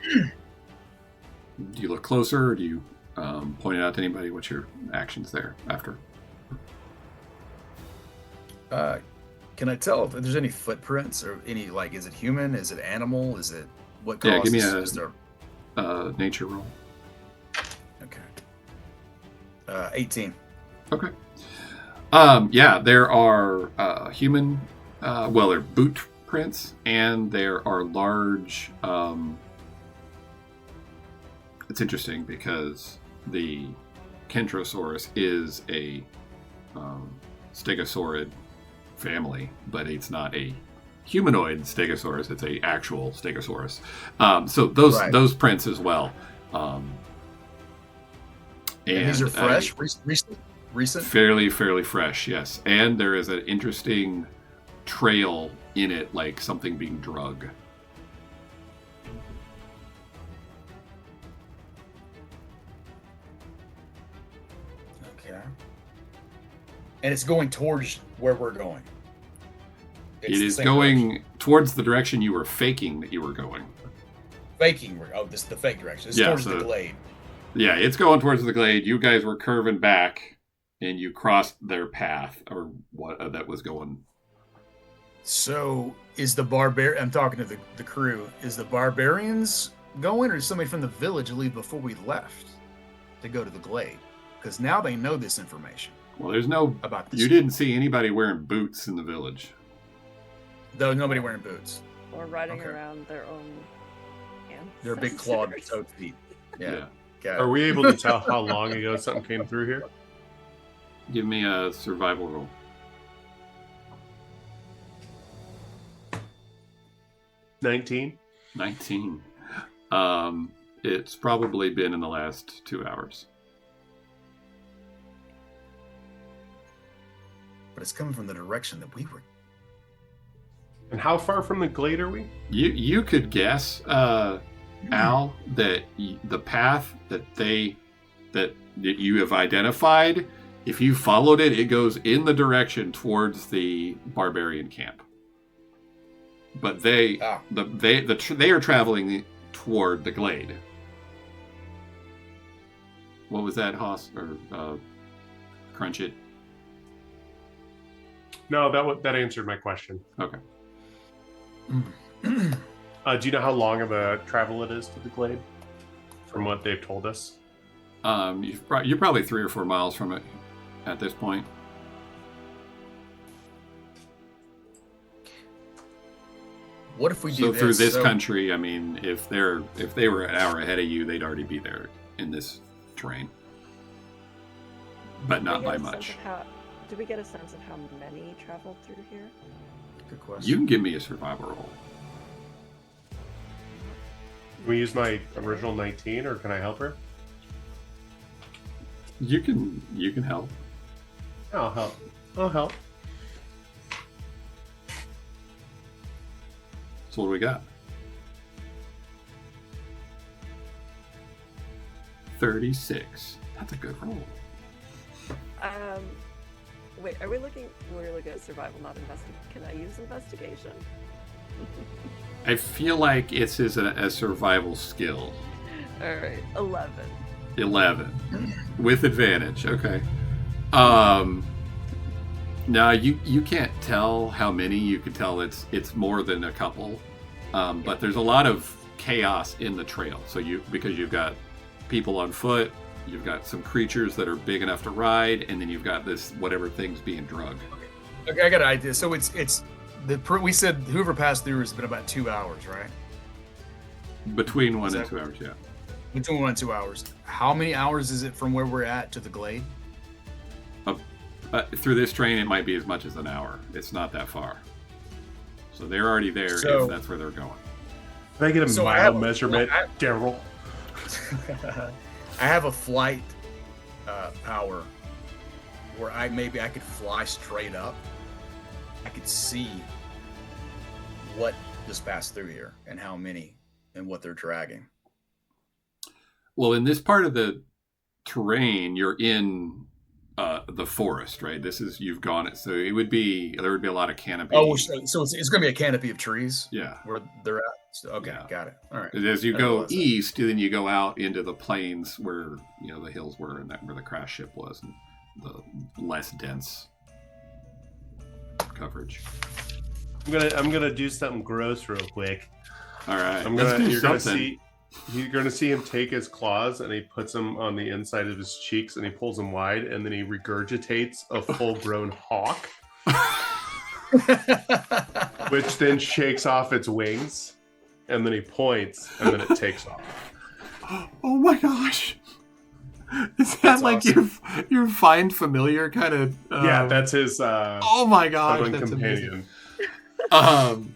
Do you look closer, or do you point it out to anybody? What's your actions there after? Can I tell if there's any footprints or any, is it human? Is it animal? Is it what Yeah, causes? give me Is there... nature roll. Okay. 18. Okay. Yeah, there are human, they're boot prints, and there are large. It's interesting because the Kentrosaurus is a stegosaurid family, but it's not a humanoid stegosaurus. It's a actual stegosaurus. So those prints as well. And these are fresh, recent. Fairly fresh, yes. And there is an interesting trail in it, like something being drug. Okay. And it's going towards where we're going. It is going towards the direction you were faking that you were going. Faking? Oh, this is the fake direction. It's towards the glade. Yeah, it's going towards the glade. You guys were curving back, and you crossed their path, or what that was going So is the I'm talking to the crew. Is the barbarians going, or did somebody from the village leave before we left to go to the glade? Because now they know this information Well, there's no. about this. You didn't see anybody wearing boots in the village. Though nobody wearing boots. Or riding Okay. around their own ancestors. They're big clawed toad feet. Yeah. Got Are it. we able to tell how long ago something came through here? Give me a survival roll. 19. 19. It's probably been in the last 2 hours. But it's coming from the direction that we were. And how far from the glade are we? You could guess, Al, that the path that you have identified, if you followed it, it goes in the direction towards the barbarian camp. But they are traveling toward the glade. What was that, Hoss or Crunch It? No, that answered my question. Okay. Do you know how long of a travel it is to the glade? From what they've told us. You're probably 3 or 4 miles from it at this point. What if we do So this? through this country, I mean, if they were an hour ahead of you, they'd already be there in this terrain, but not by much. Do we get a sense of how many traveled through here? Good question. You can give me a survival roll. Can we use my original 19, or can I help her? You can help. I'll help. I'll help. So what do we got? 36. That's a good roll. Wait, are we looking? We're looking at survival, not investigation. Can I use investigation? I feel like it's a survival skill. All right, 11. 11 with advantage. Okay. Now you can't tell how many. You can tell it's more than a couple, but there's a lot of chaos in the trail. So because you've got people on foot, you've got some creatures that are big enough to ride, and then you've got this whatever thing's being drugged. Okay, I got an idea. So we said whoever passed through has been about 2 hours, right? Between 1 and 2 hours, yeah. Between 1 and 2 hours. How many hours is it from where we're at to the glade? Through this train, it might be as much as an hour. It's not that far. So they're already there So- if that's where they're going. Can I get a So I mile have- measurement, Daryl? I have a flight power where I could fly straight up. I could see what just passed through here and how many and what they're dragging. Well, in this part of the terrain, you're in the forest, right? You've gone it, so there would be a lot of canopy. Oh, so it's going to be a canopy of trees. Yeah. Where they're at. So, okay, Yeah. got it. All right. As you I go realize that. east, then you go out into the plains where the hills were and where the crash ship was, and the less dense coverage. I'm gonna do something gross real quick. All right, You're gonna see him take his claws and he puts them on the inside of his cheeks and he pulls them wide and then he regurgitates a full-grown hawk, which then shakes off its wings, and then he points and then it takes off. Oh my gosh! Is that That's like awesome. your find familiar kind of? Yeah, that's his Oh my gosh, common that's companion. amazing.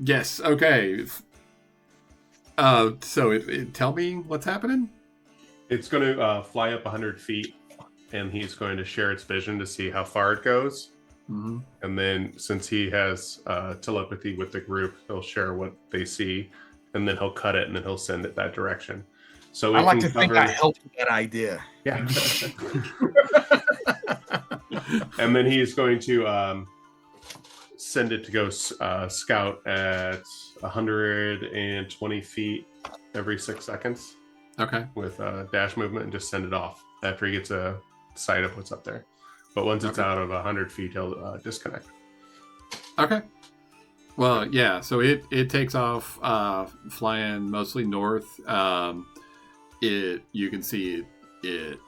Yes. Okay. So tell me what's happening. It's going to fly up 100 feet, and he's going to share its vision to see how far it goes. Mm-hmm. And then, since he has telepathy with the group, he'll share what they see, and then he'll cut it, and then he'll send it that direction. So I it like can to think cover- I helped with that idea. Yeah. And then he's going to send it to go scout at 120 feet every 6 seconds Okay. with dash movement, and just send it off after he gets a sight of what's up there. But once it's Okay. out of 100 feet, he'll disconnect. Okay. Well, yeah. So it takes off, flying mostly north. You can see it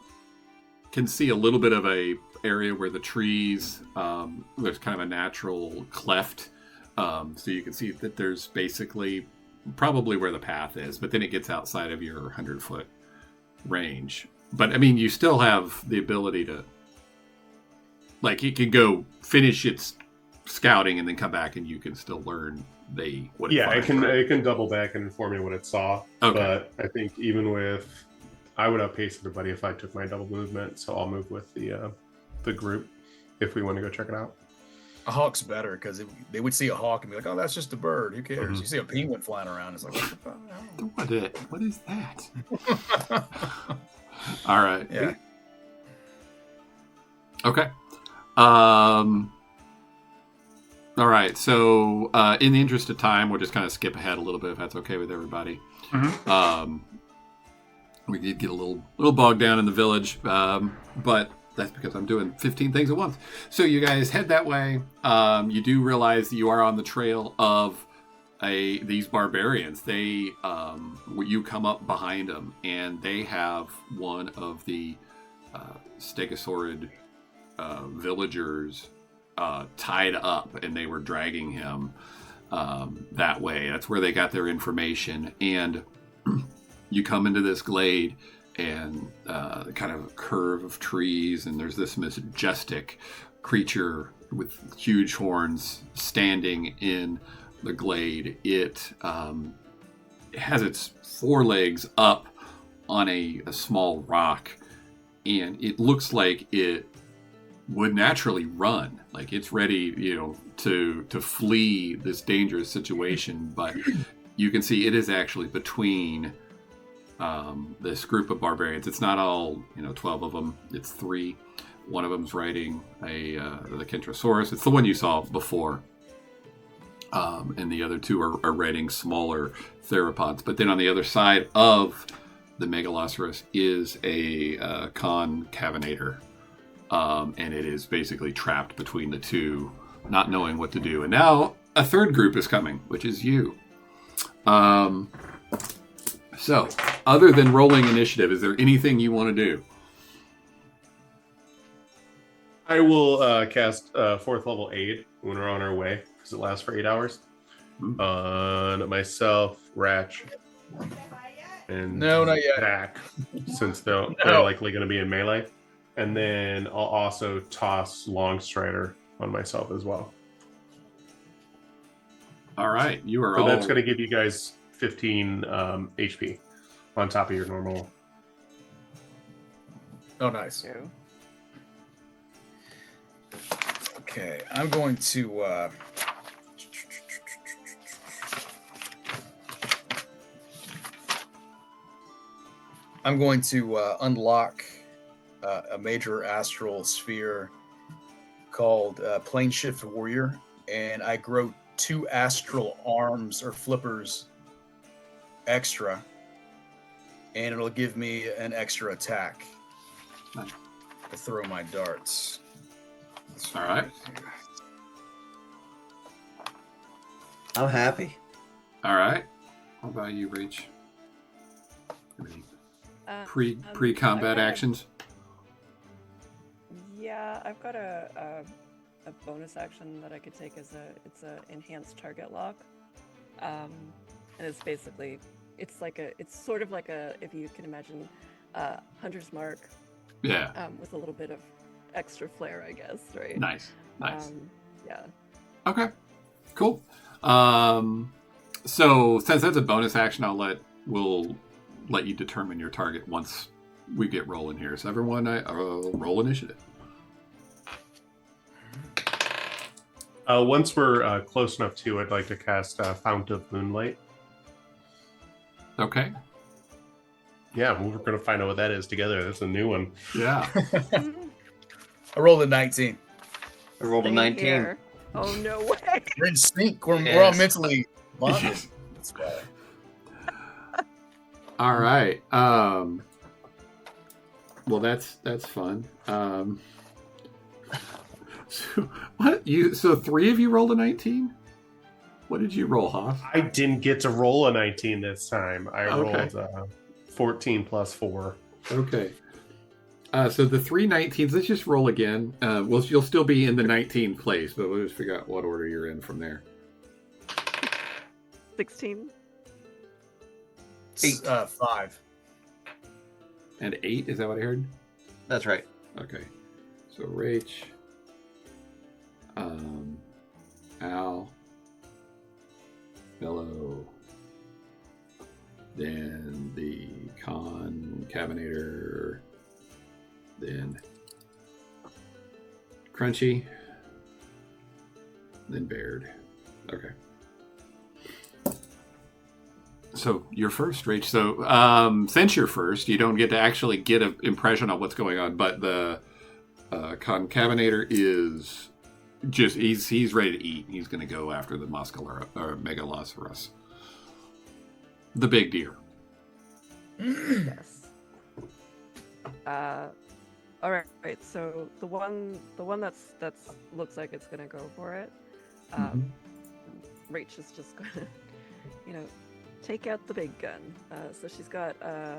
can see a little bit of a area where the trees, there's kind of a natural cleft, so you can see that there's basically probably where the path is, but then it gets outside of your 100-foot range. But I mean, you still have the ability to, like, it can go finish its scouting and then come back, and you can still learn what it finds, right? it can double back and inform me what it saw. Okay. But I think even with, I would outpace everybody if I took my double movement, so I'll move with the group if we want to go check it out. A hawk's better because they would see a hawk and be like, "Oh, that's just a bird. Who cares?" Mhm. You see a penguin flying around, it's like, "What the fuck?" What is that? All right. Yeah. Okay. All right. So, in the interest of time, we'll just kind of skip ahead a little bit if that's okay with everybody. We did get a little bogged down in the village, but that's because I'm doing 15 things at once. So you guys head that way. You do realize that you are on the trail of these barbarians. You come up behind them, and they have one of the stegosaurid villagers tied up, and they were dragging him that way. That's where they got their information. And you come into this glade, and kind of a curve of trees, and there's this majestic creature with huge horns standing in the glade. It has its forelegs up on a small rock, and it looks like it would naturally run, like it's ready, to flee this dangerous situation. But you can see it is actually between this group of barbarians. It's not all 12 of them. It's 3. One of them's riding the Kentrosaurus. It's the one you saw before, and the other 2 are riding smaller theropods. But then on the other side of the megaloceros is a concavinator, and it is basically trapped between the 2, not knowing what to do. And now a third group is coming, which is you. So, other than rolling initiative, is there anything you want to do? I will cast 4th level aid when we're on our way, because it lasts for 8 hours. On myself, Ratch, and No, not yet. Zach, since they're likely going to be in melee. And then I'll also toss Longstrider on myself as well. All right, you are So all... that's going to give you guys 15 HP on top of your normal. Oh, nice. Okay, I'm going to unlock a major astral sphere called Plane Shift Warrior, and I grow 2 astral arms or flippers extra, and it'll give me an extra attack to throw my darts. All right. I'm happy. All right. How about you, Rach? Pre-combat I've got actions? Yeah, I've got a bonus action that I could take as it's a enhanced target lock, and it's basically it's sort of like a, if you can imagine, hunter's mark. Yeah. With a little bit of extra flair, I guess. Right. Nice. Yeah. Okay. Cool. So since that's a bonus action, we'll let you determine your target once we get rolling here. So everyone, roll initiative. Once we're close enough to, I'd like to cast Fount of Moonlight. Okay. Yeah, we're going to find out what that is together. That's a new one. Yeah. I rolled a 19. I rolled a Same 19. here. Oh, no way. We're in sync. We're all Yes. mentally bonded. That's why. All right. Well, that's fun. So 3 of you rolled a 19? What did you roll, Hoff? I didn't get to roll a 19 this time. I Okay. rolled 14 plus 4. Okay. So the 3 19s, let's just roll again. You'll still be in the 19 place, but we'll just figure out what order you're in from there. 16. 8. 5. And 8, is that what I heard? That's right. Okay. So Rach, Al, Bello, then the Concavenator, then Crunchy, then Baird. Okay. So you're first, Rach. So since you're first, you don't get to actually get an impression on what's going on, but the Concavenator is just he's ready to eat. He's going to go after the megaloceros, the big deer. Yes. All right. So the one that's looks like it's gonna go for it. Rach is just gonna, take out the big gun. So she's got a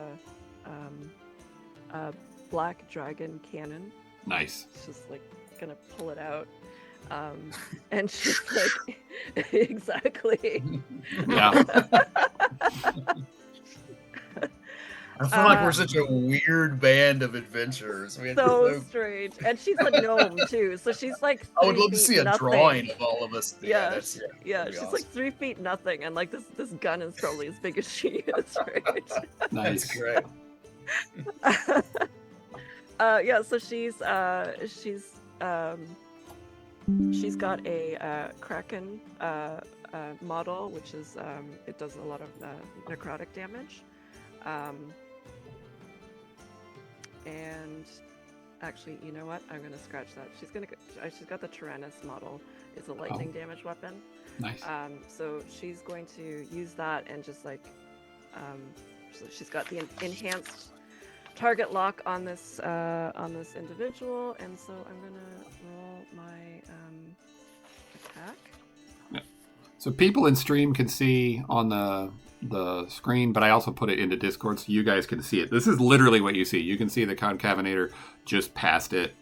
black dragon cannon. Nice. She's just like gonna pull it out. And she's like, exactly. Yeah. I feel like we're such a weird band of adventurers. We had So strange. And she's a gnome too, so she's like I would 3 love to feet see a nothing. drawing of all of us. Yeah, That'd she's be like 3 feet nothing, and like this gun is probably as big as she is, right? Nice. That's great. Yeah, so she's got a Kraken model, which is it does a lot of necrotic damage, and actually, you know what? I'm gonna scratch that. She's got the Tyrannus model. It's a lightning damage weapon. Nice. So she's going to use that and just like, so she's got the enhanced target lock on this individual, and so I'm gonna roll my attack. So people in stream can see on the screen, but I also put it into Discord so you guys can see it. This is literally what you see. You can see the Concavenator just past it,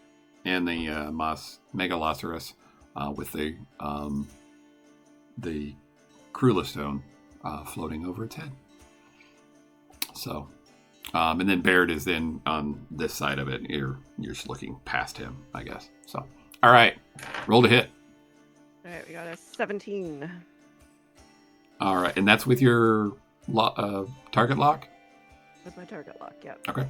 and the megaloceros with the qrula stone floating over its head. So, and then Baird is then on this side of it. You're just looking past him, I guess. So, all right, roll to hit. All right, we got a 17. All right, and that's with your target lock? With my target lock, yeah. Okay.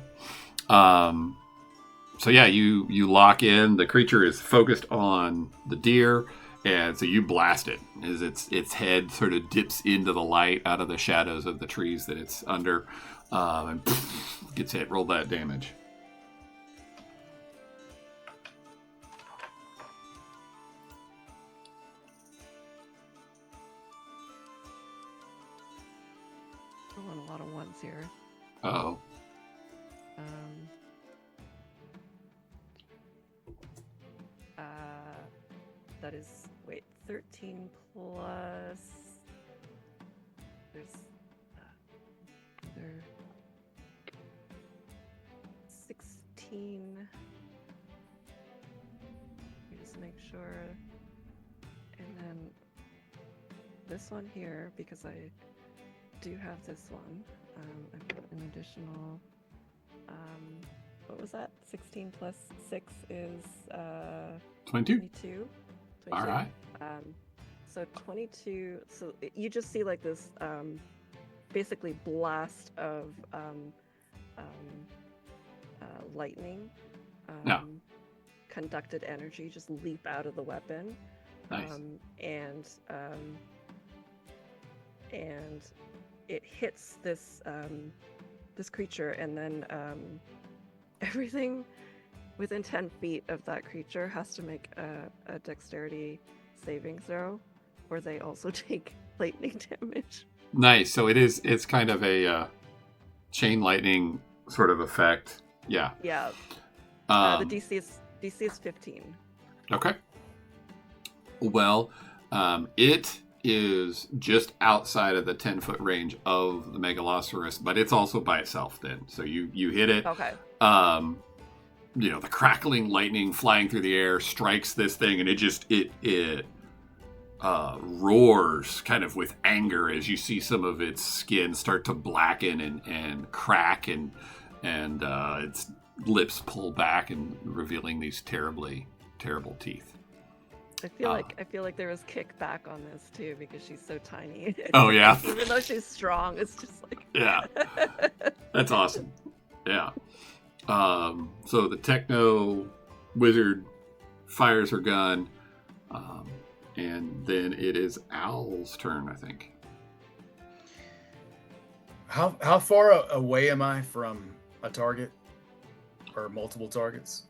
So yeah, you lock in. The creature is focused on the deer, and so you blast it as its head sort of dips into the light out of the shadows of the trees that it's under, and gets hit. Roll that damage. Rolling a lot of ones here. Uh-oh. That is 13 plus. There's 16. Let me just make sure. And then this one here, because I do have this one. I put an additional. What was that? 16 plus 6 is 22. 22. All right. So 22. So you just see like this basically blast of lightning, Yeah. conducted energy just leap out of the weapon. Nice. And it hits this this creature, and then everything within 10 feet of that creature has to make a dexterity saving throw, or they also take lightning damage. Nice. So it's kind of a chain lightning sort of effect. Yeah. Yeah. The DC is 15. Okay. Well, it is just outside of the 10-foot range of the megaloceros, but it's also by itself then. So you hit it. Okay. The crackling lightning flying through the air strikes this thing, and it roars kind of with anger as you see some of its skin start to blacken and crack, and its lips pull back and revealing these terrible teeth. I feel like there was kickback on this too because she's so tiny. Oh yeah. Even though she's strong, it's just like Yeah. That's awesome. Yeah. So the techno wizard fires her gun, and then it is Owl's turn, I think. How far away am I from a target or multiple targets?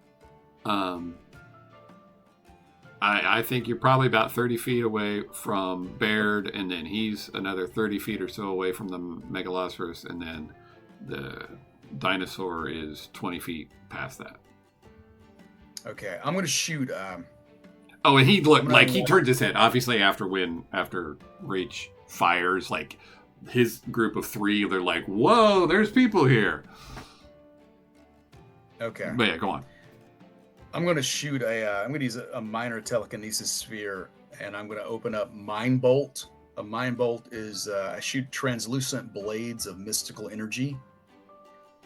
I think you're probably about 30 feet away from Baird, and then he's another 30 feet or so away from the megaloceros, and then the dinosaur is 20 feet past that. Okay, I'm gonna shoot. Oh, and he turns his head. Obviously, after Rach fires, like his group of 3, they're like, "Whoa, there's people here." Okay, But yeah, go on. I'm gonna shoot I'm gonna use a minor telekinesis sphere, and I'm gonna open up Mind Bolt. A Mind Bolt is I shoot translucent blades of mystical energy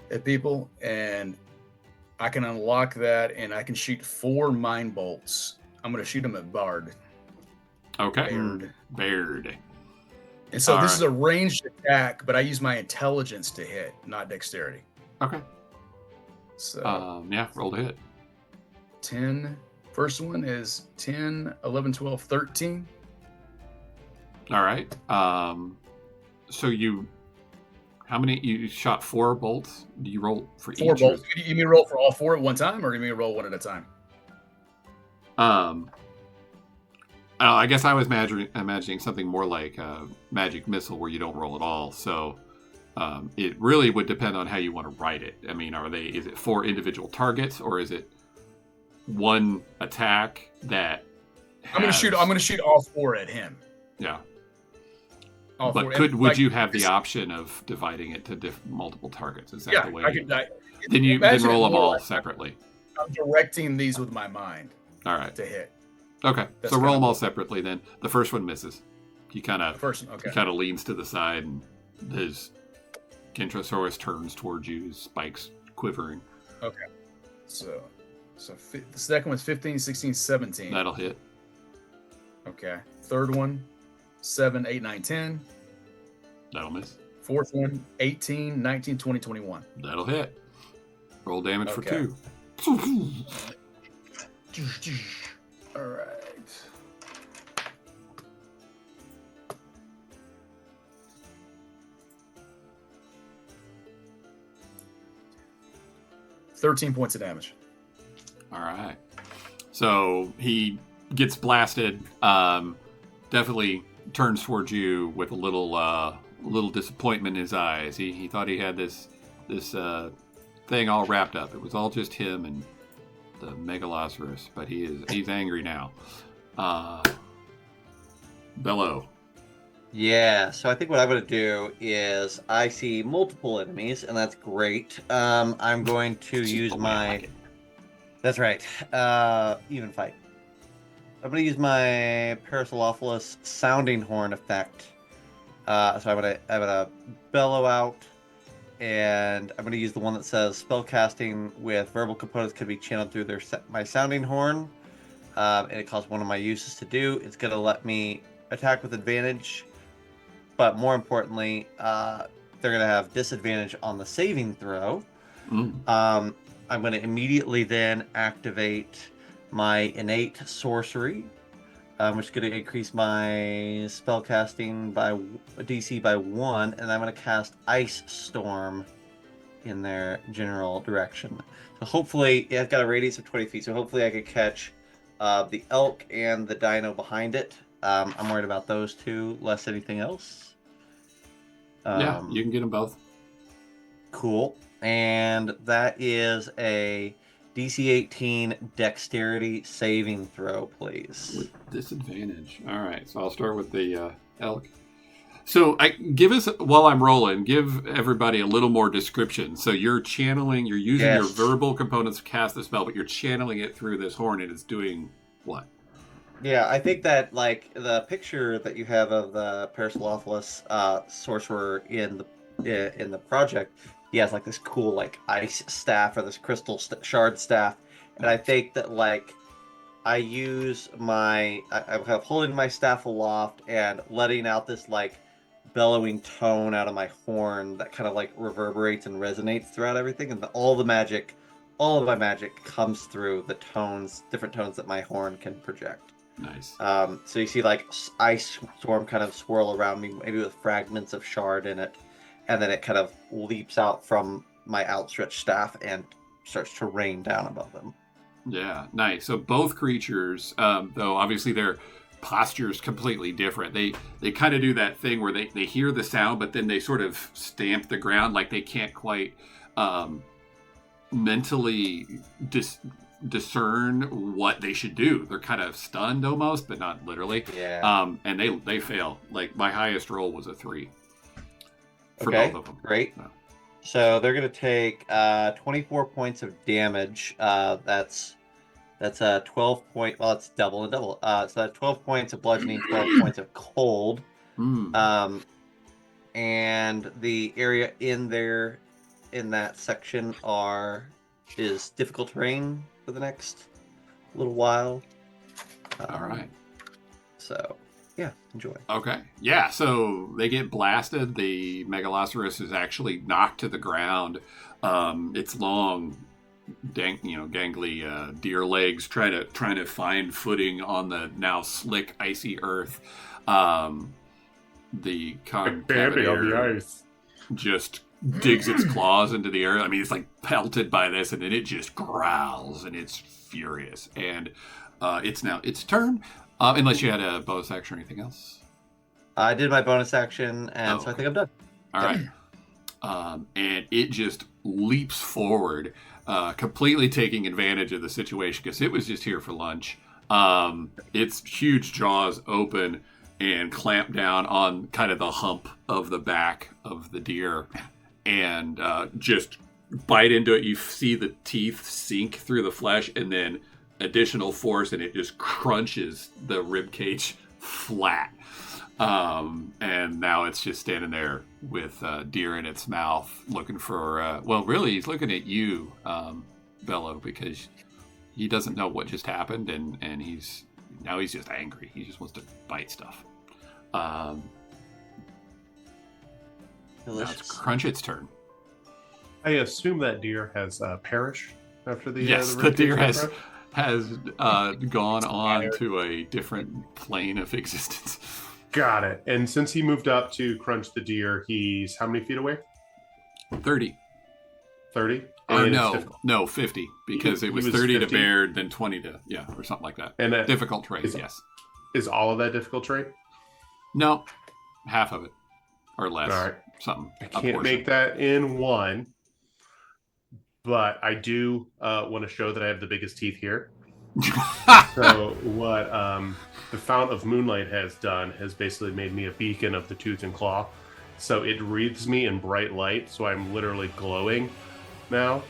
at people, and I can unlock that, and I can shoot 4 Mind Bolts. I'm gonna shoot them at Bard. Okay. Baird. Baird. And so All this right. is a ranged attack, but I use my intelligence to hit, not dexterity. Okay. So Yeah, roll to hit. 10. First one is 10, 11, 12, 13. All right. So how many? You shot 4 bolts. Do you roll for 4 each? bolts. You mean to roll for all 4 at one time, or do you mean to roll one at a time? I guess I was imagining something more like a magic missile where you don't roll at all. So it really would depend on how you want to write it. I mean, is it 4 individual targets, or is it one attack that I'm gonna shoot all 4 at him. Yeah. All But 4. would you have the option of dividing it to multiple targets? Is that Yeah, the way? I could. Then roll them all separately. I'm directing these with my mind All right. to hit. Okay. That's So roll kinda them all cool. separately. Then the first one misses. He kind of First, okay. leans to the side, and his Kentrosaurus turns towards you, his spikes quivering. Okay. So the second one's 15, 16, 17. That'll hit. Okay. Third one, 7, 8, 9, 10. That'll miss. Fourth one, 18, 19, 20, 21. That'll hit. Roll damage for Okay. 2. All right. $13 points of damage. All right. So he gets blasted. Definitely turns towards you with a little disappointment in his eyes. He thought he had this thing all wrapped up. It was all just him and the megaloceros, but he's angry now. Bello. Yeah, so I think what I'm going to do is I see multiple enemies, and that's great. I'm going to use my... That's right. Even fight. I'm going to use my Parasolophilis sounding horn effect. So I'm gonna bellow out, and I'm going to use the one that says spellcasting with verbal components can be channeled through my sounding horn, and it costs one of my uses to do. It's going to let me attack with advantage, but more importantly, they're going to have disadvantage on the saving throw. I'm going to immediately then activate my innate sorcery, which is going to increase my spellcasting by DC by 1, and I'm going to cast Ice Storm in their general direction. So hopefully, it's got a radius of 20 feet, so hopefully I could catch the elk and the dino behind it. I'm worried about those two, less anything else. Yeah, you can get them both. Cool. And that is a DC 18 dexterity saving throw, please. With disadvantage. All right, so I'll start with the elk. So give us, while I'm rolling, give everybody a little more description. So you're channeling, you're using your verbal components to cast the spell, but you're channeling it through this horn, and it's doing what? Yeah, I think that like the picture that you have of the Paracelophalos sorcerer in the project, he has like this cool like ice staff or this crystal shard staff, and I think that like I use I have holding my staff aloft and letting out this like bellowing tone out of my horn that kind of like reverberates and resonates throughout everything, and all of my magic comes through the tones, different tones that my horn can project. Nice. So you see like ice storm kind of swirl around me, maybe with fragments of shard in it, and then it kind of leaps out from my outstretched staff and starts to rain down above them. Yeah, nice. So both creatures, though obviously their posture's completely different. They kind of do that thing where they hear the sound, but then they sort of stamp the ground, like they can't quite mentally discern what they should do. They're kind of stunned almost, but not literally. Yeah. And they fail. Like my highest roll was a 3 for Okay, both of them. great. So they're going to take 24 points of damage. That's a 12 point. Well, it's double and double. So that's 12 points of bludgeoning, 12 points of cold. And the area in that section is difficult terrain for the next little while. All right. So yeah, enjoy. Okay. Yeah, so they get blasted. The megaloceros is actually knocked to the ground. Its long, gangly deer legs trying to find footing on the now slick, icy earth. The baby on the ice just digs its claws into the earth. I mean, it's like pelted by this, and then it just growls, and it's furious. And it's now its turn. Unless you had a bonus action or anything else. I did my bonus action, and so I think I'm done. All right. And it just leaps forward, completely taking advantage of the situation because it was just here for lunch. Its huge jaws open and clamp down on kind of the hump of the back of the deer and just bite into it. You see the teeth sink through the flesh, and then additional force, and it just crunches the rib cage flat. And now it's just standing there with deer in its mouth, looking for. Really, he's looking at you, Bello, because he doesn't know what just happened, and he's just angry. He just wants to bite stuff. Now it's Crunch its turn. I assume that deer has perished after the yes, the the deer has gone on Scattered. to a different plane of existence. Got it. And since he moved up to crunch the deer, he's how many feet away? 30. 30? Or And it's difficult. no, 50, because He it was was 30 50? to Baird, then 20 to, or something like that. And Difficult terrain, is- yes. is all of that difficult terrain? No, half of it, or less. All right. Something. I can't make that in one, but I do want to show that I have the biggest teeth here. So what the Fount of Moonlight has done has basically made me a beacon of the tooth and claw. So it wreathes me in bright light, so I'm literally glowing now.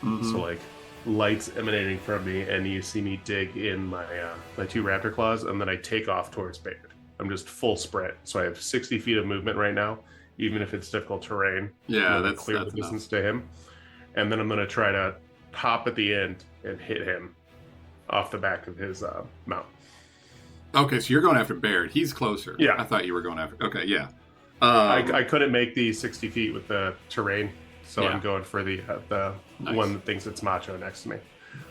Mhm. So like lights emanating from me, and you see me dig in my my 2 raptor claws, and then I take off towards Baird. I'm just full sprint, so I have 60 feet of movement right now, even if it's difficult terrain. Yeah, I'm gonna that's clear the distance to him, and then I'm gonna try to hop at the end and hit him off the back of his mount. Okay, so you're going after Baird. He's closer. Yeah. I thought you were going after. Okay, yeah. I couldn't make the 60 feet with the terrain, so Yeah. I'm going for the Nice. one that thinks it's macho next to me.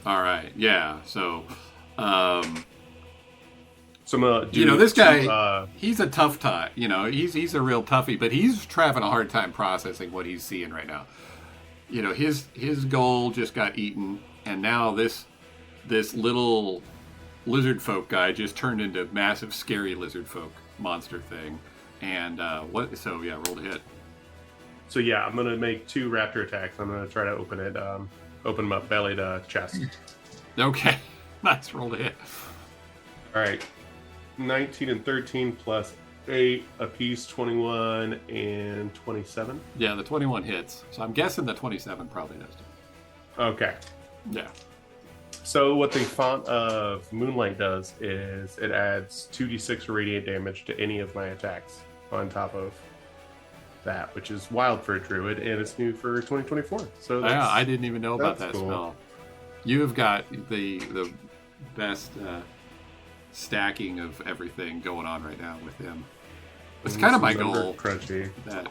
All right, yeah. So, So I'm gonna do this guy, two, he's a tough tie. He's a real toughie, but he's having a hard time processing what he's seeing right now. His goal just got eaten, and now this little lizard folk guy just turned into massive, scary lizard folk monster thing. And what? So yeah, roll to hit. So yeah, I'm gonna make 2 raptor attacks. I'm gonna try to open it Open them up, belly to chest. Okay. Nice roll to hit. All right. 19 and 13 plus 8 apiece, 21 and 27. Yeah, the 21 hits. So I'm guessing the 27 probably does. Okay. Yeah. So what the font of Moonlight does is it adds 2d6 radiant damage to any of my attacks on top of that, which is wild for a druid, and it's new for 2024. So Yeah, I didn't even know about that cool. spell. You have got the best stacking of everything going on right now with him. It's kind of my goal. Crunchy. That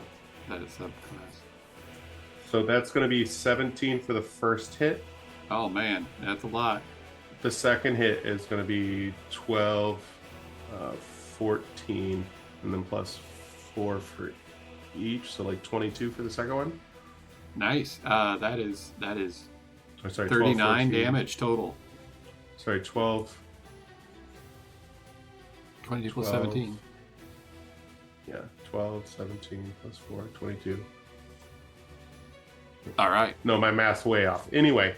is subclass. So that's going to be 17 for the first hit. Oh man, that's a lot. The second hit is going to be 12, 14, and then plus 4 for each, so like 22 for the second one. Nice. That is Oh, sorry, 39 12, 14. damage total. Sorry, 12. 22 plus 12. 17. Yeah, 12, 17 plus 4, 22. All right. No, my math's way off. Anyway,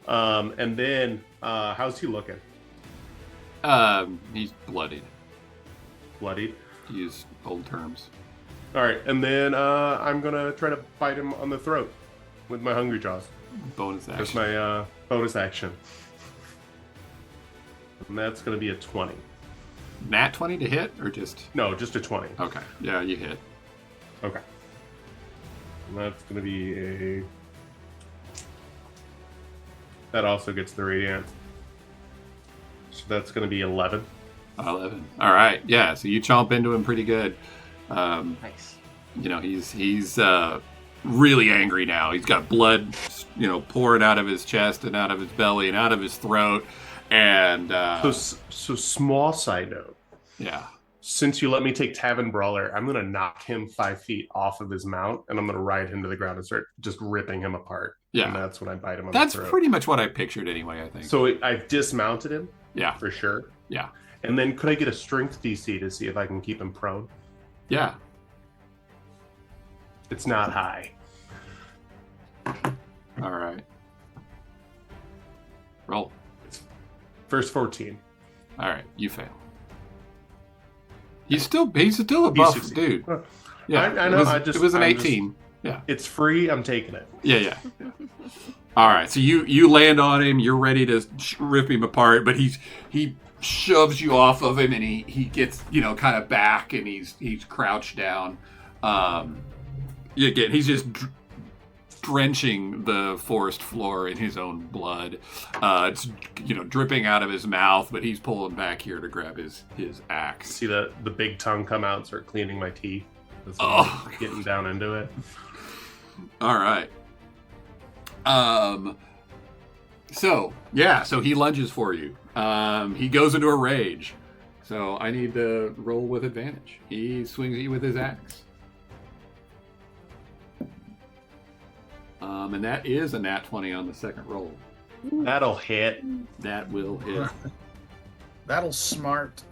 and then how's he looking? He's bloodied. Bloodied. To use old terms. All right, and then I'm gonna try to bite him on the throat with my hungry jaws. Bonus action. That's my bonus action, and that's gonna be a 20. Nat 20 to hit, or just? No, just a 20. Okay. Yeah, you hit. Okay. And that's gonna be a. That also gets the radiant. So that's gonna be 11. 11. All right. Yeah. So you chomp into him pretty good. Nice. You know, he's really angry now. He's got blood, pouring out of his chest and out of his belly and out of his throat. And So small side note. yeah. Since you let me take Tavern Brawler, I'm gonna knock him 5 feet off of his mount, and I'm gonna ride him to the ground and start just ripping him apart. Yeah. And that's when I bite him on That's the throat. pretty much what I pictured anyway, I think. So I've dismounted him yeah. for sure. Yeah. And then could I get a strength DC to see if I can keep him prone? Yeah. It's not high. All right. Roll. First 14. All right. You fail. He's still a buff succeeded. dude. Huh. Yeah. I know. It was an 18. Yeah. It's free. I'm taking it. Yeah. All right, so you land on him. You're ready to rip him apart, but he shoves you off of him, and he gets kind of back, and he's crouched down. Again, he's just drenching the forest floor in his own blood. It's dripping out of his mouth, but he's pulling back here to grab his axe. See the big tongue come out and start cleaning my teeth. That's getting down into it. All right. So he lunges for you. He goes into a rage. So I need to roll with advantage. He swings at you with his axe. And that is a nat 20 on the second roll. That'll hit. That will hit. That'll smart.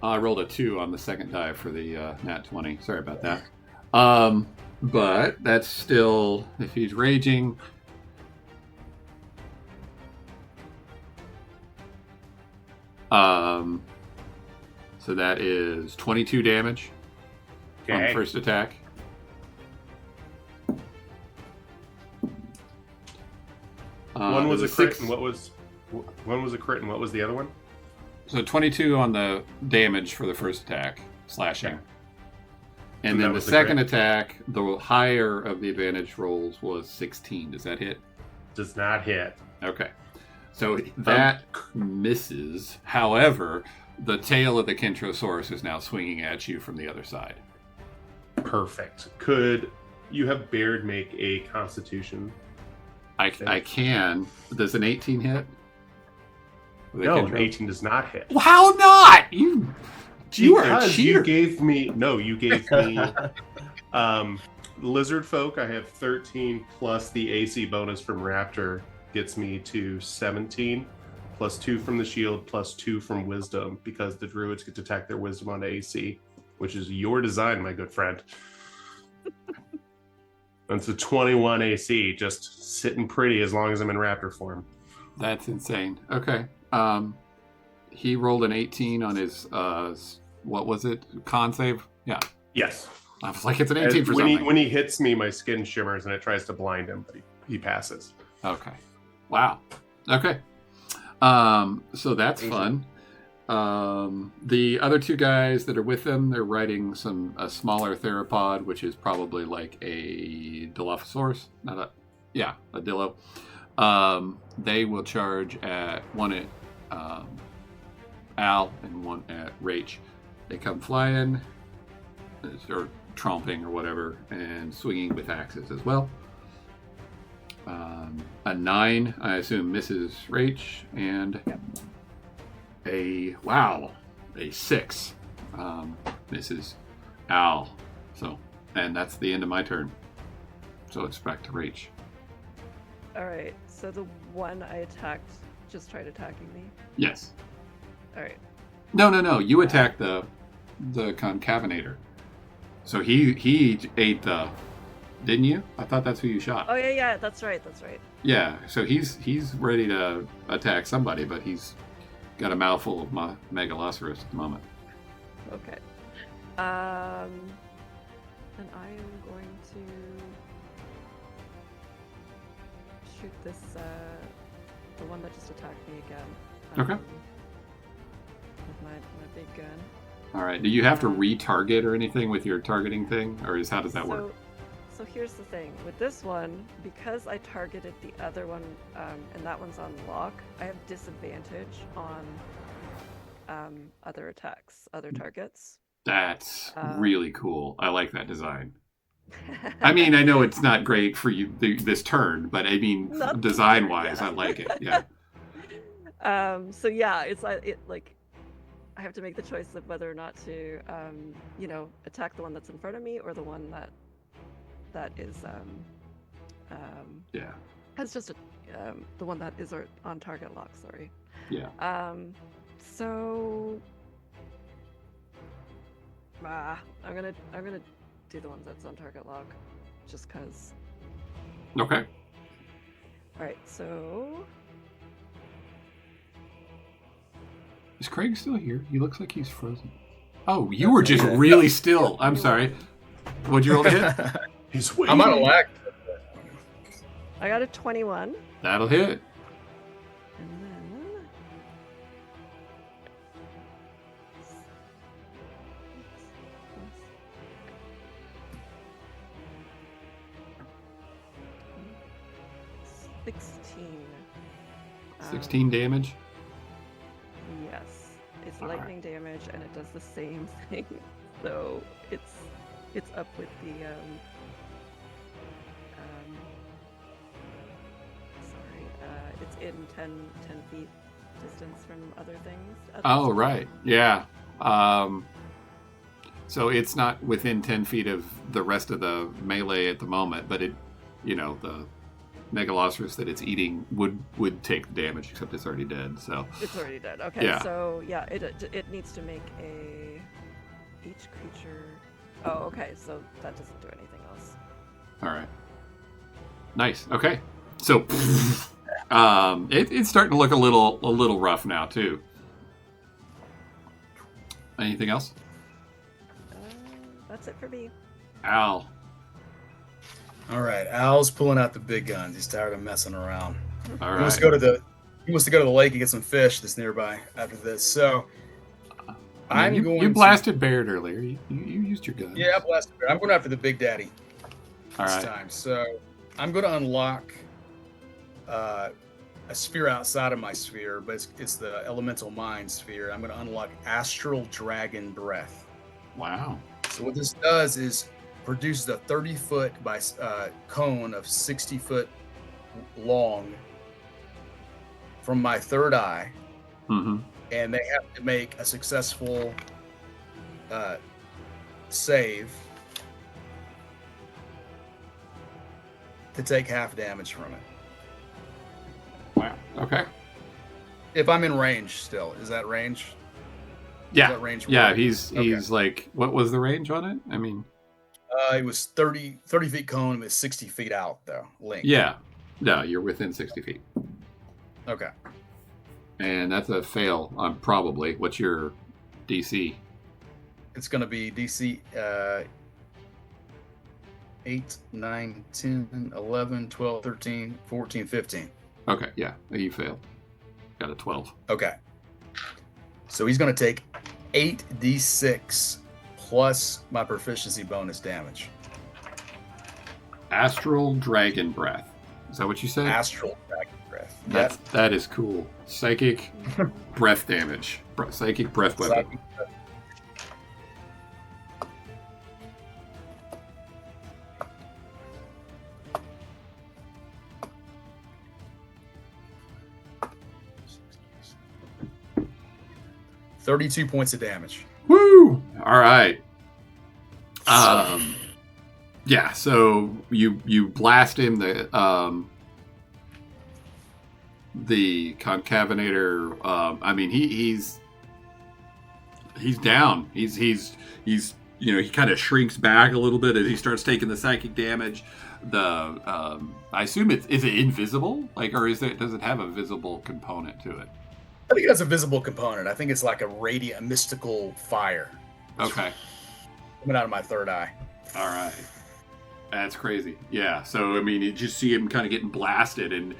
I rolled a 2 on the second die for the nat 20. Sorry about that. But that's still, if he's raging. So that is 22 damage on the first attack. One was a crit, six. and one was a crit, and what was the other one? So 22 on the damage for the first attack, slashing. Okay. And And then that the was the second crit? attack, the higher of the advantage rolls was 16. Does that hit? Does not hit. Okay. So that misses. However, the tail of the Kentrosaurus is now swinging at you from the other side. Perfect. Could you have Baird make a Constitution? I can. Does an 18 hit? With a No, an Kentro? 18 does not hit. Well, how not? You are a Because cheater. you gave me Lizard Folk. I have 13 plus the AC bonus from Raptor gets me to 17, plus 2 from the shield, plus 2 from Wisdom, because the Druids get to attack their Wisdom onto AC, which is your design, my good friend. That's a 21 AC, just sitting pretty as long as I'm in raptor form. That's insane. Okay. He rolled an 18 on his what was it? Con save? Yeah. Yes. I was like, it's an 18 for when something. when he hits me, my skin shimmers and it tries to blind him, but he passes. Okay. Wow. Okay. So that's fun. The other two guys that are with them, they're riding a smaller theropod, which is probably like a Dilophosaurus. A Dillo. They will charge at one at Al and one at Rach. They come flying, or tromping or whatever, and swinging with axes as well. A 9, I assume, misses Rach, and a 6 misses Al. So, and that's the end of my turn. So it's back to Rach. All right. So the one I attacked just tried attacking me. Yes. All right. No. You attacked the concavenator. So he ate the. Didn't you? I thought that's who you shot. Oh yeah. That's right. Yeah. So he's ready to attack somebody, but he's got a mouthful of my megaloceros at the moment. Okay. And I am going to shoot this the one that just attacked me again. Okay. With my big gun. All right. Do you have to retarget or anything with your targeting thing, or how does that work? So here's the thing with this one, because I targeted the other one, and that one's on lock. I have disadvantage on other attacks, other targets. That's really cool. I like that design. I mean, I know it's not great for you this turn, but I mean, design-wise, I like it. Yeah. So yeah, it's like I have to make the choice of whether or not to, attack the one that's in front of me or the one that is has just the one that is on target lock. Sorry. Yeah. So I'm gonna do the one that's on target lock, just cause. Okay. All right. So. Is Craig still here? He looks like he's frozen. Oh, you were just really still. I'm sorry. What'd you roll to hit? He's waiting. I'm on a lag. I got a 21. That'll hit. And then 16. 16 damage. Yes, it's All lightning damage, and it does the same thing. So it's up with the it's in 10 feet distance from other things. Oh, right. Yeah. So it's not within 10 feet of the rest of the melee at the moment, but it, the megaloceros that it's eating would take the damage, except it's already dead. So it's already dead. Okay. Yeah. So yeah, it needs to make each creature. Oh, okay. So that doesn't do anything else. all right. Nice. Okay. So it's starting to look a little rough now too. Anything else? That's it for me. Al. All right, Al's pulling out the big guns. He's tired of messing around. All He wants right. to go to the lake and get some fish that's nearby after this. So You blasted Baird earlier. You used your gun. Yeah, I blasted Baird. I'm going after the big daddy All this right. time. So I'm going to unlock a sphere outside of my sphere, but it's the elemental mind sphere. I'm going to unlock Astral Dragon Breath. Wow. So what this does is produces a 30-foot by cone of 60-foot long from my third eye, Mm-hmm. and they have to make a successful save to take half damage from it. Wow. Okay. If I'm in range still. Is that range? Yeah. That range Yeah. work? He's Okay. like, what was the range on it? I mean, It was 30 feet cone. It was 60 feet out though. Length. Yeah. No, you're within 60 feet. Okay. And that's a fail, probably. What's your DC? It's going to be DC 8, 9, 10, 11, 12, 13, 14, 15. Okay, yeah, you failed. Got a 12. Okay. So he's going to take 8d6 plus my proficiency bonus damage. Astral Dragon Breath. Is that what you said? Astral Dragon Breath. That is cool. Psychic breath damage. Psychic breath weapon. Psychic breath. $32 points of damage. Woo! All right. Yeah. So you blast him. The concavenator. I mean, he's down. He's he kind of shrinks back a little bit as he starts taking the psychic damage. I assume is it invisible? Or does it have a visible component to it? I think it has a visible component. I think it's like a radiant, mystical fire. Okay. Coming out of my third eye. All right. That's crazy. Yeah. So, I mean, you just see him kind of getting blasted and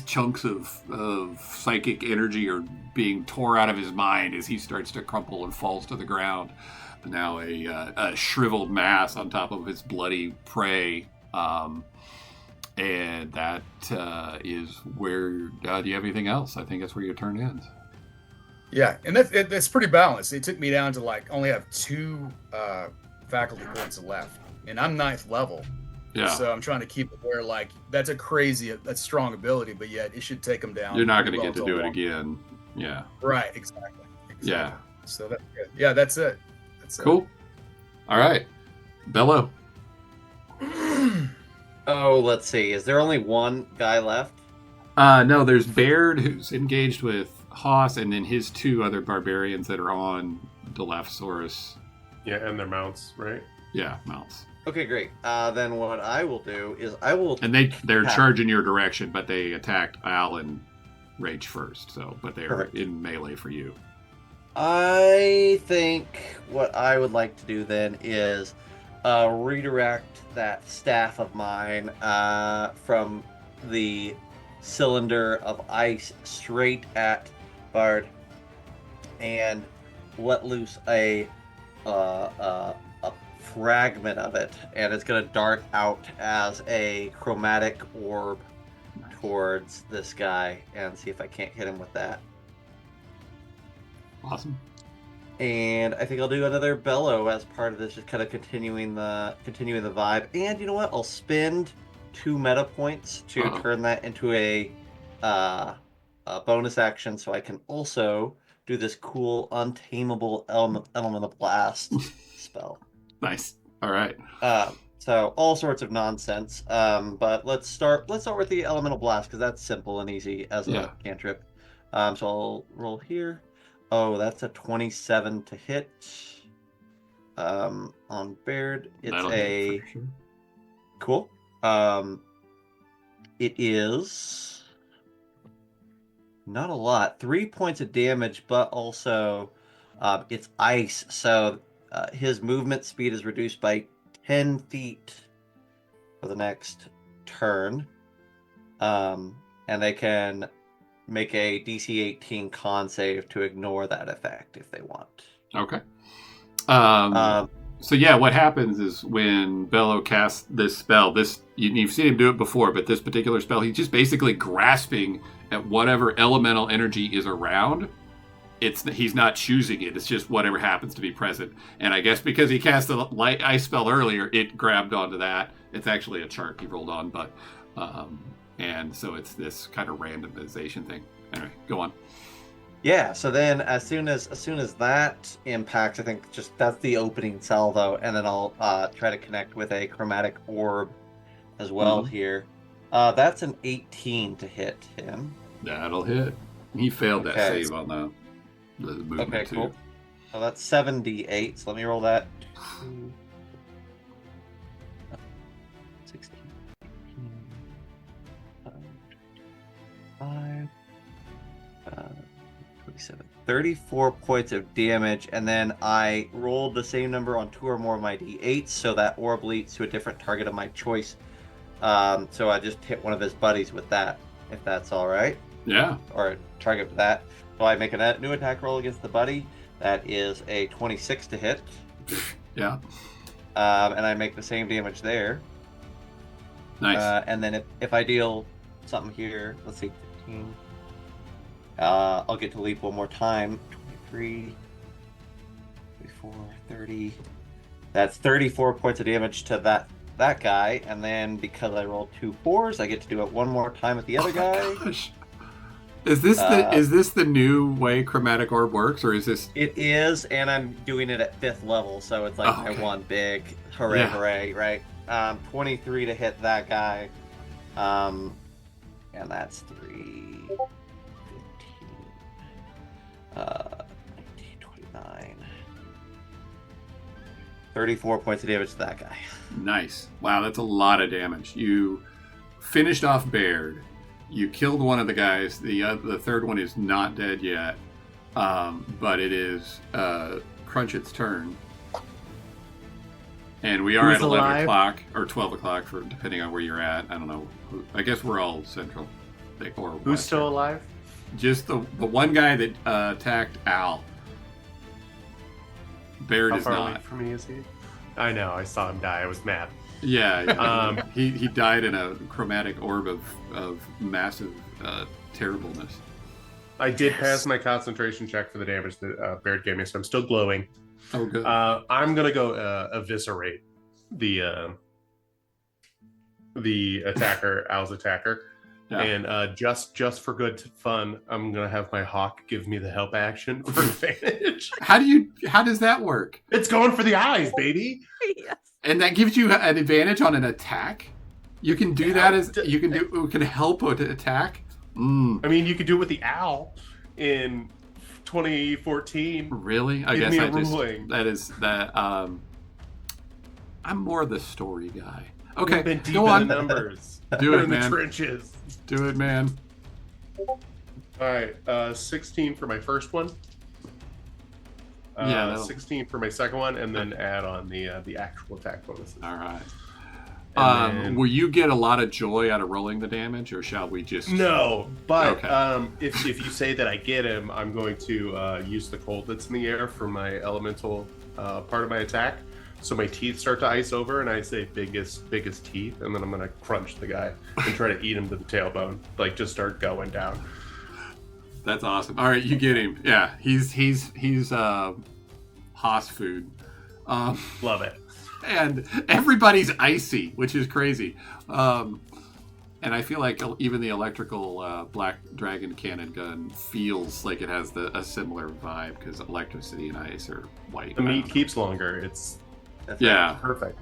chunks of psychic energy are being tore out of his mind as he starts to crumple and falls to the ground. Now a shriveled mass on top of his bloody prey. And that is where. Do you have anything else? I think that's where your turn ends. Yeah, and that's pretty balanced. It took me down to only have 2 faculty points left, and I'm 9th level. Yeah. So I'm trying to keep it where that's a strong ability, but yet it should take them down. You're not going to get to do it again. Yeah. Right. Exactly. Yeah. So that's good. Yeah, that's it. Cool. All right, Bello. Oh, let's see. Is there only one guy left? No, there's Baird, who's engaged with Haas, and then his 2 other barbarians that are on Dilophosaurus. Yeah, and their mounts, right? Yeah, mounts. Okay, great. Then what I will do is I will. And they're charging your direction, but they attacked Al and Rage first. So, but they're in melee for you. I think what I would like to do then is redirect that staff of mine from the cylinder of ice straight at Bard and let loose a fragment of it, and it's going to dart out as a chromatic orb towards this guy and see if I can't hit him with that. Awesome. And I think I'll do another bellow as part of this, just kind of continuing the vibe. And you know what? I'll spend 2 meta points to turn that into a bonus action, so I can also do this cool untamable elemental blast spell. Nice. All right. So all sorts of nonsense. But let's start with the elemental blast because that's simple and easy as a cantrip. So I'll roll here. Oh, that's a 27 to hit. On Baird, it's sure. Cool. It is not a lot. 3 points of damage, but also it's ice, so his movement speed is reduced by 10 feet for the next turn. And they can make a DC 18 con save to ignore that effect if they want. Okay. So yeah, what happens is when Bello casts this spell, you've seen him do it before, but this particular spell, he's just basically grasping at whatever elemental energy is around. He's not choosing it. It's just whatever happens to be present. And I guess because he cast the light ice spell earlier, it grabbed onto that. It's actually a chart he rolled on, but and so it's this kind of randomization thing. Anyway, go on. Yeah, so then as soon as that impacts, I think that's the opening salvo, and then I'll try to connect with a chromatic orb as well here. That's an 18 to hit him. That'll hit. He failed that save on the movement. Okay, cool. So that's 7d8. So let me roll that. 34 points of damage, and then I rolled the same number on 2 or more of my d8s, so that orb leads to a different target of my choice. So I just hit one of his buddies with that, if that's all right. Yeah. Or target with that. So I make a new attack roll against the buddy. That is a 26 to hit. Yeah. And I make the same damage there. Nice. And then if I deal something here, let's see, 15. I'll get to leap one more time. 23, 24, 30. That's 34 points of damage to that guy. And then because I rolled 2 4s, I get to do it one more time with the other guy. Gosh. Is this the new way chromatic orb works, or is this? It is, and I'm doing it at 5th level, so it's like I won big. Hooray, hooray, right? 23 to hit that guy. And that's 3, 15, 19, 29. 34 points of damage to that guy. Nice. Wow, that's a lot of damage. You finished off Baird. You killed one of the guys. The third one is not dead yet, but it is Crunchit's turn. And we are Who's at 11 alive? o'clock or 12 o'clock, for depending on where you're at. I don't know. I guess we're all central. Or Who's Western. still alive? Just the one guy that attacked Al. Baird How is far not. away from me is he? I know. I saw him die. I was mad. Yeah, he died in a chromatic orb of massive terribleness. I did pass my concentration check for the damage that Baird gave me, so I'm still glowing. Oh, good. I'm gonna go eviscerate the attacker, Al's attacker, Yeah. and just for good fun, I'm gonna have my hawk give me the help action for advantage. How does that work? It's going for the eyes, baby. Yes. And that gives you an advantage on an attack? You can do that as you can help with an attack? Mm. I mean, you could do it with the owl in 2014. Really? I Give guess me I a just ruling. that is that I'm more the story guy. Okay, We've been deep go in on. the numbers. Do We're it, in the man. trenches. Do it, man. All right, 16 for my first one. Yeah, that'll- 16 for my second one, and then add on the actual attack bonuses. All right. And then- Will you get a lot of joy out of rolling the damage, or shall we just? No, but Okay. if you say that I get him, I'm going to use the cold that's in the air for my elemental part of my attack. So my teeth start to ice over, and I say biggest teeth, and then I'm gonna crunch the guy and try to eat him to the tailbone, like just start going down. That's awesome. All right, you get him. Yeah, he's Haas food. Love it. And everybody's icy, which is crazy. And I feel like even the electrical Black Dragon cannon gun feels like it has a similar vibe, because electricity and ice are white. The meat keeps longer. It's Yeah. perfect.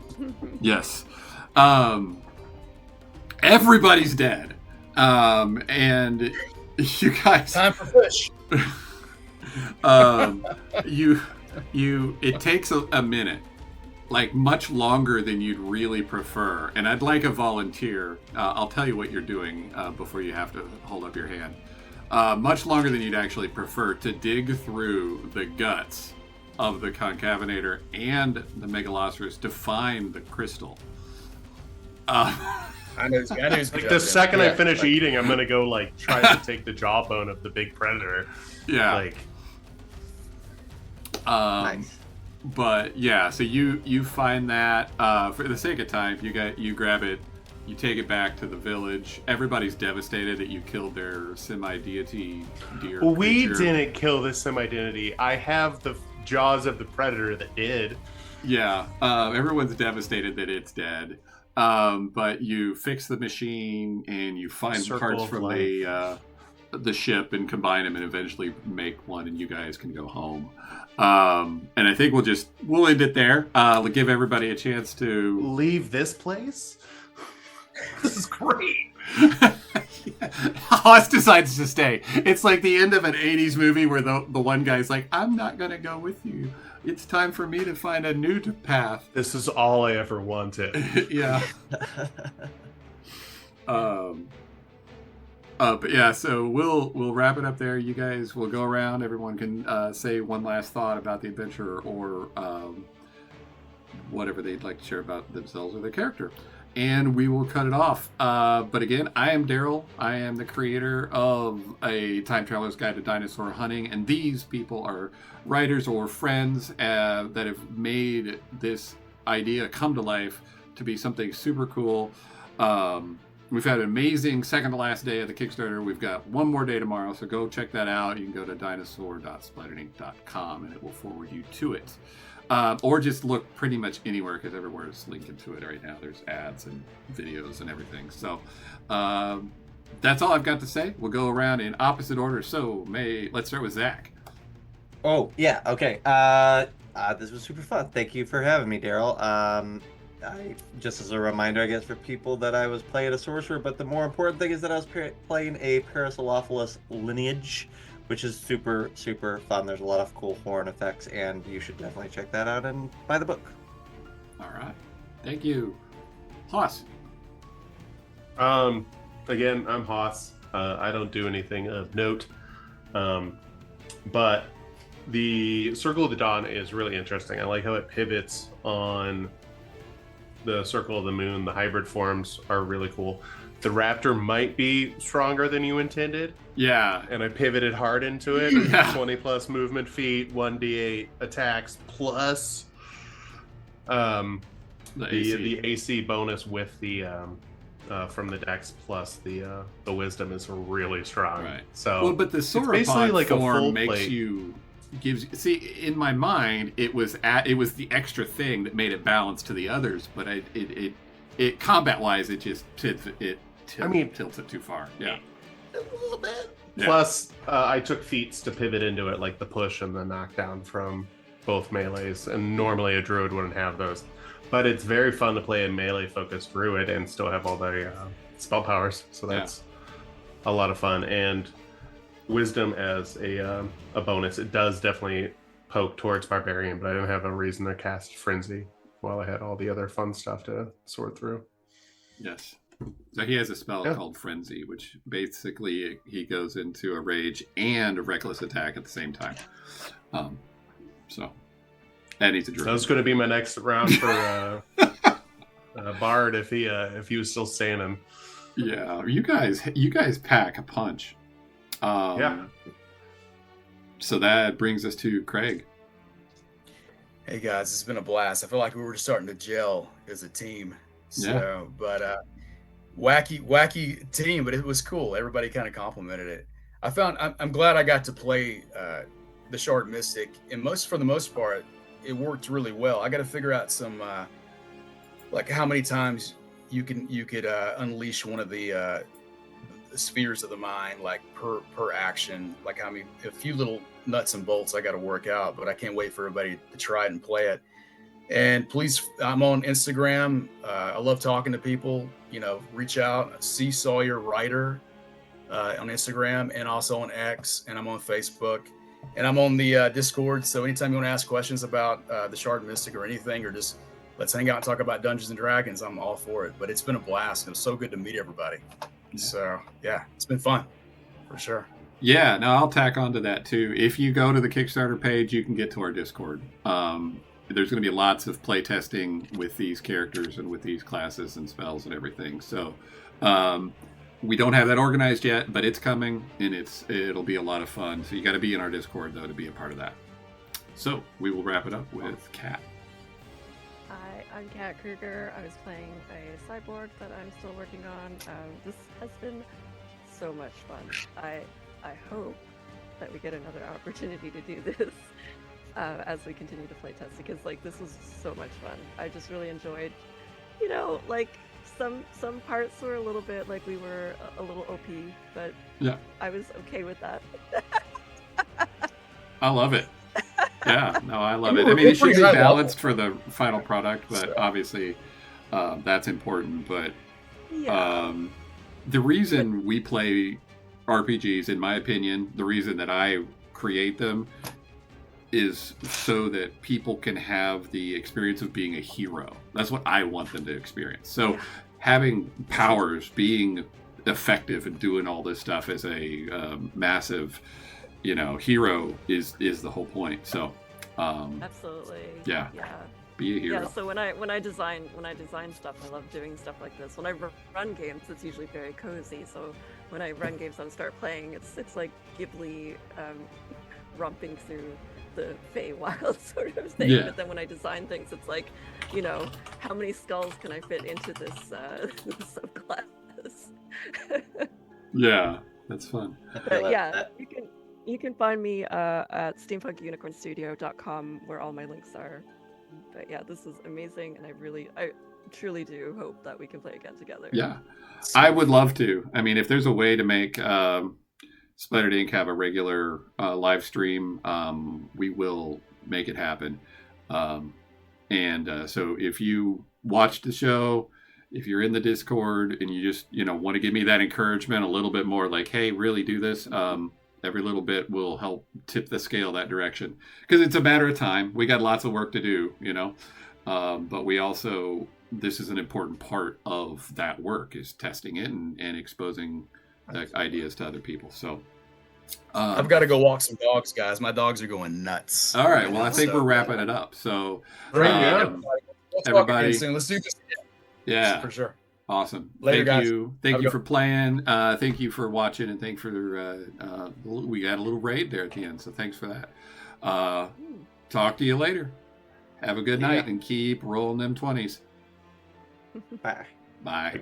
Yes. Everybody's dead. And you guys, Time for fish. it takes a minute, like much longer than you'd really prefer. And I'd like a volunteer. I'll tell you what you're doing before you have to hold up your hand. Much longer than you'd actually prefer to dig through the guts of the concavenator and the megaloceros to find the crystal. I know he's Like the second I finish eating, I'm gonna go like try to take the jawbone of the big predator. Yeah. Like Nice. But yeah, so you find that for the sake of time, you grab it, you take it back to the village. Everybody's devastated that you killed their semi-deity deer. well, we creature. didn't kill this semi-identity. I have the jaws of the predator that did. Yeah, everyone's devastated that it's dead. But you fix the machine and you find Circle parts of from the ship and combine them and eventually make one, and you guys can go home. And I think we'll end it there. We'll give everybody a chance to Leave this place? This is great. Haas decides to stay. It's like the end of an 80s movie where the one guy's like, I'm not going to go with you. It's time for me to find a new path. This is all I ever wanted. Yeah. But yeah, so we'll wrap it up there. You guys will go around. Everyone can say one last thought about the adventure or whatever they'd like to share about themselves or their character. And we will cut it off. But again, I am Daryl. I am the creator of A Time Traveler's Guide to Dinosaur Hunting. And these people are writers or friends that have made this idea come to life to be something super cool. We've had an amazing second to last day of the Kickstarter. We've got one more day tomorrow, so go check that out. You can go to dinosaur.splatterink.com and it will forward you to it. Or just look pretty much anywhere, because everywhere is linking to it right now. There's ads and videos and everything. So that's all I've got to say. We'll go around in opposite order. So let's start with Zach. Oh, yeah, okay. This was super fun. Thank you for having me, Daryl. Just as a reminder, I guess, for people that I was playing a sorcerer, but the more important thing is that I was playing a Paracelophilus lineage, which is super, super fun. There's a lot of cool horn effects, and you should definitely check that out and buy the book. All right. Thank you. Haas. Again, I'm Haas. I don't do anything of note. But the Circle of the Dawn is really interesting. I like how it pivots on the Circle of the Moon. The hybrid forms are really cool. The Raptor might be stronger than you intended. Yeah. And I pivoted hard into it. Yeah. 20 plus movement feet, 1d8 attacks, plus the AC bonus with the from the Dex, plus the Wisdom is really strong. Right. So but the basically sauropod like a form full makes plate. see, in my mind, it was the extra thing that made it balanced to the others, but it combat wise, it just tilts it too far. Yeah. A little bit. Yeah. Plus, I took feats to pivot into it, like the push and the knockdown from both melees, and normally a druid wouldn't have those. But it's very fun to play a melee-focused druid and still have all the spell powers, so that's a lot of fun. And Wisdom as a bonus, it does definitely poke towards barbarian, but I didn't have a reason to cast frenzy while I had all the other fun stuff to sort through. Yes. So he has a spell called Frenzy, which basically he goes into a rage and a reckless attack at the same time. And he's a druid. That was going to be my next round for Bard if he was still standing. Yeah, you guys pack a punch. Yeah. So that brings us to Craig. Hey guys, it's been a blast. I feel like we were starting to gel as a team. So, but wacky team, but it was cool. Everybody kind of complimented it. I'm glad I got to play the Shard Mystic, and for the most part, it worked really well. I got to figure out some like how many times you could unleash one of the spheres of the mind, like per action. Like a few little nuts and bolts I got to work out, but I can't wait for everybody to try it and play it. And please, I'm on Instagram. I love talking to people. Reach out. C Sawyer Writer on Instagram, and also on X, and I'm on Facebook, and I'm on the Discord. So anytime you want to ask questions about the Shard Mystic or anything, or just let's hang out and talk about Dungeons and Dragons, I'm all for it. But it's been a blast. It was so good to meet everybody. So yeah, it's been fun for sure. Yeah, no, I'll tack on to that too. If you go to the Kickstarter page, you can get to our Discord. There's going to be lots of play testing with these characters and with these classes and spells and everything. So we don't have that organized yet, but it's coming, and it'll be a lot of fun. So you got to be in our Discord though to be a part of that. So we will wrap it up with Kat. I'm Kat Kruger. I was playing a cyborg that I'm still working on. This has been so much fun. I hope that we get another opportunity to do this as we continue to play test, because this was so much fun. I just really enjoyed, some parts were a little bit like we were a little OP, but yeah, I was okay with that. I love it. Yeah, no, I love it. I mean, it should be balanced for the final product, but obviously that's important. But the reason we play RPGs, in my opinion, the reason that I create them is so that people can have the experience of being a hero. That's what I want them to experience. So having powers, being effective in doing all this stuff as a massive, hero is the whole point. So, Absolutely. Yeah. Yeah. be a hero. Yeah, so when I design stuff, I love doing stuff like this. When I run games, it's usually very cozy. So when I run games and start playing, it's like Ghibli romping through the Feywild sort of thing. Yeah. But then when I design things, it's like, how many skulls can I fit into this subclass? Yeah, that's fun. But yeah, you can find me at steampunkunicornstudio.com where all my links are. But yeah, this is amazing, and I truly do hope that we can play again together. Yeah, I would love to. I mean, if there's a way to make Splattered Ink have a regular live stream, we will make it happen. So if you watch the show, if you're in the Discord and you just want to give me that encouragement a little bit more, like, hey, really do this. Every little bit will help tip the scale that direction, because it's a matter of time. We got lots of work to do, but we also, this is an important part of that work, is testing it and exposing ideas to other people. So I've got to go walk some dogs, guys. My dogs are going nuts. all right. Well, I think we're wrapping it up. So Great, um, Let's everybody- soon. Let's do this. yeah, For sure. awesome. Later, thank guys. you. Thank Have a you good- for playing. Thank you for watching, and thank for we got a little raid there at the end. So thanks for that. Talk to you later. Have a good night and keep rolling them 20s. Bye. Bye.